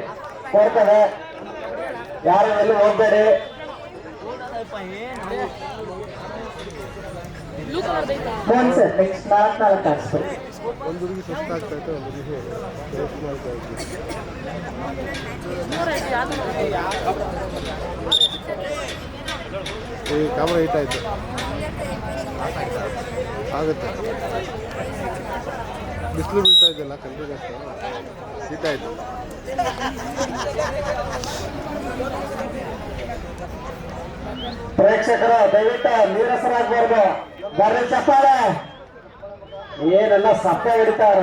E: ಕೋರ್ತದೆ. ಯಾರು ಎಲ್ಲಿ ಹೋಗ್ಬೇಡಿ.
D: Phone sir next 4 ಆಡಿಸ್ಬೇಕು.
H: ಒಂದು ಹುಡುಗಿ ಸುಸ್ತಾಗ್ತೈತೆ, ಒಂದು ಹುಡುಗಿ ರೇಸ್ ಮಾಡ್ತಾ ಇದ್ವಿ. ಈ ಕ್ಯಾಮ್ರಾ ಹಿಟ್ ಆಯ್ತು, ಆಗುತ್ತೆ. ಬಿಸಿಲು ಬೀಳ್ತಾ ಇದೆಯಲ್ಲ ಕಂಟಿನ್ಯೂಸ್, ಹಿಟ್ ಆಯ್ತು.
E: ಪ್ರೇಕ್ಷಕರು ದಯವಿಟ್ಟು ನೀರಸರಾಗಬಾರ್ದು. ಬರ್ರಿ ಚಪ್ಪಾಳೆ. ಏನೆಲ್ಲ ಸಪ್ಪೆ ಹಿಡಿತಾರ.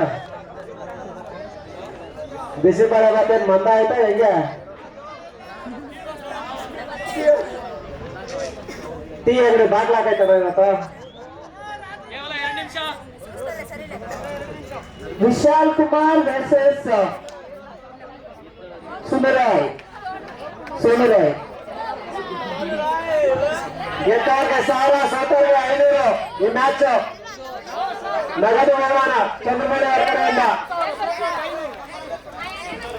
E: ಬಿಸಿ ಬೇಳೆ ಬರ್ತೇನೆ ಮಂದ ಆಯ್ತಾ ಹೆಂಗೆ? ಟೀ ಅಂಗಡಿ ಬಾಗ್ಲಾಕೈತದ ಇವತ್ತು.
D: ವಿಶಾಲ್ ಕುಮಾರ್ ವರ್ಸಸ್ ಸುಮರಾಯ್.
E: ಗೆದ್ದವ್ರಿಗೆ 1000, ಸೋತವ್ರಿಗೆ 500 ಈ ಮ್ಯಾಚ್. ನಗದು ಬಹುಮಾನ ಚಂದ್ರಮಣಿ ಅವರ ಕಡೆಯಿಂದ.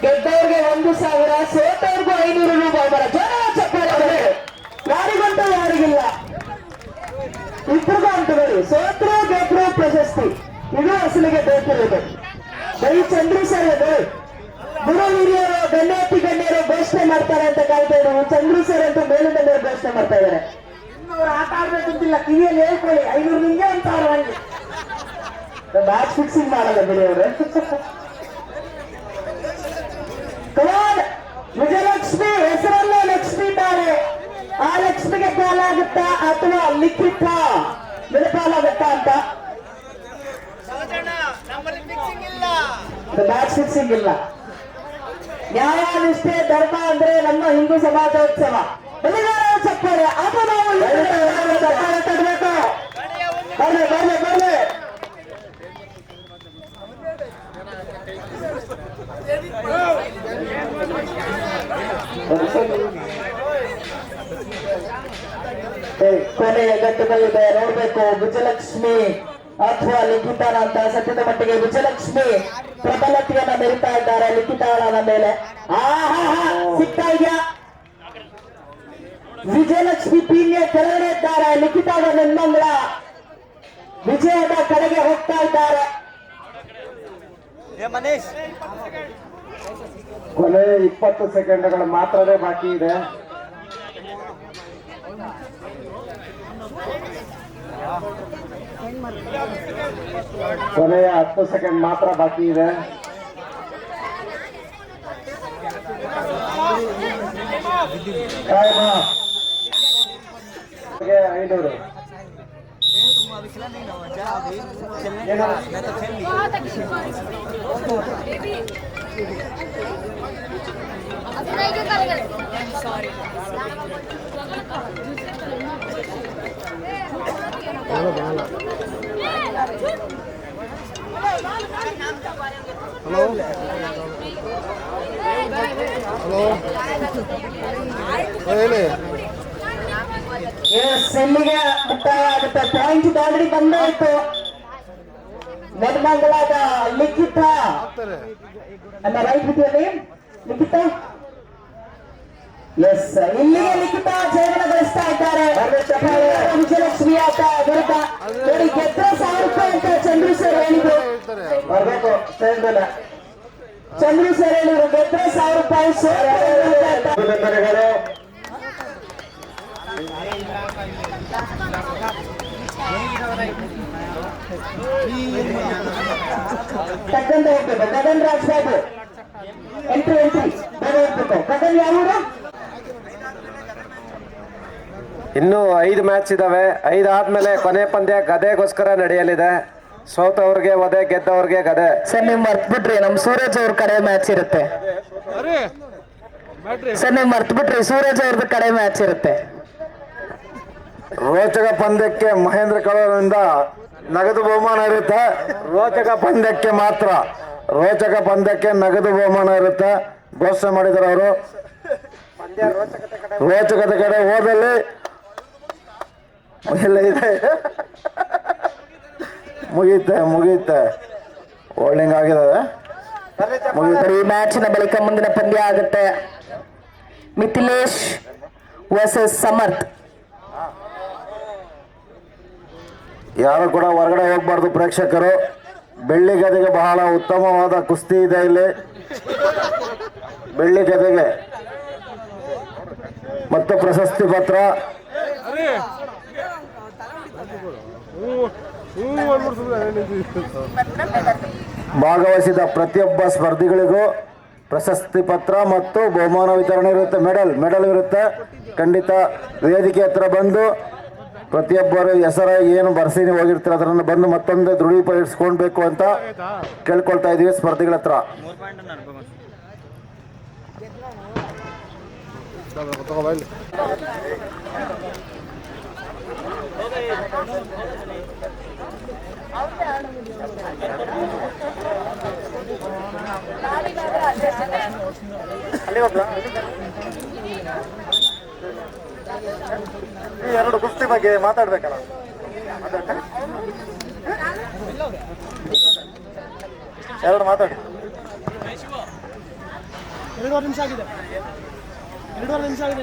D: ಗೆದ್ದವ್ರಿಗೆ 1,000, ಸೋತವ್ರಿಗೂ 500 ರೂಪಾಯಿ ಬರ. ಜನ ಚಪ್ಪಾಳೆ. ಯಾರಿಗಂತ ಯಾರಿಗಿಲ್ಲ, ಇಬ್ಬರಿಗೂ ಅಂಟುಗಳು. ಸೋತ್ರು ಗೆದ್ರು ಪ್ರಶಸ್ತಿ, ಇದು ಅಸಲಿಗೆ ಬೇಕಿರೋದು. ಬೈ ಚಂದ್ರು ಸರ್ ಅದು ಗುರು ಹಿರಿಯರು ಗಣ್ಯರು ಘೋಷಣೆ ಮಾಡ್ತಾರೆ ಅಂತ ಕಾಯ್ತಾ ಇದ್ರು. ಚಂದ್ರು ಸರ್ ಅಂತ ಮೇಲಿಂದ ಮೇಲೆ ಘೋಷಣೆ ಮಾಡ್ತಾ ಇದ್ದಾರೆ. ಇನ್ನೂರು ಆಟ ಆಡ್ಬೇಕಂತಿಲ್ಲ, ಕಿವಿಯಲ್ಲಿ ಹೇಳ್ಕೊಳ್ಳಿ. 500 ನಿಂಗೆ ಅಂತ ಹಂಗೆ ಮ್ಯಾಚ್ ಫಿಕ್ಸಿಂಗ್ ಮಾಡಲ್ಲ ಬಿಡಿ ಅವರು. ಕಮಾನ್ ವಿಜಯಲಕ್ಷ್ಮಿ ಹೆಸರಲ್ಲೇ ಲಕ್ಷ್ಮಿ ಇದ್ದಾರೆ. ಆ ಲಕ್ಷ್ಮಿಗೆ ಪಾಲಾಗುತ್ತಾ ಅಥವಾ ಲಿಖಿತ ಪಾಲಾಗುತ್ತಾ ಅಂತ ಮ್ಯಾಚ್ ಫಿಕ್ಸಿಂಗ್ ಇಲ್ಲ. ನ್ಯಾಯ ನಿಷ್ಠೆ ಧರ್ಮ ಅಂದ್ರೆ ನಮ್ಮ ಹಿಂದೂ ಸಮಾಜೋತ್ಸವ. ಬೆಳಗಾವಿ ಚಪ್ಪಾಳೆ. ಆತ ನಾವು ಚಪ್ಪಾಳೆ ತರಬೇಕು. ಬರ್ಲಿ. ಕೊನೆಯ ಘಟ್ಟದಲ್ಲಿದೆ, ನೋಡ್ಬೇಕು. ವಿಜಯಲಕ್ಷ್ಮಿ ಅಥವಾ ಲಿಖಿತಾಳ ಅಂತ. ಸದ್ಯದ ಮಟ್ಟಿಗೆ ವಿಜಯಲಕ್ಷ್ಮಿ ಪ್ರಬಲತೆಯನ್ನ ಮೆರಿತಾ ಇದ್ದಾರೆ ಲಿಖಿತಾಳನ ಮೇಲೆ. ಸಿಗ್ತಾ ಇದೆಯಾ? ವಿಜಯಲಕ್ಷ್ಮಿ ಪೀಣ್ಯ ಕೆಳಗಡೆ ಇದ್ದಾರೆ. ಲಿಖಿತಾಳ ನೆನ್ಮಂಗಳ ವಿಜಯದ ಕಡೆಗೆ ಹೋಗ್ತಾ ಇದ್ದಾರೆ.
C: ಮನೀಶ್
E: ಕೊನೆ 20 ಸೆಕೆಂಡ್ಗಳು ಮಾತ್ರನೇ ಬಾಕಿ ಇದೆ. ಕೊನೆಯ 10 ಸೆಕೆಂಡ್ ಮಾತ್ರ ಬಾಕಿ ಇದೆ. ಟೈಮ್ 500.
H: ಹಲೋ ಹೇಳಿ.
D: ಇಲ್ಲಿಗೆ ಮುಕ್ತಾಯ ಆಗುತ್ತೆ. ಪಾಯಿಂಟ್ ಆಲ್ರೆಡಿ ಬಂದಾಯ್ತು. ನೆನ್ಮಂಗಲಾದ ಲಿಖಿತ ರೈಟ್ ವಿತ್ ನೇಮ್ ಲಿಖಿತ. ಎಸ್, ಇಲ್ಲಿಗೆ ಲಿಖಿತ ಜಯವನ್ನು ಗಳಿಸ್ತಾ ಇದ್ದಾರೆ. ವಿಜಯಲಕ್ಷ್ಮಿ ಆಟ ವಿರುದ್ಧ ನೋಡಿ. ಗೆದ್ರೆ 1000 ರೂಪಾಯಿ ಅಂತ ಚಂದ್ರು ಸರ್ ಹೇಳಿದ್ರು.
E: ಬರ್ಬೇಕು ಸ್ಟೇಜ್ ಮೇಲೆ.
D: ಚಂದ್ರು ಸರ್ ಹೇಳಿದ್ರು ಗೆದ್ರೆ 1000 ರೂಪಾಯಿ.
E: ಅಭಿನಂದನೆಗಳು.
D: ತಕ್ಕಂತ ಹೋಗ್ಬೇಕು. ಗಗನ್ ರಾಜ್ ಬಾಬು ಎಂಟ್ರಿ ಬೇಗ ಹೋಗ್ಬೇಕು. ಗಗನ್ ಯಾವ
H: ಇನ್ನೂ 5 ಮ್ಯಾಚ್ ಇದಾವೆ. 5 ಆದ್ಮೇಲೆ ಕೊನೆ ಪಂದ್ಯ ಗದೆಗೋಸ್ಕರ ನಡೆಯಲಿದೆ. ಸೋತವ್ರಿಗೆ ವಧೆ, ಗೆದ್ದವ್ರಿಗೆ ಗದೆ.
D: ಸರ್ ನೀವು ಮರ್ತ್ಬಿಟ್ರಿ, ನಮ್ಮ ಸೂರಜ್ ಅವ್ರ ಕಡೆ ಮ್ಯಾಚ್ ಇರುತ್ತೆ ಸರ್. ನೀವು ಮರ್ತ್ಬಿಟ್ರಿ, ಸೂರಜ್ ಅವ್ರದ್ದು ಕಡೆ ಮ್ಯಾಚ್ ಇರುತ್ತೆ.
H: ರೋಚಕ ಪಂದ್ಯಕ್ಕೆ ಮಹೇಂದ್ರ ಕಳೂರಿಂದ ನಗದು ಬಹುಮಾನ ಇರುತ್ತೆ. ರೋಚಕ ಪಂದ್ಯಕ್ಕೆ ಮಾತ್ರ, ರೋಚಕ ಪಂದ್ಯಕ್ಕೆ ನಗದು ಬಹುಮಾನ ಇರುತ್ತೆ. ಘೋಷಣೆ ಮಾಡಿದ್ದಾರೆ ಅವರು. ರೋಚಕತೆ ಕಡೆ ಹೋದಲ್ಲಿ ಎಲ್ಲ ಇದೆ. ಮುಗಿಯುತ್ತೆ ಹೋಲ್ಡಿಂಗ್ ಆಗಿದ್ದಾವೆ.
D: ಈ ಮ್ಯಾಚಿನ ಬಳಿಕ ಮುಂದಿನ ಪಂದ್ಯ ಆಗುತ್ತೆ ಮಿಥಿಲೇಶ್ ವರ್ಸಸ್ ಸಮರ್ಥ್.
H: ಯಾರು ಕೂಡ ಹೊರಗಡೆ ಹೋಗ್ಬಾರ್ದು ಪ್ರೇಕ್ಷಕರು. ಬೆಳ್ಳಿ ಗದೆಗೆ ಬಹಳ ಉತ್ತಮವಾದ ಕುಸ್ತಿ ಇದೆ ಇಲ್ಲಿ. ಬೆಳ್ಳಿ ಗದೆಗೆ ಮತ್ತು ಪ್ರಶಸ್ತಿ ಪತ್ರ. ಭಾಗವಹಿಸಿದ ಪ್ರತಿಯೊಬ್ಬ ಸ್ಪರ್ಧಿಗಳಿಗೂ ಪ್ರಶಸ್ತಿ ಪತ್ರ ಮತ್ತು ಬಹುಮಾನ ವಿತರಣೆ ಇರುತ್ತೆ. ಮೆಡಲ್ ಇರುತ್ತೆ. ಖಂಡಿತ ವೇದಿಕೆ ಹತ್ರ ಬಂದು ಪ್ರತಿಯೊಬ್ಬರು ಹೆಸರಾಗಿ ಏನು ಬರ್ಸೀನಿ ಹೋಗಿರ್ತಾರೆ ಅದನ್ನು ಬಂದು ಮತ್ತೊಂದು ದೃಢೀಕರಿಸ್ಕೊಳ್ಬೇಕು ಅಂತ ಕೇಳ್ಕೊಳ್ತಾ ಇದೀವಿ ಸ್ಪರ್ಧಿಗಳ ಹತ್ರ. ಎರಡು ಕುಸ್ತಿ ಬಗ್ಗೆ ಮಾತಾಡ್ಬೇಕಲ್ಲ, ಎರಡು ಮಾತಾಡಿ.
C: 2 ನಿಮಿಷ ಆಗಿದೆ.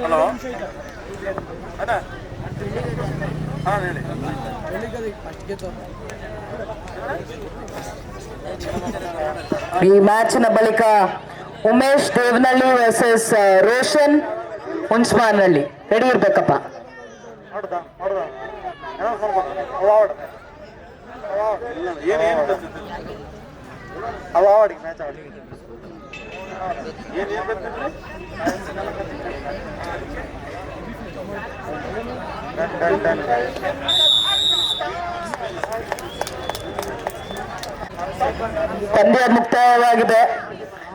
H: ಹಲೋ ಹಾಂ ಹೇಳಿ.
D: ಈ ಮ್ಯಾಚಿನ ಬಳಿಕ ಉಮೇಶ್ ದೇವನಹಳ್ಳಿ ವರ್ಸಸ್ ರೋಷನ್ ಹುಂಚ್ಮಾನಹಳ್ಳಿ. ರೆಡಿ ಇರ್ಬೇಕಪ್ಪ.
H: ಅವಾರ್ಡಿಗೆ ಮ್ಯಾಚ್ ಆಡಿ
D: ಪಂದ್ಯ ಮುಕ್ತಾಯವಾಗಿದೆ.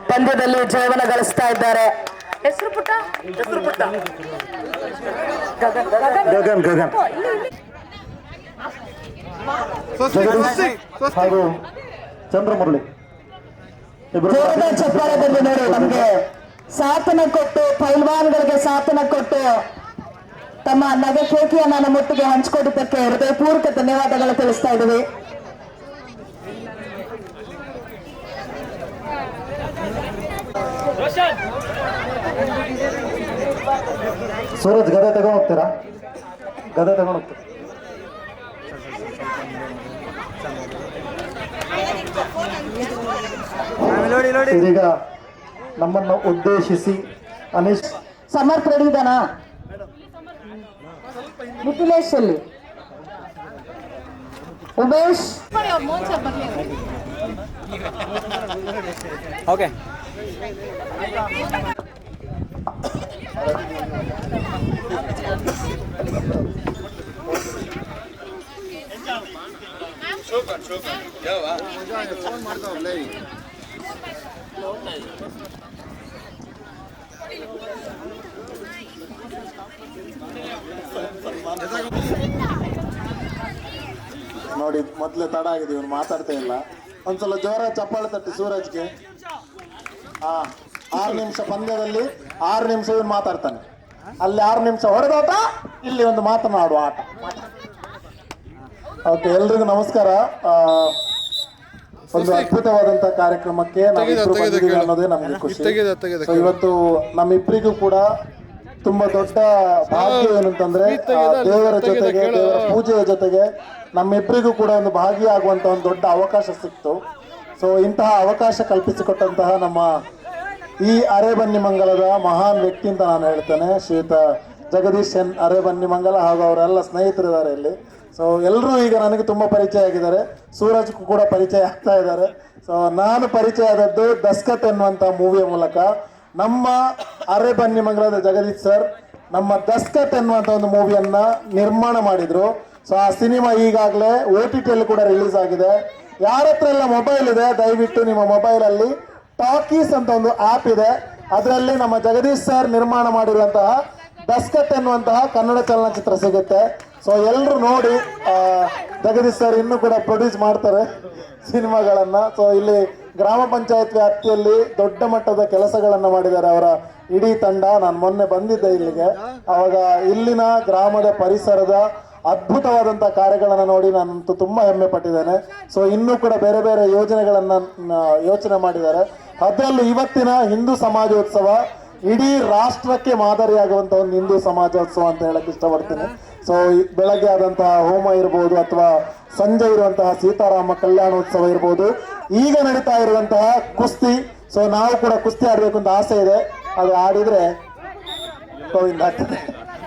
D: ಪಂದ್ಯದಲ್ಲಿ ಜಯವನ್ನು ಗಳಿಸ್ತಾ ಇದ್ದಾರೆ ಹೆಸರು ಪುಟ್ಟ
H: ಗಗನ್ ಹಾಗೂ ಚಂದ್ರಮುರಳಿ.
D: ಜೋರದ ಚಪ್ಪಾಳದಲ್ಲಿ ನೋಡಿ ನಮಗೆ ಸಾಥನ ಕೊಟ್ಟು, ಪೈಲ್ವಾನ್ಗಳಿಗೆ ಸಾಥನ ಕೊಟ್ಟು ತಮ್ಮ ನಗೆ ಕೇಕಿಯನ್ನು ನಮ್ಮ ಒಟ್ಟಿಗೆ ಹಂಚಿಕೊಟ್ಟಿದ್ದಕ್ಕೆ ಹೃದಯಪೂರ್ವಕ ಧನ್ಯವಾದಗಳು ತಿಳಿಸ್ತಾ ಇದ್ದೀವಿ.
H: ಸೂರಜ್ ಗದೆ ತಗೊಂಡು ಹೋಗ್ತೀರಾ? ಗದೆ ತಗೊಂಡು ಹೋಗ್ತೀರಾ? ಇದೀಗ ನಮ್ಮನ್ನು ಉದ್ದೇಶಿಸಿ ಅನೀಶ್
D: ಸಮರ್ಥ ರೆಡಿ ಇದ್ದಾನಾ? ಮಿಥಿಲೇಶ್ ಅಲ್ಲಿ, ಉಮೇಶ್
C: ಓಕೆ.
H: ನೋಡಿ ಮೊದಲೇ ತಡ ಆಗಿದೆ, ಇವನು ಮಾತಾಡ್ತಾ ಇಲ್ಲ. ಒಂದ್ಸಲ ಜೋರ ಚಪ್ಪಾಳೆ ತಟ್ಟಿ ಸೂರಜ್ಗೆ. 6 ನಿಮಿಷ ಪಂದ್ಯದಲ್ಲಿ 6 ನಿಮಿಷ ಇವನು ಮಾತಾಡ್ತಾನೆ. ಅಲ್ಲಿ 6 ನಿಮಿಷ ಹೊಡೆದಾಟ, ಇಲ್ಲಿ ಒಂದು ಮಾತನಾಡುವ ಆಟ. ಓಕೆ, ಎಲ್ರಿಗೂ ನಮಸ್ಕಾರ. ಒಂದು ಅದ್ಭುತವಾದಂತ ಕಾರ್ಯಕ್ರಮಕ್ಕೆ ನಾವಿಬ್ರು ಬಂದಿದ್ದೀವಿ ಅನ್ನೋದೇ ನಮ್ಗೆ ಖುಷಿ. ಸೊ ಇವತ್ತು ನಮ್ಮಿಬ್ಬರಿಗೂ ಕೂಡ ತುಂಬಾ ದೊಡ್ಡ ಭಾಗ್ಯ ಏನಂತಂದ್ರೆ ದೇವರ ಜೊತೆಗೆ, ದೇವರ ಪೂಜೆಯ ಜೊತೆಗೆ ನಮ್ಮಿಬ್ಬರಿಗೂ ಕೂಡ ಒಂದು ಭಾಗಿಯಾಗುವಂತ ಒಂದು ದೊಡ್ಡ ಅವಕಾಶ ಸಿಕ್ತು. ಸೊ ಇಂತಹ ಅವಕಾಶ ಕಲ್ಪಿಸಿಕೊಟ್ಟಂತಹ ನಮ್ಮ ಈ ಅರೆಬನ್ನಿಮಂಗಲದ ಮಹಾನ್ ವ್ಯಕ್ತಿ ಅಂತ ನಾನು ಹೇಳ್ತೇನೆ, ಶ್ರೀಯುತ ಜಗದೀಶ್ ಎನ್ ಅರೆಬನ್ನಿಮಂಗಲ ಹಾಗೂ ಅವರೆಲ್ಲ ಸ್ನೇಹಿತರಿದ್ದಾರೆ ಇಲ್ಲಿ. ಸೊ ಎಲ್ಲರೂ ಈಗ ನನಗೆ ತುಂಬ ಪರಿಚಯ ಆಗಿದ್ದಾರೆ, ಸೂರಜ್ಗೂ ಕೂಡ ಪರಿಚಯ ಆಗ್ತಾ ಇದ್ದಾರೆ. ಸೊ ನಾನು ಪರಿಚಯ ಆದದ್ದು ದಸ್ಕತ್ ಎನ್ನುವಂಥ ಮೂವಿಯ ಮೂಲಕ. ನಮ್ಮ ಅರೆಬನ್ನಿಮಂಗಲದ ಜಗದೀಶ್ ಸರ್ ನಮ್ಮ ದಸ್ಕತ್ ಎನ್ನುವಂತ ಒಂದು ಮೂವಿಯನ್ನ ನಿರ್ಮಾಣ ಮಾಡಿದ್ರು. ಸೊ ಆ ಸಿನಿಮಾ ಈಗಾಗಲೇ OTT ಕೂಡ ರಿಲೀಸ್ ಆಗಿದೆ. ಯಾರ ಹತ್ರ ಎಲ್ಲ ಮೊಬೈಲ್ ಇದೆ ದಯವಿಟ್ಟು ನಿಮ್ಮ ಮೊಬೈಲ್ ಅಲ್ಲಿ ಟಾಕೀಸ್ ಅಂತ ಒಂದು ಆಪ್ ಇದೆ, ಅದರಲ್ಲಿ ನಮ್ಮ ಜಗದೀಶ್ ಸರ್ ನಿರ್ಮಾಣ ಮಾಡಿರುವಂತಹ ದಸ್ಕತ್ ಎನ್ನುವಂತಹ ಕನ್ನಡ ಚಲನಚಿತ್ರ ಸಿಗುತ್ತೆ. ಸೊ ಎಲ್ಲರೂ ನೋಡಿ, ಜಗದೀಶ್ ಸರ್ ಇನ್ನೂ ಕೂಡ ಪ್ರೊಡ್ಯೂಸ್ ಮಾಡ್ತಾರೆ ಸಿನಿಮಾಗಳನ್ನ. ಸೊ ಇಲ್ಲಿ ಗ್ರಾಮ ಪಂಚಾಯತ್ ವ್ಯಾಪ್ತಿಯಲ್ಲಿ ದೊಡ್ಡ ಮಟ್ಟದ ಕೆಲಸಗಳನ್ನ ಮಾಡಿದ್ದಾರೆ ಅವರ ಇಡೀ ತಂಡ. ನಾನು ಮೊನ್ನೆ ಬಂದಿದ್ದೆ ಇಲ್ಲಿಗೆ, ಅವಾಗ ಇಲ್ಲಿನ ಗ್ರಾಮದ ಪರಿಸರದ ಅದ್ಭುತವಾದಂತಹ ಕಾರ್ಯಗಳನ್ನು ನೋಡಿ ನಾನಂತೂ ತುಂಬಾ ಹೆಮ್ಮೆ ಪಟ್ಟಿದ್ದೇನೆ. ಸೊ ಇನ್ನೂ ಕೂಡ ಬೇರೆ ಬೇರೆ ಯೋಜನೆಗಳನ್ನ ಯೋಚನೆ ಮಾಡಿದ್ದಾರೆ. ಅದರಲ್ಲೂ ಇವತ್ತಿನ ಹಿಂದೂ ಸಮಾಜೋತ್ಸವ ಇಡೀ ರಾಷ್ಟ್ರಕ್ಕೆ ಮಾದರಿಯಾಗುವಂತಹ ಒಂದು ಹಿಂದೂ ಸಮಾಜೋತ್ಸವ ಅಂತ ಹೇಳಕ್ ಇಷ್ಟಪಡ್ತೀನಿ. ಸೊ ಬೆಳಗ್ಗೆ ಆದಂತಹ ಹೋಮ ಇರ್ಬೋದು, ಅಥವಾ ಸಂಜೆ ಇರುವಂತಹ ಸೀತಾರಾಮ ಕಲ್ಯಾಣೋತ್ಸವ ಇರ್ಬೋದು, ಈಗ ನಡೀತಾ ಇರುವಂತಹ ಕುಸ್ತಿ. ಸೊ ನಾವು ಕೂಡ ಕುಸ್ತಿ ಆಡ್ಬೇಕು ಅಂತ ಆಸೆ ಇದೆ, ಅದು ಆಡಿದ್ರೆ ಗೋವಿಂದ ಆಗ್ತದೆ.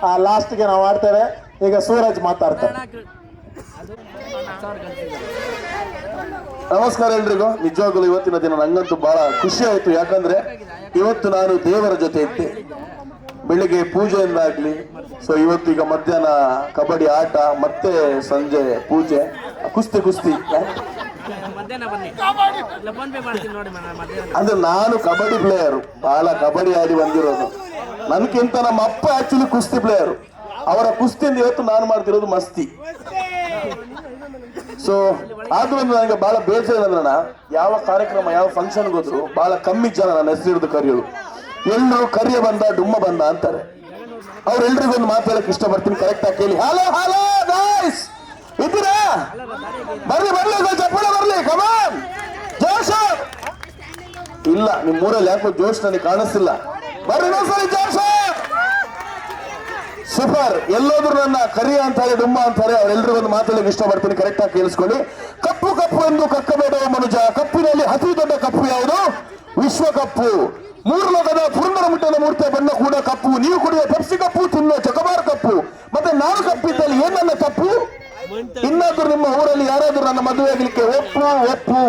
H: ಆ ಲಾಸ್ಟ್ಗೆ ನಾವು ಆಡ್ತೇವೆ. ಈಗ ಸೂರಜ್ ಮಾತಾಡ್ತಾರೆ.
I: ನಮಸ್ಕಾರ ಎಲ್ರಿಗೂ. ನಿಜವಾಗ್ಲೂ ಇವತ್ತಿನ ದಿನ ನಂಗಂತೂ ಬಹಳ ಖುಷಿ ಆಯ್ತು. ಯಾಕಂದ್ರೆ ಇವತ್ತು ನಾನು ದೇವರ ಜೊತೆ ಇದ್ದೆ, ಬೆಳಿಗ್ಗೆ ಪೂಜೆಯಿಂದಾಗ್ಲಿ. ಸೊ ಇವತ್ತು ಈಗ ಮಧ್ಯಾಹ್ನ ಕಬಡ್ಡಿ ಆಟ, ಮತ್ತೆ ಸಂಜೆ ಪೂಜೆ, ಕುಸ್ತಿ ಅಂದ್ರೆ ನಾನು ಕಬಡ್ಡಿ ಪ್ಲೇಯರು, ಬಹಳ ಕಬಡ್ಡಿ ಆಡಿ ಬಂದಿರೋದು. ನನ್ಗಿಂತ ನಮ್ಮ ಅಪ್ಪ ಆಕ್ಚುಲಿ ಕುಸ್ತಿ ಪ್ಲೇಯರು. ಅವರ ಕುಸ್ತಿಯಿಂದ ಇವತ್ತು ನಾನು ಮಾಡ್ತಿರೋದು ಮಸ್ತಿ. ಸೊ ಆದ್ರಿಂದ ನನಗೆ ಬಹಳ ಬೇಜಾರು ಅಂದ್ರೆ, ಯಾವ ಕಾರ್ಯಕ್ರಮ ಯಾವ ಫಂಕ್ಷನ್ ಹೋದ್ರು ಬಹಳ ಕಮ್ಮಿ ಜನ ನನ್ನ ಹೆಸರು ಹಿಡಿದು ಕರೆಯೋದು. ಎಲ್ಲರೂ ಕರಿಯ ಬಂದ ಡುಮ್ಮ ಬಂದ ಅಂತಾರೆ. ಅವ್ರೆಲ್ರಿಗೊಂದು ಮಾತಾಡಕ್ಕೆ ಇಷ್ಟಪಡ್ತೀನಿ, ಕರೆಕ್ಟ್ ಆಗಿ ಕೇಳಿ. ಹಲೋ ಹಲೋ ಗೈಸ್, ಇದ್ದೀರಾ? ಬರ್ಲಿ ಚಪ್ಪಳ ಬರ್ಲಿ, ಕಮಾನ್ ಜೋಶ್. ಇಲ್ಲ, ನಿಮ್ ಊರಲ್ಲಿ ಯಾಕೋ ಜೋಶ್ ನನಗೆ ಕಾಣಿಸ್ತಿಲ್ಲ. ಬರ್ರಿ ಇನ್ನೊಂದ್ಸರಿ ಜೋಶ್. ಸೂಪರ್. ಎಲ್ಲೋದ್ರು ನನ್ನ ಕರಿಯ ಅಂತಾರೆ, ಡುಮ್ಮ ಅಂತಾರೆ. ಅವ್ರೆಲ್ರಿಗೊಂದು ಮಾತಾಡಲಿಕ್ಕೆ ಇಷ್ಟಪಡ್ತೀನಿ, ಕರೆಕ್ಟ್ ಆಗಿ ಕೇಳಿಸ್ಕೊಳ್ಳಿ. ಕಪ್ಪು ಕಪ್ಪು ಎಂದು ಕಕ್ಕಬೇಡುವ ಮನುಜ, ಕಪ್ಪಿನಲ್ಲಿ ಅತಿ ದೊಡ್ಡ ಕಪ್ಪು ಯಾವುದು? ವಿಶ್ವಕಪ್ಪು. ಮೂರು ಲೋಕದ ಪುರಂದರ ಮುಟ್ಟದ ಮೂರ್ತಿಯ ಬಣ್ಣ ಕೂಡ ಕಪ್ಪು. ನೀವು ಕುಡಿಯುವ ಪೆಪ್ಸಿ ಕಪ್ಪು, ತಿನ್ನುವ ಚೊಕಬಾರ್ ಕಪ್ಪು. ಮತ್ತೆ ನಾನು ಕಪ್ಪಿದ್ದಲ್ಲಿ ಏನನ್ನ ತಪ್ಪು? ಇನ್ನಾದ್ರೂ ನಿಮ್ಮ ಊರಲ್ಲಿ ಯಾರಾದ್ರೂ ನನ್ನ ಮದುವೆ ಆಗ್ಲಿಕ್ಕೆ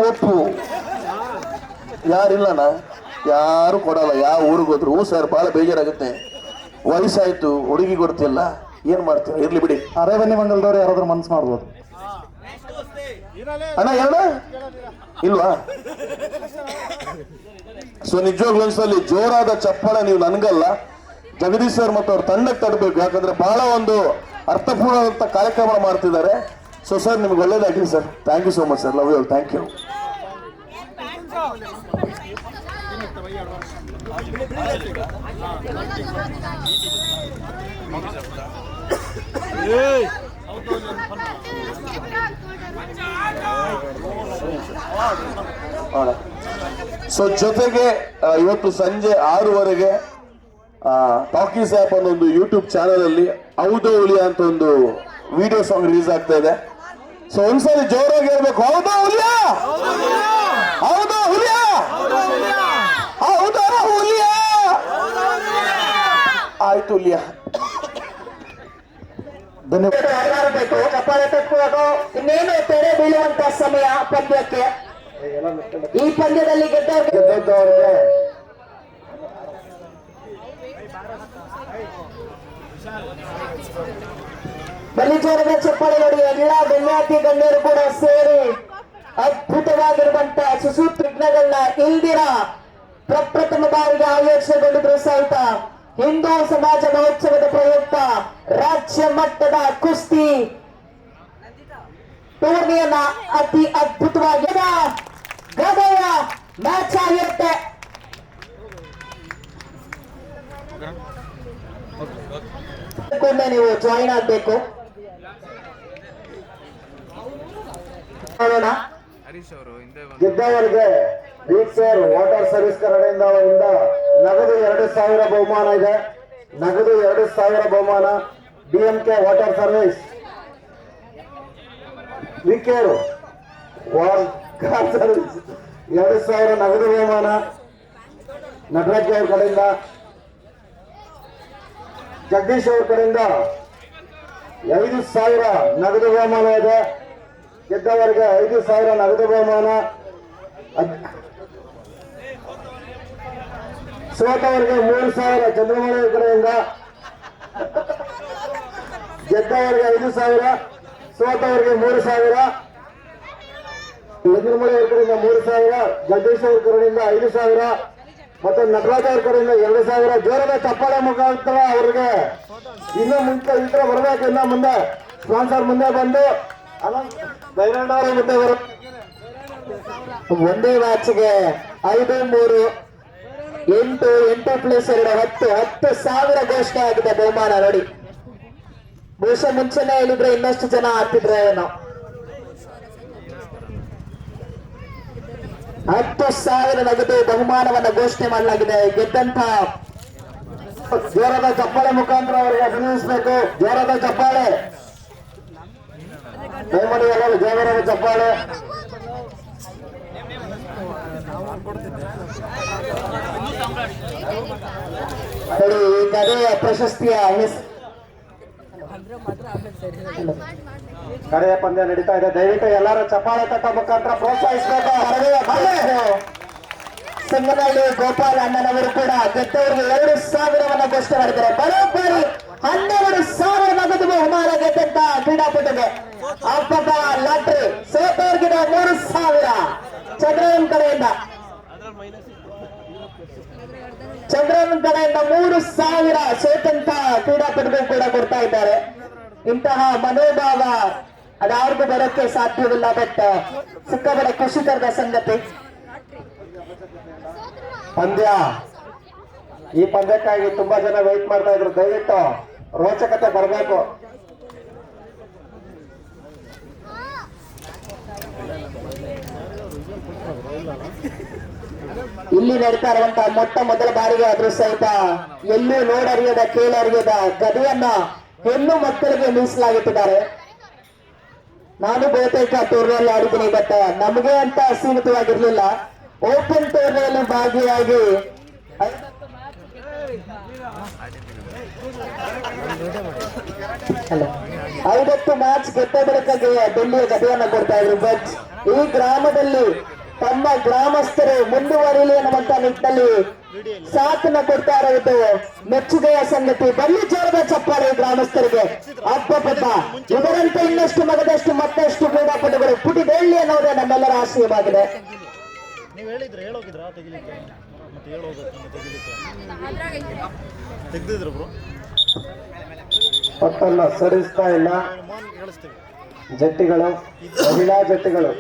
I: ಒಪ್ಪು. ಯಾರಿಲ್ಲನ, ಯಾರು ಕೊಡಲ್ಲ. ಯಾವ ಊರಿಗೆ ಹೋದ್ರು ಸರ್ ಬಹಳ ಬೇಜಾರಾಗುತ್ತೆ. ವಯಸ್ಸಾಯ್ತು, ಹುಡುಗಿ ಕೊಡ್ತಿಲ್ಲ, ಏನ್ ಮಾಡ್ತೀರ? ಇರ್ಲಿ ಬಿಡಿ.
H: ಅರೇವನ್ನಿ ಮಂಡಲದವ್ರು ಯಾರಾದ್ರೂ ಮನ್ಸು ಮಾಡ್ಬೋದು.
I: ಅಣ್ಣ ಯಾರ ಇಲ್ವಾ? ಸೊ ನಿಜವಾಗ್ಲೂ ಒಂದ್ಸಲಿ ಜೋರಾದ ಚಪ್ಪಾಳೆ ನೀವು ನನ್ಗಲ್ಲ, ಜಗದೀಶ್ ಸರ್ ಮತ್ತು ಅವ್ರ ತಂಡಕ್ಕೆ ತಡಬೇಕು. ಯಾಕಂದ್ರೆ ಬಹಳ ಒಂದು ಅರ್ಥಪೂರ್ಣವಾದಂತ ಕಾರ್ಯಕ್ರಮ ಮಾಡ್ತಿದ್ದಾರೆ. ಸೊ ಸರ್ ನಿಮ್ಗೆ ಒಳ್ಳೇದಾಗ್ಲಿ sir. Thank you so much sir. Love you. Thank you. So ಜೊತೆಗೆ ಇವತ್ತು ಸಂಜೆ 6:00 ಟಾಕೀಸ್ ಆಪ್ ಅನ್ನೋ ಒಂದು ಯೂಟ್ಯೂಬ್ ಚಾನಲ್ ಅಲ್ಲಿ ಹೌದೋ ಹುಲಿಯಾ ಅಂತ ಒಂದು ವಿಡಿಯೋ ಸಾಂಗ್ ರಿಲೀಸ್ ಆಗ್ತಾ ಇದೆ. ಸೊ ಒಂದ್ಸರಿ ಜೋರಾಗಿ ಹೇಳ್ಬೇಕು, ಹೌದೋ ಹುಲಿಯಾ, ಹೌದೋ ಹುಲಿಯಾ, ಹೌದೋ ಹುಲಿಯಾ. ಆಯ್ತು ಹುಲಿಯಾ.
D: ಧನ್ಯವಾದ. ಚಪ್ಪಾಳೆ ತಟ್ಟುವುದು. ಇನ್ನೇನು ತೆರೆ ಬೀಳುವಂತ ಸಮಯ ಪಂದ್ಯಕ್ಕೆ. ಈ ಪಂದ್ಯದಲ್ಲಿ ಗೆದ್ದವರಿಗೆ ಬಲಿಜೋರದ ಚಪ್ಪಾಳೆ ನೋಡಿ. ಎಲ್ಲ ಗಣ್ಯಾತಿ ಗಣ್ಯರು ಕೂಡ ಸೇರಿ ಅದ್ಭುತವಾಗಿರುವಂತಹ ಸುಸೂತ್ರಗಳನ್ನ ಇಂದಿನ ಪ್ರಪ್ರಥಮ ಬಾರಿಗೆ ಆಯೋಜನೆಗೊಂಡಿದ್ರು ಸಹಿತ ಹಿಂದೂ ಸಮಾಜ ಮಹೋತ್ಸವದ ಪ್ರಯುಕ್ತ ರಾಜ್ಯ ಮಟ್ಟದ ಕುಸ್ತಿ ಟೂರ್ನಿಯನ್ನ ಅತಿ ಅದ್ಭುತವಾಗಿ ಗದೆಯ ಮ್ಯಾಚ್ ಆಗಿರುತ್ತೆ. ನೀವು ಜಾಯಿನ್ ಆಗ್ಬೇಕು. ನೋಡೋಣ.
H: ಗೆದ್ದವರಿಗೆ ಬೀಚರ್ ವಾಟರ್ ಸರ್ವಿಸ್ ಕನ್ನಡದಿಂದ ಅವರಿಂದ ನಗದು 2,000 ಬಹುಮಾನ ಇದೆ. ನಗದು 2,000 ಬಹುಮಾನ. BMK water service, VCare service 2,000 ನಗದು ಬಹುಮಾನ. ನಟರಾಜ್ ಅವ್ರ ಕಡೆಯಿಂದ, ಜಗದೀಶ್ ಅವ್ರ ಕಡೆಯಿಂದ 5,000 ನಗದು ಬಹುಮಾನ ಇದೆ. ಗೆದ್ದವರಿಗೆ 5,000 ನಗದು ಬಹುಮಾನ. ಸೋತವರಿಗೆ 3,000 ಚಂದ್ರಮೌಳಿ ಕಡೆಯಿಂದ
E: ಗೆದ್ದವರಿಗೆ 5,000, ಸೋತವರಿಗೆ 3,000, ಯಜಮಾನಿ ಅವ್ರ ಕಡೆಯಿಂದ 3,000, ಜಗದೀಶ್ ಅವ್ರ ಕಡೆಯಿಂದ 5,000 ಮತ್ತು ನಟರಾಜ್ ಅವ್ರ ಕಡೆಯಿಂದ 2,000. ಜೋರದ ಚಪ್ಪಾಳೆ ಮುಖಾಂತರ ಅವ್ರಿಗೆ ಇನ್ನೂ ಮುಂಚೆ ಇದ್ರೆ ಬರ್ಬೇಕು. ಇನ್ನ ಮುಂದೆ ಸ್ಪಾನ್ಸರ್ ಮುಂದೆ ಬಂದು ಬೈರಂಡ ಅವರು ಮುಂದೆ ಬರು.
D: ಒಂದೇ ಮ್ಯಾಚ್ಗೆ 5, 3, 8, 8 + 2 10,000 ಘೋಷಣೆ ಆಗಿದೆ ಬಹುಮಾನ. ನೋಡಿ, ಬಹುಶಃ ಮುಂಚೆನೆ ಹೇಳಿದ್ರೆ ಇನ್ನಷ್ಟು ಜನ ಆಗ್ತಿದ್ರೆ ಏನೋ. 10,000 ನಗದು ಬಹುಮಾನವನ್ನ ಘೋಷಣೆ ಮಾಡಲಾಗಿದೆ. ಗೆದ್ದಂತ
E: ಜೋರದ ಚಪ್ಪಾಳೆ ಮುಖಾಂತರ ಅವರಿಗೆ ಅಭಿನಂದಿಸಬೇಕು. ಜೋರದ ಚಪ್ಪಾಳೆ, ದಯಮಾಡಿ ಎಲ್ಲರೂ ಜೋರದ ಚಪ್ಪಾಳೆ.
D: ನೋಡಿ, ಈ ಕಡೆಯ ಪ್ರಶಸ್ತಿಯ
E: ಕಡೆಯ ಪಂದ್ಯ ನಡೀತಾ ಇದೆ. ದಯವಿಟ್ಟು ಎಲ್ಲರೂ ಚಪ್ಪಾಳೆ ತಟ್ಟ ಮುಖಾಂತರ ಪ್ರೋತ್ಸಾಹಿಸಬೇಕು.
D: ಸಂಗನಹಳ್ಳಿ ಗೋಪಾಲ್ ಅಣ್ಣನವರು ಕೂಡ ಗೆದ್ದವರಿಗೆ 2,000 ಘೋಷಣೆ ಮಾಡಿದ್ದಾರೆ. ಬರೋಬ್ಬರಿ 12,000 ನಗದು ಬಹುಮಾನ ಗೆದ್ದಂತ ಕ್ರೀಡಾಪಟುಗೆ. ಹಬ್ಬದ ಲಾಟ್ರಿ ಸೋತವರಿಗೆ 3,000 ಚಂದ್ರನ್ ಕಡೆಯಿಂದ 3,000 ಸೋತಂತ ಕ್ರೀಡಾಪಟುಗಳು ಕೂಡ ಕೊಡ್ತಾ ಇದ್ದಾರೆ. ಇಂತಹ ಮನೋಭಾವ ಅದಾರ್ಗೂ ಬರೋಕ್ಕೆ ಸಾಧ್ಯವಿಲ್ಲ. ಬಟ್ ಸಿಕ್ಕಾಪಟ್ಟೆ ಖುಷಿ ತರದ ಸಂಗತಿ.
E: ಪಂದ್ಯ, ಈ ಪಂದ್ಯಕ್ಕಾಗಿ ತುಂಬಾ ಜನ ವೆಯ್ಟ್ ಮಾಡ್ತಾ ಇದ್ರು. ದಯವಿಟ್ಟು ರೋಚಕತೆ ಬರಬೇಕು.
D: ಇಲ್ಲಿ ನಡೀತಾ ಇರುವಂತಹ ಮೊದಲ ಬಾರಿಗೆ ಆದ್ರೂ ಸಹಿತ ಎಲ್ಲೂ ನೋಡರಿಯದ ಕೇಳರಿಯದ ಗದೆಯನ್ನ ಹೆಣ್ಣು ಮಕ್ಕಳಿಗೆ ಮೀಸಲಾಗಿಟ್ಟಿದ್ದಾರೆ. ನಾನು ಬಹುತೇಕ ಟೂರ್ನಿಯಲ್ಲಿ ಆಡಿದ್ದೀನಿ, ಬಟ್ ನಮಗೆ ಅಂತ ಸೀಮಿತವಾಗಿರ್ಲಿಲ್ಲ. ಓಪನ್ ಟೂರ್ನಿಯಲ್ಲಿ ಭಾಗಿಯಾಗಿ 50 ಮ್ಯಾಚ್ ಗೆದ್ದ ಬಳಿಕ ಡೆಲ್ಲಿಯ ಗದೆಯನ್ನ ಕೊಡ್ತಾ ಇದ್ರು. ಬಟ್ ಈ ಗ್ರಾಮದಲ್ಲಿ ತಮ್ಮ ಗ್ರಾಮಸ್ಥರು ಮುಂದುವರಿಯಲಿ ಅನ್ನುವಂತ ನಿಟ್ಟಿನಲ್ಲಿ ಸಾಥನ್ನ ಕೊಡ್ತಾ ಇರುವುದು ಮೆಚ್ಚುಗೆಯ ಸಂಗತಿ. ಬಲ್ಲಿ ಜೋರದ ಚಪ್ಪಾಳೆ ಗ್ರಾಮಸ್ಥರಿಗೆ. ಅಪ್ಪಪಟ್ಟ ಇದರಂತೆ ಇನ್ನಷ್ಟು ಮಗದಷ್ಟು ಮತ್ತಷ್ಟು ಕ್ರೀಡಾಪಟುಗಳು ಪುಟಿದೇಳಿ ಅನ್ನೋದೇ ನಮ್ಮೆಲ್ಲರ ಆಶಯವಾಗಿದೆ.
H: ನೀವು ಹೇಳಿದ್ರೆ ಹೇಳೋಗಿದ್ರ ತೆಗಿಲಿಕ್ಕೆ, ಮತ್ತೆ ತೆಗ್ದಿದ್ರು ಬ್ರೋ.
E: ಪಟ್ಟನ್ನ ಸರಿಸ್ತಾ ಇಲ್ಲ ಜಟ್ಟಿಗಳು, ಮಹಿಳಾ ಜಟ್ಟಿಗಳು.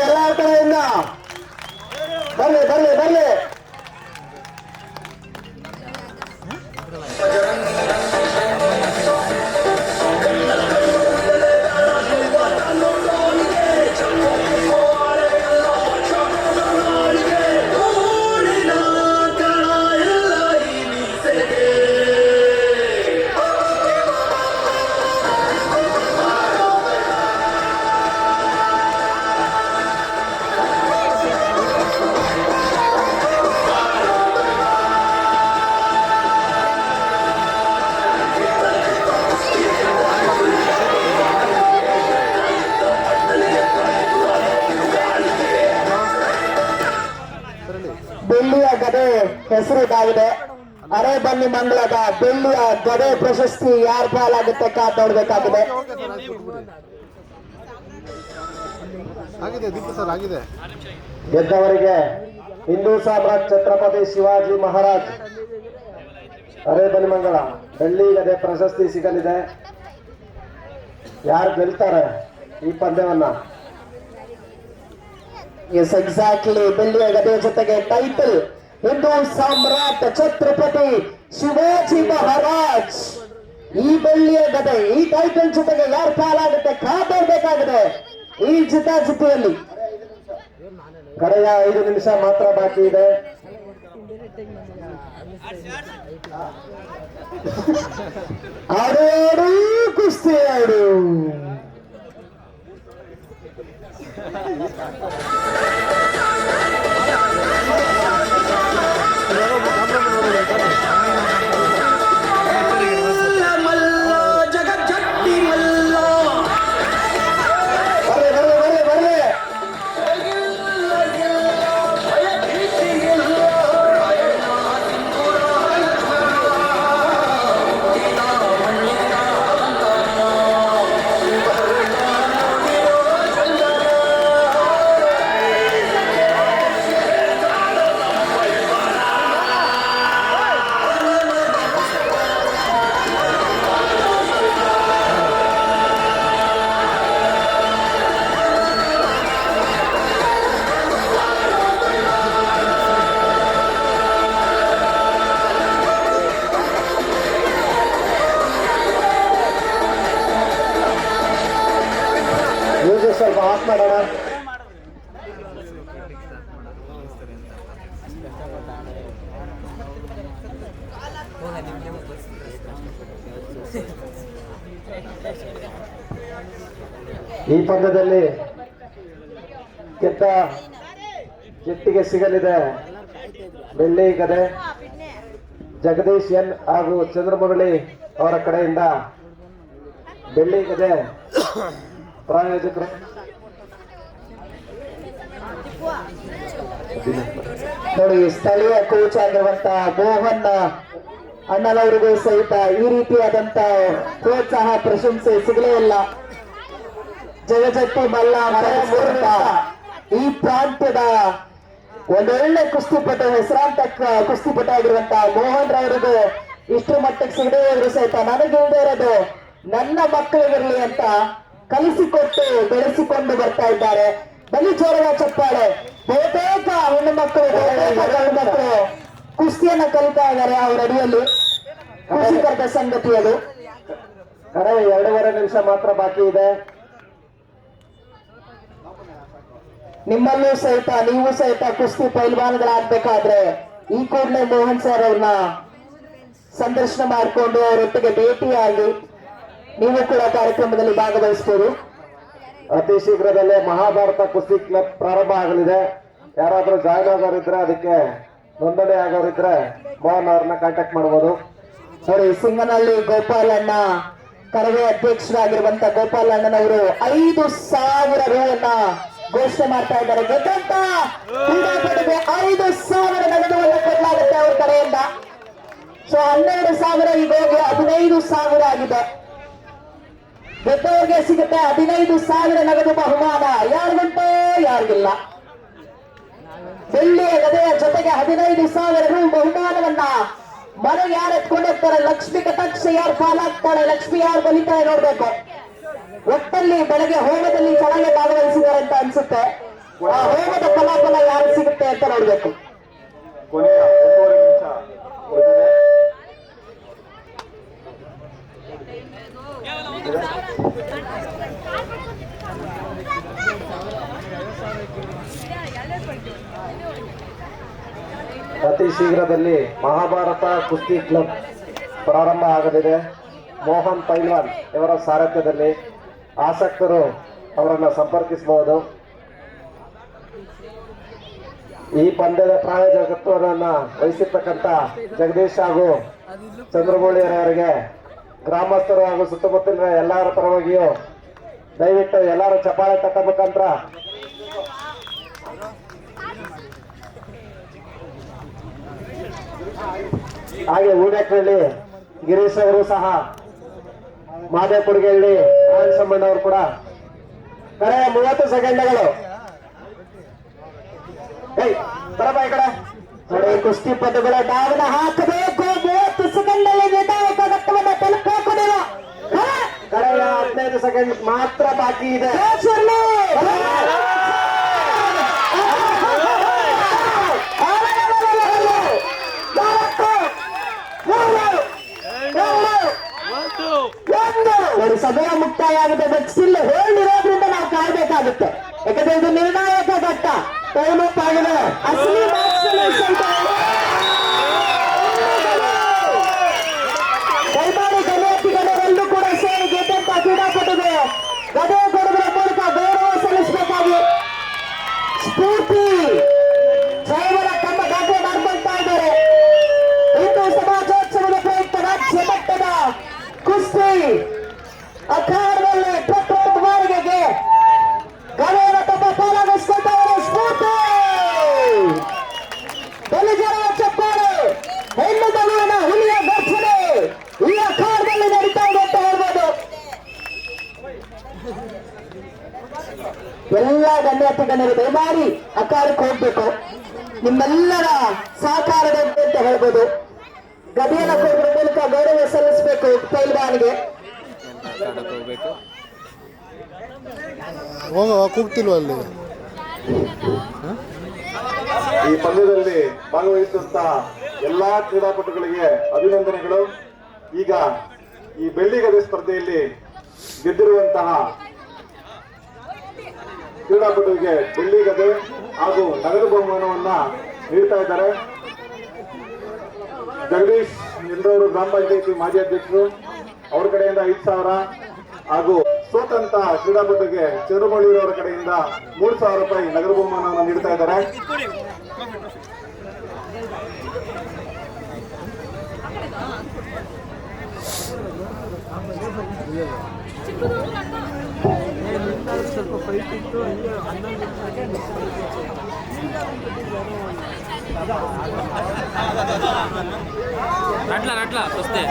E: ಎಲ್ಲ ಕಡೆಯಿಂದ ಬರ್ಲಿ ಬರ್ಲಿ ಬರ್ಲಿ.
D: ಬೆಳ್ಳಿಯ ಗದೆ ಹೆಸರಿದಾಗಿದೆ. ಅರೆ ಬನ್ನಿ ಮಂಗಳದ ಬೆಳ್ಳಿಯ ಗದೆ ಪ್ರಶಸ್ತಿ ಯಾರ ಪಾಲಾಗುತ್ತೆ ಕಾದ್ ನೋಡ್ಬೇಕಾಗಿದೆ.
E: ಗೆದ್ದವರಿಗೆ ಹಿಂದೂ ಸಾಮ್ರಾಟ್ ಛತ್ರಪತಿ ಶಿವಾಜಿ ಮಹಾರಾಜ್ ಅರೆ ಬನ್ನಿ ಮಂಗಳ ಬೆಳ್ಳಿ ಗದೆ ಪ್ರಶಸ್ತಿ ಸಿಗಲಿದೆ. ಯಾರು ಗೆಲ್ತಾರೆ ಈ ಪಂದ್ಯವನ್ನ?
D: S, exactly. ಬೆಳ್ಳಿಯ ಗದೆಯ ಜೊತೆಗೆ ಟೈಟಲ್ ಹಿಂದೂ ಸಾಮ್ರಾಟ್ ಛತ್ರಪತಿ ಶಿವಾಜಿ ಮಹಾರಾಜ್. ಈ ಬೆಳ್ಳಿಯ ಗದೆ, ಈ ಟೈಟಲ್ ಜೊತೆಗೆ ಯಾರು ಪಾಲಾಗುತ್ತೆ ಕಾದೋಡ್ಬೇಕಾಗಿದೆ ಈ ಜಿತಾಜಿತಿಯಲ್ಲಿ.
E: ಕಡೆಯ 5 ನಿಮಿಷ ಮಾತ್ರ ಬಾಕಿ ಇದೆ.
D: ಆಡು ಆಡು ಕುಸ್ತಿ ಆಡು. ಮಾಡೋಣ. ಈ ಪಂದ್ಯದಲ್ಲಿ ಗೆದ್ದ ಜಟ್ಟಿಗೆ ಸಿಗಲಿದೆ ಬೆಳ್ಳಿ ಗದೆ. ಜಗದೀಶ್ ಎನ್ ಹಾಗೂ ಚಂದ್ರಮುರಳಿ ಅವರ ಕಡೆಯಿಂದ ಬೆಳ್ಳಿ ಗದೆ ಪ್ರಾಯೋಜಕರು. ನೋಡಿ, ಸ್ಥಳೀಯ ಕೋಚ್ ಆಗಿರುವಂತಹ ಮೋಹನ್ ಅಣ್ಣನವರಿಗೂ ಸಹಿತ ಈ ರೀತಿಯಾದಂತ ಪ್ರೋತ್ಸಾಹ ಪ್ರಶಂಸೆ ಸಿಗಲೇ ಇಲ್ಲ. ಜಗಜಟ್ಟಿ ಮಲ್ಲ ಈ ಪ್ರಾಂತ್ಯದ ಒಂದೊಳ್ಳೆ ಕುಸ್ತಿಪಟು, ಹೆಸರಾಂತ ಕುಸ್ತಿಪಟು ಆಗಿರುವಂತಹ ಮೋಹನ್ ರವರಿಗೂ ಇಷ್ಟರ ಮಟ್ಟಕ್ಕೆ ಸಿಗದೇ ಇದ್ರು ಸಹಿತ ನನಗಿಲ್ಲದೆ ಇರೋದು ನನ್ನ ಮಕ್ಕಳಿಗಿರ್ಲಿ ಅಂತ ಕಲಿಸಿಕೊಟ್ಟು ಬೆಳೆಸಿಕೊಂಡು ಬರ್ತಾ ಇದ್ದಾರೆ. ಬಲಿ ಜೋರದ ಚಪ್ಪಾಳೆ. ಬಹುತೇಕ ಹೆಣ್ಣು ಮಕ್ಕಳು, ಬಹುತೇಕ ಗಂಡು ಮಕ್ಕಳು ಕುಸ್ತಿಯನ್ನ ಕಲಿತಾ ಇದ್ದಾರೆ ಅವರ ಅಡಿಯಲ್ಲಿ. ಖುಷಿಕರದ ಸಂಗತಿ ಅದು. 2.5 ನಿಮಿಷ ಮಾತ್ರ ಬಾಕಿ ಇದೆ. ನಿಮ್ಮಲ್ಲೂ ಸಹಿತ, ನೀವು ಸಹಿತ ಕುಸ್ತಿ ಪೈಲ್ವಾನ್ಗಳಾಗಬೇಕಾದ್ರೆ ಈ ಕೂಡಲೇ ಮೋಹನ್ ಸರ್ ಅವ್ರನ್ನ ಸಂದರ್ಶನ ಮಾಡಿಕೊಂಡು ಅವರೊಟ್ಟಿಗೆ ಭೇಟಿಯಾಗಿ ನೀವು ಕೂಡ ಕಾರ್ಯಕ್ರಮದಲ್ಲಿ ಭಾಗವಹಿಸಬಹುದು. ಅತಿ ಶೀಘ್ರದಲ್ಲೇ ಮಹಾಭಾರತ ಕುಸ್ತಿ ಕ್ಲಬ್ ಪ್ರಾರಂಭ ಆಗಲಿದೆ. ಯಾರಾದ್ರೂ ಜಾಯ್ನ್ ಆಗೋರಿದ್ರೆ, ಅದಕ್ಕೆ ನೋಂದಣಿ ಆಗೋರಿದ್ರೆ ಮೋಹನ್ ಅವ್ರನ್ನ ಕಾಂಟ್ಯಾಕ್ಟ್ ಮಾಡಬಹುದು. ನೋಡಿ, ಸಿಂಗನಹಳ್ಳಿ ಗೋಪಾಲಣ್ಣ ಕರವೇ ಅಧ್ಯಕ್ಷರಾಗಿರುವಂತ ಗೋಪಾಲಣ್ಣನವರು 5,000 ರೂವನ್ನ ಘೋಷಣೆ ಮಾಡ್ತಾ ಇದ್ದಾರೆ. ಗೆದ್ದಂತ ಕ್ರೀಡಾಪಟುಗೆ 5,000 ನಗದುವನ್ನು ಕೊಡಲಾಗುತ್ತೆ ಅವ್ರ ಕಡೆಯಿಂದ. ಸೊ 12,000 ಈಗ ಹೋಗಿ 15,000 ಆಗಿದೆ. ಗೆದ್ದವರಿಗೆ ಸಿಗುತ್ತೆ 15,000 ನಗದು ಬಹುಮಾನ. ಯಾರಿಗುಂಟು, ಯಾರಿಗಿಲ್ಲ. ಬೆಳ್ಳಿಯ ಗದೆಯ ಜೊತೆಗೆ 15,000 ರೂ ಬಹುಮಾನವನ್ನ ಮನೆಗೆ ಯಾರು ಎತ್ಕೊಂಡೋಗ್ತಾರೆ, ಲಕ್ಷ್ಮಿ ಕಟಾಕ್ಷ ಯಾರು ಪಾಲಾಗ್ತಾಳೆ, ಲಕ್ಷ್ಮಿ ಯಾರು ಬಲಿತಾರೆ ನೋಡ್ಬೇಕು. ಒಟ್ಟಲ್ಲಿ ಬೆಳಗ್ಗೆ ಹೋಮದಲ್ಲಿ ಚೆನ್ನಾಗಿ ಭಾಗವಹಿಸಿದ್ದಾರೆ ಅಂತ ಅನ್ಸುತ್ತೆ. ಆ ಹೋಮದ ಫಲಾಫಲ ಯಾರು ಸಿಗುತ್ತೆ ಅಂತ ನೋಡ್ಬೇಕು.
E: ಕೊನೆಯ 1.5 ನಿಮಿಷ ಉಳಿದಿದೆ. ಅತಿ ಶೀಘ್ರದಲ್ಲಿ ಮಹಾಭಾರತ ಕುಸ್ತಿ ಕ್ಲಬ್ ಪ್ರಾರಂಭ ಆಗಲಿದೆ. ಮೋಹನ್ ಪೈಲ್ವಾನ್ ಇವರ ಸಾರಥ್ಯದಲ್ಲಿ ಆಸಕ್ತರು ಅವರನ್ನು ಸಂಪರ್ಕಿಸಬಹುದು. ಈ ಪಂದ್ಯದ ಪ್ರಾಯೋಜಕತ್ವವನ್ನು ವಹಿಸಿರ್ತಕ್ಕಂಥ ಜಗದೀಶ್ ಹಾಗೂ ಚಂದ್ರಮೌಳಿಯವರಿಗೆ ಗ್ರಾಮಸ್ಥರು ಹಾಗೂ ಸುತ್ತಮುತ್ತಲಿನ ಎಲ್ಲರ ಪರವಾಗಿಯೂ ದಯವಿಟ್ಟು ಎಲ್ಲರೂ ಚಪ್ಪಾಳೆ ತಟ್ಟಬೇಕಂತ ಹಾಗೆ ಊಡೇಕಳ್ಳಿ ಗಿರೀಶ್ ಅವರು ಸಹ, ಮಾದೇಪುಡ್ಗಳ್ಳಿ ನಾರಾಯಣಸಮ್ಮಣ್ಣ ಅವರು ಕೂಡ. ಕರೆ 30 ಸೆಕೆಂಡ್ಗಳು. ಬರಬ ಈ ಕಡೆ ನೋಡಿ, ಕುಸ್ತಿ ಪಟುಗಳ ಡಾವನ ಹಾಕಬೇಕು. 30 ಸೆಕೆಂಡ್ನಲ್ಲಿ ನಿರ್ಣಾಯಕ ಘಟ್ಟವನ್ನು ತಲುಪಬೇಕು ನೀವು. ಕಡೆಯ 15 ಸೆಕೆಂಡ್ ಮಾತ್ರ ಬಾಕಿ ಇದೆ. ನೋಡಿ, ಸಮಯ ಮುಕ್ತಾಯ ಆಗುತ್ತೆ. ಬಟ್ ಸ್ಟಿಲ್ ಹೇಳಿರೋದ್ರಿಂದ ನಾವು ಕಾಯ್ಬೇಕಾಗುತ್ತೆ. ಯಾಕಂದ್ರೆ ಇದು ನಿರ್ಣಾಯಕ ಘಟ್ಟ. ಟೈಮ್ ಅಪ್ ಆಗಿದೆ. ಅಸಲಿ ದಯಮಾಡಿ ಗಣೇಶಿಗಳೆಲ್ಲೂ ಕೂಡ ಸೇರಿ ಗೆದ್ದಂತ ಕ್ರೀಡಾಪಟುಗೆ ಗದೆ ಕೊಡುವುದರ ಮೂಲಕ ಗೌರವ ಸಲ್ಲಿಸಬೇಕಾಗಿ ಸ್ಫೂರ್ತಿ ಜೈವರ ತಮ್ಮ ಗಾದೆ ಮಾಡ್ಕೊಳ್ತಾ ಇದ್ದಾರೆ. ಹಿಂದೂ ಸಮಾಜೋತ್ಸವದ ಪ್ರಯುಕ್ತ ರಾಜ್ಯ ಮಟ್ಟದ ಕುಸ್ತಿ ಅಖಾಡದಲ್ಲಿ ಪ್ರಥಮ ಬಾರಿಗೆಗೆ ಗಣೇನ ತಮ್ಮ ಪಾಲಾಗಿಸಿಕೊಂಡವರು ಸ್ಫೂರ್ತಿ. ಬಲಿಜರ ಚಪ್ಪಾಳೆ, ಹೆಣ್ಣು ಗಣೇನ ಹುಲಿಯ ಘರ್ಷಣೆ ಈ ಅಖಾಡದಲ್ಲಿ ನಡೀತಾ ಇದೆ ಅಂತ ಹೇಳ್ಬೋದು. ಎಲ್ಲ ಗಣ್ಯಾತಿ ಗಣ್ಯರು ದಯಮಾಡಿ ಅಖಾಡಕ್ಕೆ ಹೋಗ್ಬೇಕು. ನಿಮ್ಮೆಲ್ಲರ ಸಹಕಾರದಂತೆ ಅಂತ ಹೇಳ್ಬೋದು. ಗದೆಯನ್ನು ಕೊಡುವ ಮೂಲಕ ಗೌರವ ಸಲ್ಲಿಸಬೇಕು ಪೈಲ್ವಾನಿಗೆ.
H: ಕೂಗ್ತಿಲ್ವ ಅಲ್ಲಿ?
E: ಈ ಪಂದ್ಯದಲ್ಲಿ ಭಾಗವಹಿಸಿದಂತ ಎಲ್ಲಾ ಕ್ರೀಡಾಪಟುಗಳಿಗೆ ಅಭಿನಂದನೆಗಳು. ಈಗ ಈ ಬೆಳ್ಳಿ ಗದೆ ಸ್ಪರ್ಧೆಯಲ್ಲಿ ಗೆದ್ದಿರುವಂತಹ ಕ್ರೀಡಾಪಟುವಿಗೆ ಬೆಳ್ಳಿ ಗದೆ ಹಾಗೂ ನಗದು ಬಹುಮಾನವನ್ನ ನೀಡ್ತಾ ಇದ್ದಾರೆ. ಜಗದೀಶ್ ಎಂದವರು ಗ್ರಾಮ ಪಂಚಾಯತಿ ಮಾಜಿ ಅಧ್ಯಕ್ಷರು, ಅವ್ರ ಕಡೆಯಿಂದ 5,000 ಹಾಗೂ ಸೋತಂತ ಕ್ರೀಡಾಪಟುಗೆ ಚಂದ್ರಮೌಳಿಯವರ ಕಡೆಯಿಂದ 3,000 ರೂಪಾಯಿ ನಗದು ಬಹುಮಾನವನ್ನು ನೀಡ್ತಾ ಇದ್ದಾರೆ.
F: ಸ್ವಲ್ಪ ಫೈಟ್ ಇತ್ತು. ನಟ್ಲ ಅಷ್ಟೇ.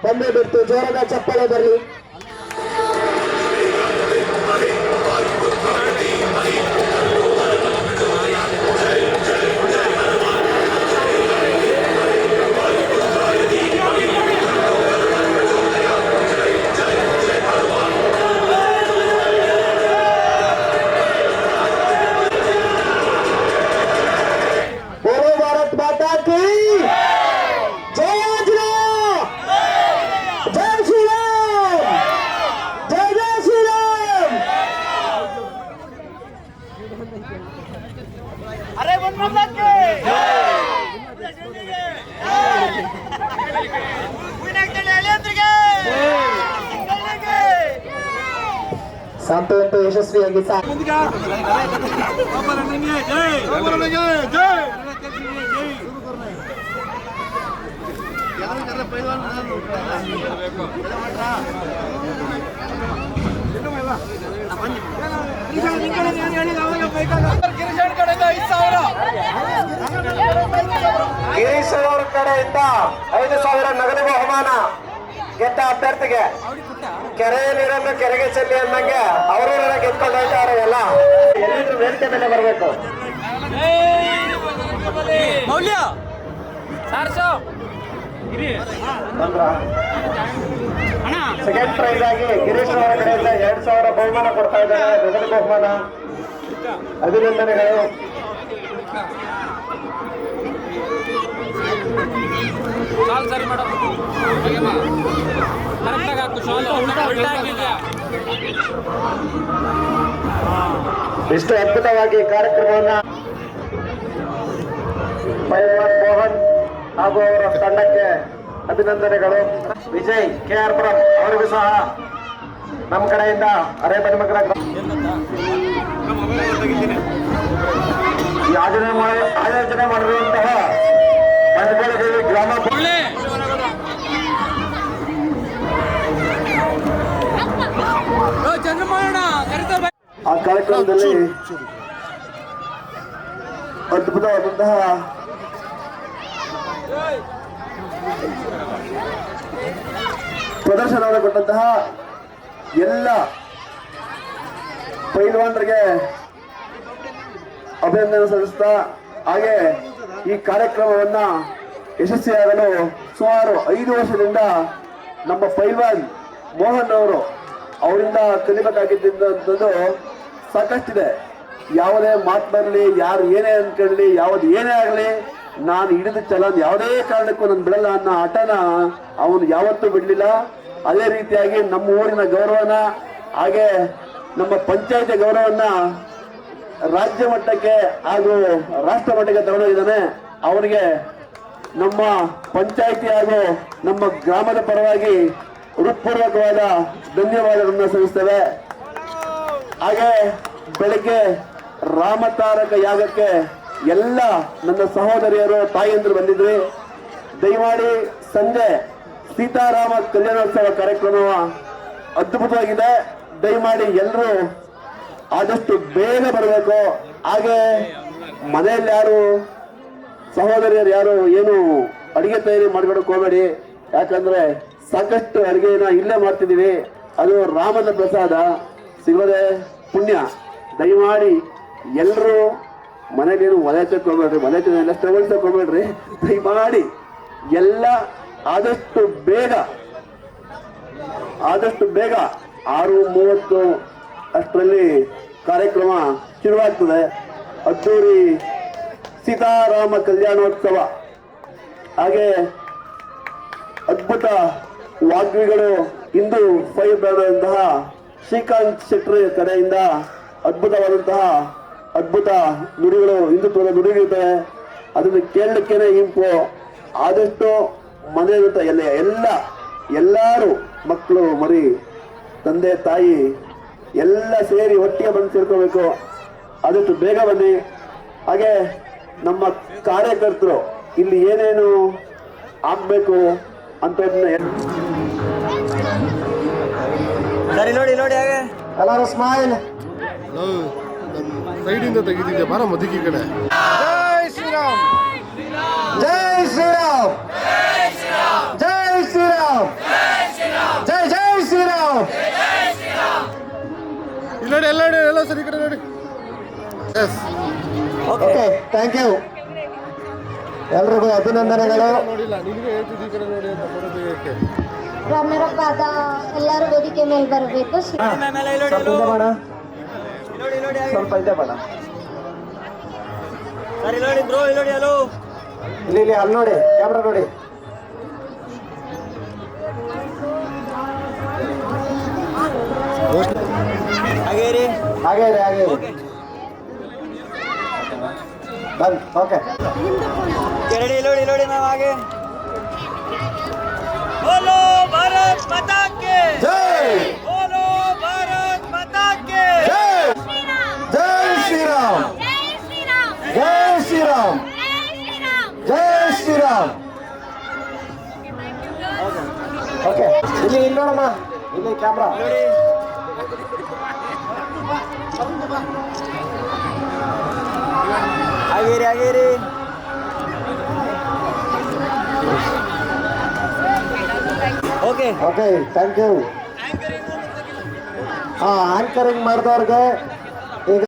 D: ಬಂದೇ ಬಿಟ್ಟು ಜೋರಾದ ಚಪ್ಪಾಳೆ ಬರಲಿ. बोलो भारत माता की जय श्रीराम, जय श्रीराम, जय जय श्रीराम.
C: अरे
D: ಸಂತ ಯಶಸ್ವಿಯಾಗಿ ಗಿರೀಶ್ ಅವರ ಕಡೆಯಿಂದ 5,000 ನಗದು ಬಹುಮಾನ ಗೆದ್ದ ಅಭ್ಯರ್ಥಿಗೆ. ಕೆರೆ ನೀರನ್ನು ಕೆರೆಗೆ ಚೆಲ್ಲಿ ಅನ್ನಂಗೆ ಅವರು ಗೆದ್ಕೊಂಡು ಹೋಗ್ತಾರೆ. ಎಲ್ಲ ಎಲ್ಲಿದ್ರು ವೇದಿಕೆ ಮೇಲೆ ಬರಬೇಕು. ಸೆಕೆಂಡ್ ಪ್ರೈಸ್ ಆಗಿ ಗಿರೀಶ್ ಅವರ ಕಡೆಯಿಂದ 2,000 ಬಹುಮಾನ ಕೊಡ್ತಾ ಇದ್ದಾರೆ. ನಗದು ಬಹುಮಾನ. ಅಭಿನಂದನೆಗಳು. ಇಷ್ಟು ಅದ್ಭುತವಾಗಿ ಕಾರ್ಯಕ್ರಮವನ್ನ ಪೈಲ್ವಾನ್ ಮೋಹನ್ ಹಾಗೂ ಅವರ ತಂಡಕ್ಕೆ ಅಭಿನಂದನೆಗಳು. ವಿಜಯ್ KR ಪುರಂ ಅವರಿಗೂ ಸಹ ನಮ್ಮ ಕಡೆಯಿಂದ ಅರೆಬೆನ್ನಮಕ್ಕಳ ಆಯೋಜನೆ ಮಾಡಿರುವಂತಹ ಮನೆಗಳಲ್ಲಿ ಗ್ರಾಮ ಆ ಕಾರ್ಯಕ್ರಮದಲ್ಲಿ ಅದ್ಭುತವಾದಂತಹ ಪ್ರದರ್ಶನವನ್ನು ಕೊಟ್ಟಂತಹ ಎಲ್ಲ ಪೈಲ್ವಾನರಿಗೆ ಅಭಿನಂದನೆ ಸಲ್ಲಿಸ್ತಾ, ಹಾಗೆ ಈ ಕಾರ್ಯಕ್ರಮವನ್ನ ಯಶಸ್ವಿಯಾಗಲು ಸುಮಾರು 5 ವರ್ಷದಿಂದ ನಮ್ಮ ಪೈಲ್ವಾನ್ ಮೋಹನ್ ಅವರಿಂದ ಕಲಿಬೇಕಾಗಿದ್ದಂಥದ್ದು ಸಾಕಷ್ಟಿದೆ. ಯಾವುದೇ ಮಾತು ಬರಲಿ, ಯಾರು ಏನೇ ಅನ್ಕೊಳ್ಳಿ, ಯಾವ್ದು ಏನೇ ಆಗಲಿ, ನಾನು ಹಿಡಿದ ಚಲನ್ ಯಾವುದೇ ಕಾರಣಕ್ಕೂ ನಾನು ಬಿಡಲ್ಲ ಅನ್ನೋ ಹಠನ ಅವನು ಯಾವತ್ತೂ ಬಿಡಲಿಲ್ಲ. ಅದೇ ರೀತಿಯಾಗಿ ನಮ್ಮ ಊರಿನ ಗೌರವನ, ಹಾಗೆ ನಮ್ಮ ಪಂಚಾಯತಿ ಗೌರವನ್ನ ರಾಜ್ಯ ಮಟ್ಟಕ್ಕೆ ಹಾಗೂ ರಾಷ್ಟ್ರ ಮಟ್ಟಕ್ಕೆ ತಗೊಂಡೋಗಿದ್ದಾನೆ. ಅವನಿಗೆ ನಮ್ಮ ಪಂಚಾಯತಿ ಹಾಗೂ ನಮ್ಮ ಗ್ರಾಮದ ಪರವಾಗಿ ಹೃತ್ಪೂರ್ವಕವಾದ ಧನ್ಯವಾದಗಳನ್ನು ಸಲ್ಲಿಸ್ತೇವೆ. ಹಾಗೆ ಬೆಳಗ್ಗೆ ರಾಮತಾರಕ ಯಾಗಕ್ಕೆ ಎಲ್ಲ ನನ್ನ ಸಹೋದರಿಯರು ತಾಯಿಯಂದರು ಬಂದಿದ್ರಿ. ದಯಮಾಡಿ ಸಂಜೆ ಸೀತಾರಾಮ ಕಲ್ಯಾಣೋತ್ಸವ ಕಾರ್ಯಕ್ರಮ ಅದ್ಭುತವಾಗಿದೆ. ದಯಮಾಡಿ ಎಲ್ಲರೂ ಆದಷ್ಟು ಬೇಗ ಬರಬೇಕು. ಹಾಗೆ ಮನೆಯಲ್ಲಿ ಯಾರು ಸಹೋದರಿಯರು ಯಾರು ಏನು ಅಡಿಗೆ ತಯಾರಿ ಮಾಡ್ಕೊಳಕ್ ಹೋಗಬೇಡಿ. ಯಾಕಂದ್ರೆ ಸಾಕಷ್ಟು ಅಡಿಗೆನ ಇಲ್ಲೇ ಮಾಡ್ತಿದೀವಿ. ಅದು ರಾಮನ ಪ್ರಸಾದ, ಸಿಗೋದೆ ಪುಣ್ಯ. ದಯಮಾಡಿ ಎಲ್ಲರೂ ಮನೇಲಿ ಏನು ಒಲೆ ತಕ್ಕೋಬೇಡ್ರಿ, ಒಲೆ ಸ್ಟವ್ ತಕ್ಕೋಬೇಡ್ರಿ. ದಯಮಾಡಿ ಎಲ್ಲ
E: ಆದಷ್ಟು ಬೇಗ 6:30 ಅಷ್ಟರಲ್ಲಿ ಕಾರ್ಯಕ್ರಮ ಶುರುವಾಗ್ತದೆ. ಅದ್ದೂರಿ ಸೀತಾರಾಮ ಕಲ್ಯಾಣೋತ್ಸವ. ಹಾಗೆ ಅದ್ಭುತ ವಾಗ್ಮಿಗಳು ಇಂದು ಫೈರ್ ಬರೆದಂತಹ ಶ್ರೀಕಾಂತ್ ಶೆಟ್ಟಿ ಕಡೆಯಿಂದ ಅದ್ಭುತ ನುಡಿಗಳು, ಹಿಂದುತ್ವದ ನುಡಿಗಳಿರ್ತವೆ. ಅದನ್ನು ಕೇಳಲಿಕ್ಕೇನೆ ಇಂಪು. ಆದಷ್ಟು ಮನೆಯಂತ ಎಲ್ಲರೂ ಮಕ್ಕಳು ಮರಿ ತಂದೆ ತಾಯಿ ಎಲ್ಲ ಸೇರಿ ಒಟ್ಟಿಗೆ ಬಂದು ಸೇರ್ಕೋಬೇಕು. ಆದಷ್ಟು ಬೇಗ ಬನ್ನಿ. ಹಾಗೆ ನಮ್ಮ ಕಾರ್ಯಕರ್ತರು ಇಲ್ಲಿ ಏನೇನು ಆಗ್ಬೇಕು ಅಂತ
C: ಸರಿ ನೋಡಿ ಹಾಗೆ
H: ಎಲ್ಲರೂ ಸ್ಮೈಲ್.
I: ಸೈಡಿಂದ ತೆಗಿತಿದ್ದೆ ಬಾರ ಮದಿಕಿ ಕಡೆ.
H: ಜೈ ಶ್ರೀರಾಮ್, ಜೈ ಶ್ರೀರಾಮ್, ಜೈ ಶ್ರೀರಾಮ್, ಜೈ ಜೈ ಶ್ರೀರಾಮ್.
I: ಇಲ್ಲಿ ನೋಡಿ, ಎಲ್ಲ ಸರಿ ಕಡೆ ನೋಡಿ. Yes,
H: okay, thank you. ಎಲ್ರಿಗೂ ಅಭಿನಂದನೆಗಳು.
I: ನೋಡಿಲ್ಲ, ನಿನಗೆ ಹೇಳ್ತಿದ್ದಿ ಈ ಕಡೆ ನೋಡಿ ಅಂತ ಬರೋದಕ್ಕೆ.
A: ರಮ್ಯರಪ್ಪಾದ ಎಲ್ಲರೂ ವೇದಿಕೆ ಮೇಲೆ ಬರಬೇಕು.
H: ಸ್ವಲ್ಪ ಇದೆ ಬೇಡ, ಸ್ವಲ್ಪ ಇದೆ ಬೇಡ.
C: ಸರಿ ನೋಡಿ ಬ್ರೋ, ನೋಡಿ ಹಲೋ,
H: ಇಲ್ಲಿ ಅಲ್ಲಿ ನೋಡಿ, ಕ್ಯಾಮ್ರಾ ನೋಡಿ.
C: ಹಾಗೆ ರೀ,
H: ಹಾಗೆ ಡನ್. ಓಕೆ,
C: ಎರಡು ನೋಡಿ ನಾವು ಹಾಗೆ. बोलो भारत माता के
H: ಜೈ,
C: बोलो भारत माता के
H: ಜೈ, ಜೈ ಶ್ರೀರಾಮ್, ಜೈ ಶ್ರೀರಾಮ್, ಜೈ ಶ್ರೀರಾಮ್. ಓಕೆ, ಇಲ್ಲಿ ನೋಡಮ್ಮ, ಇಲ್ಲಿ ಕ್ಯಾಮ್ರಾ.
C: ಹಾಗೆ ರೀ. Okay,
H: okay, thank you. Anchoring ಮಾಡಿದವ್ರಿಗೆ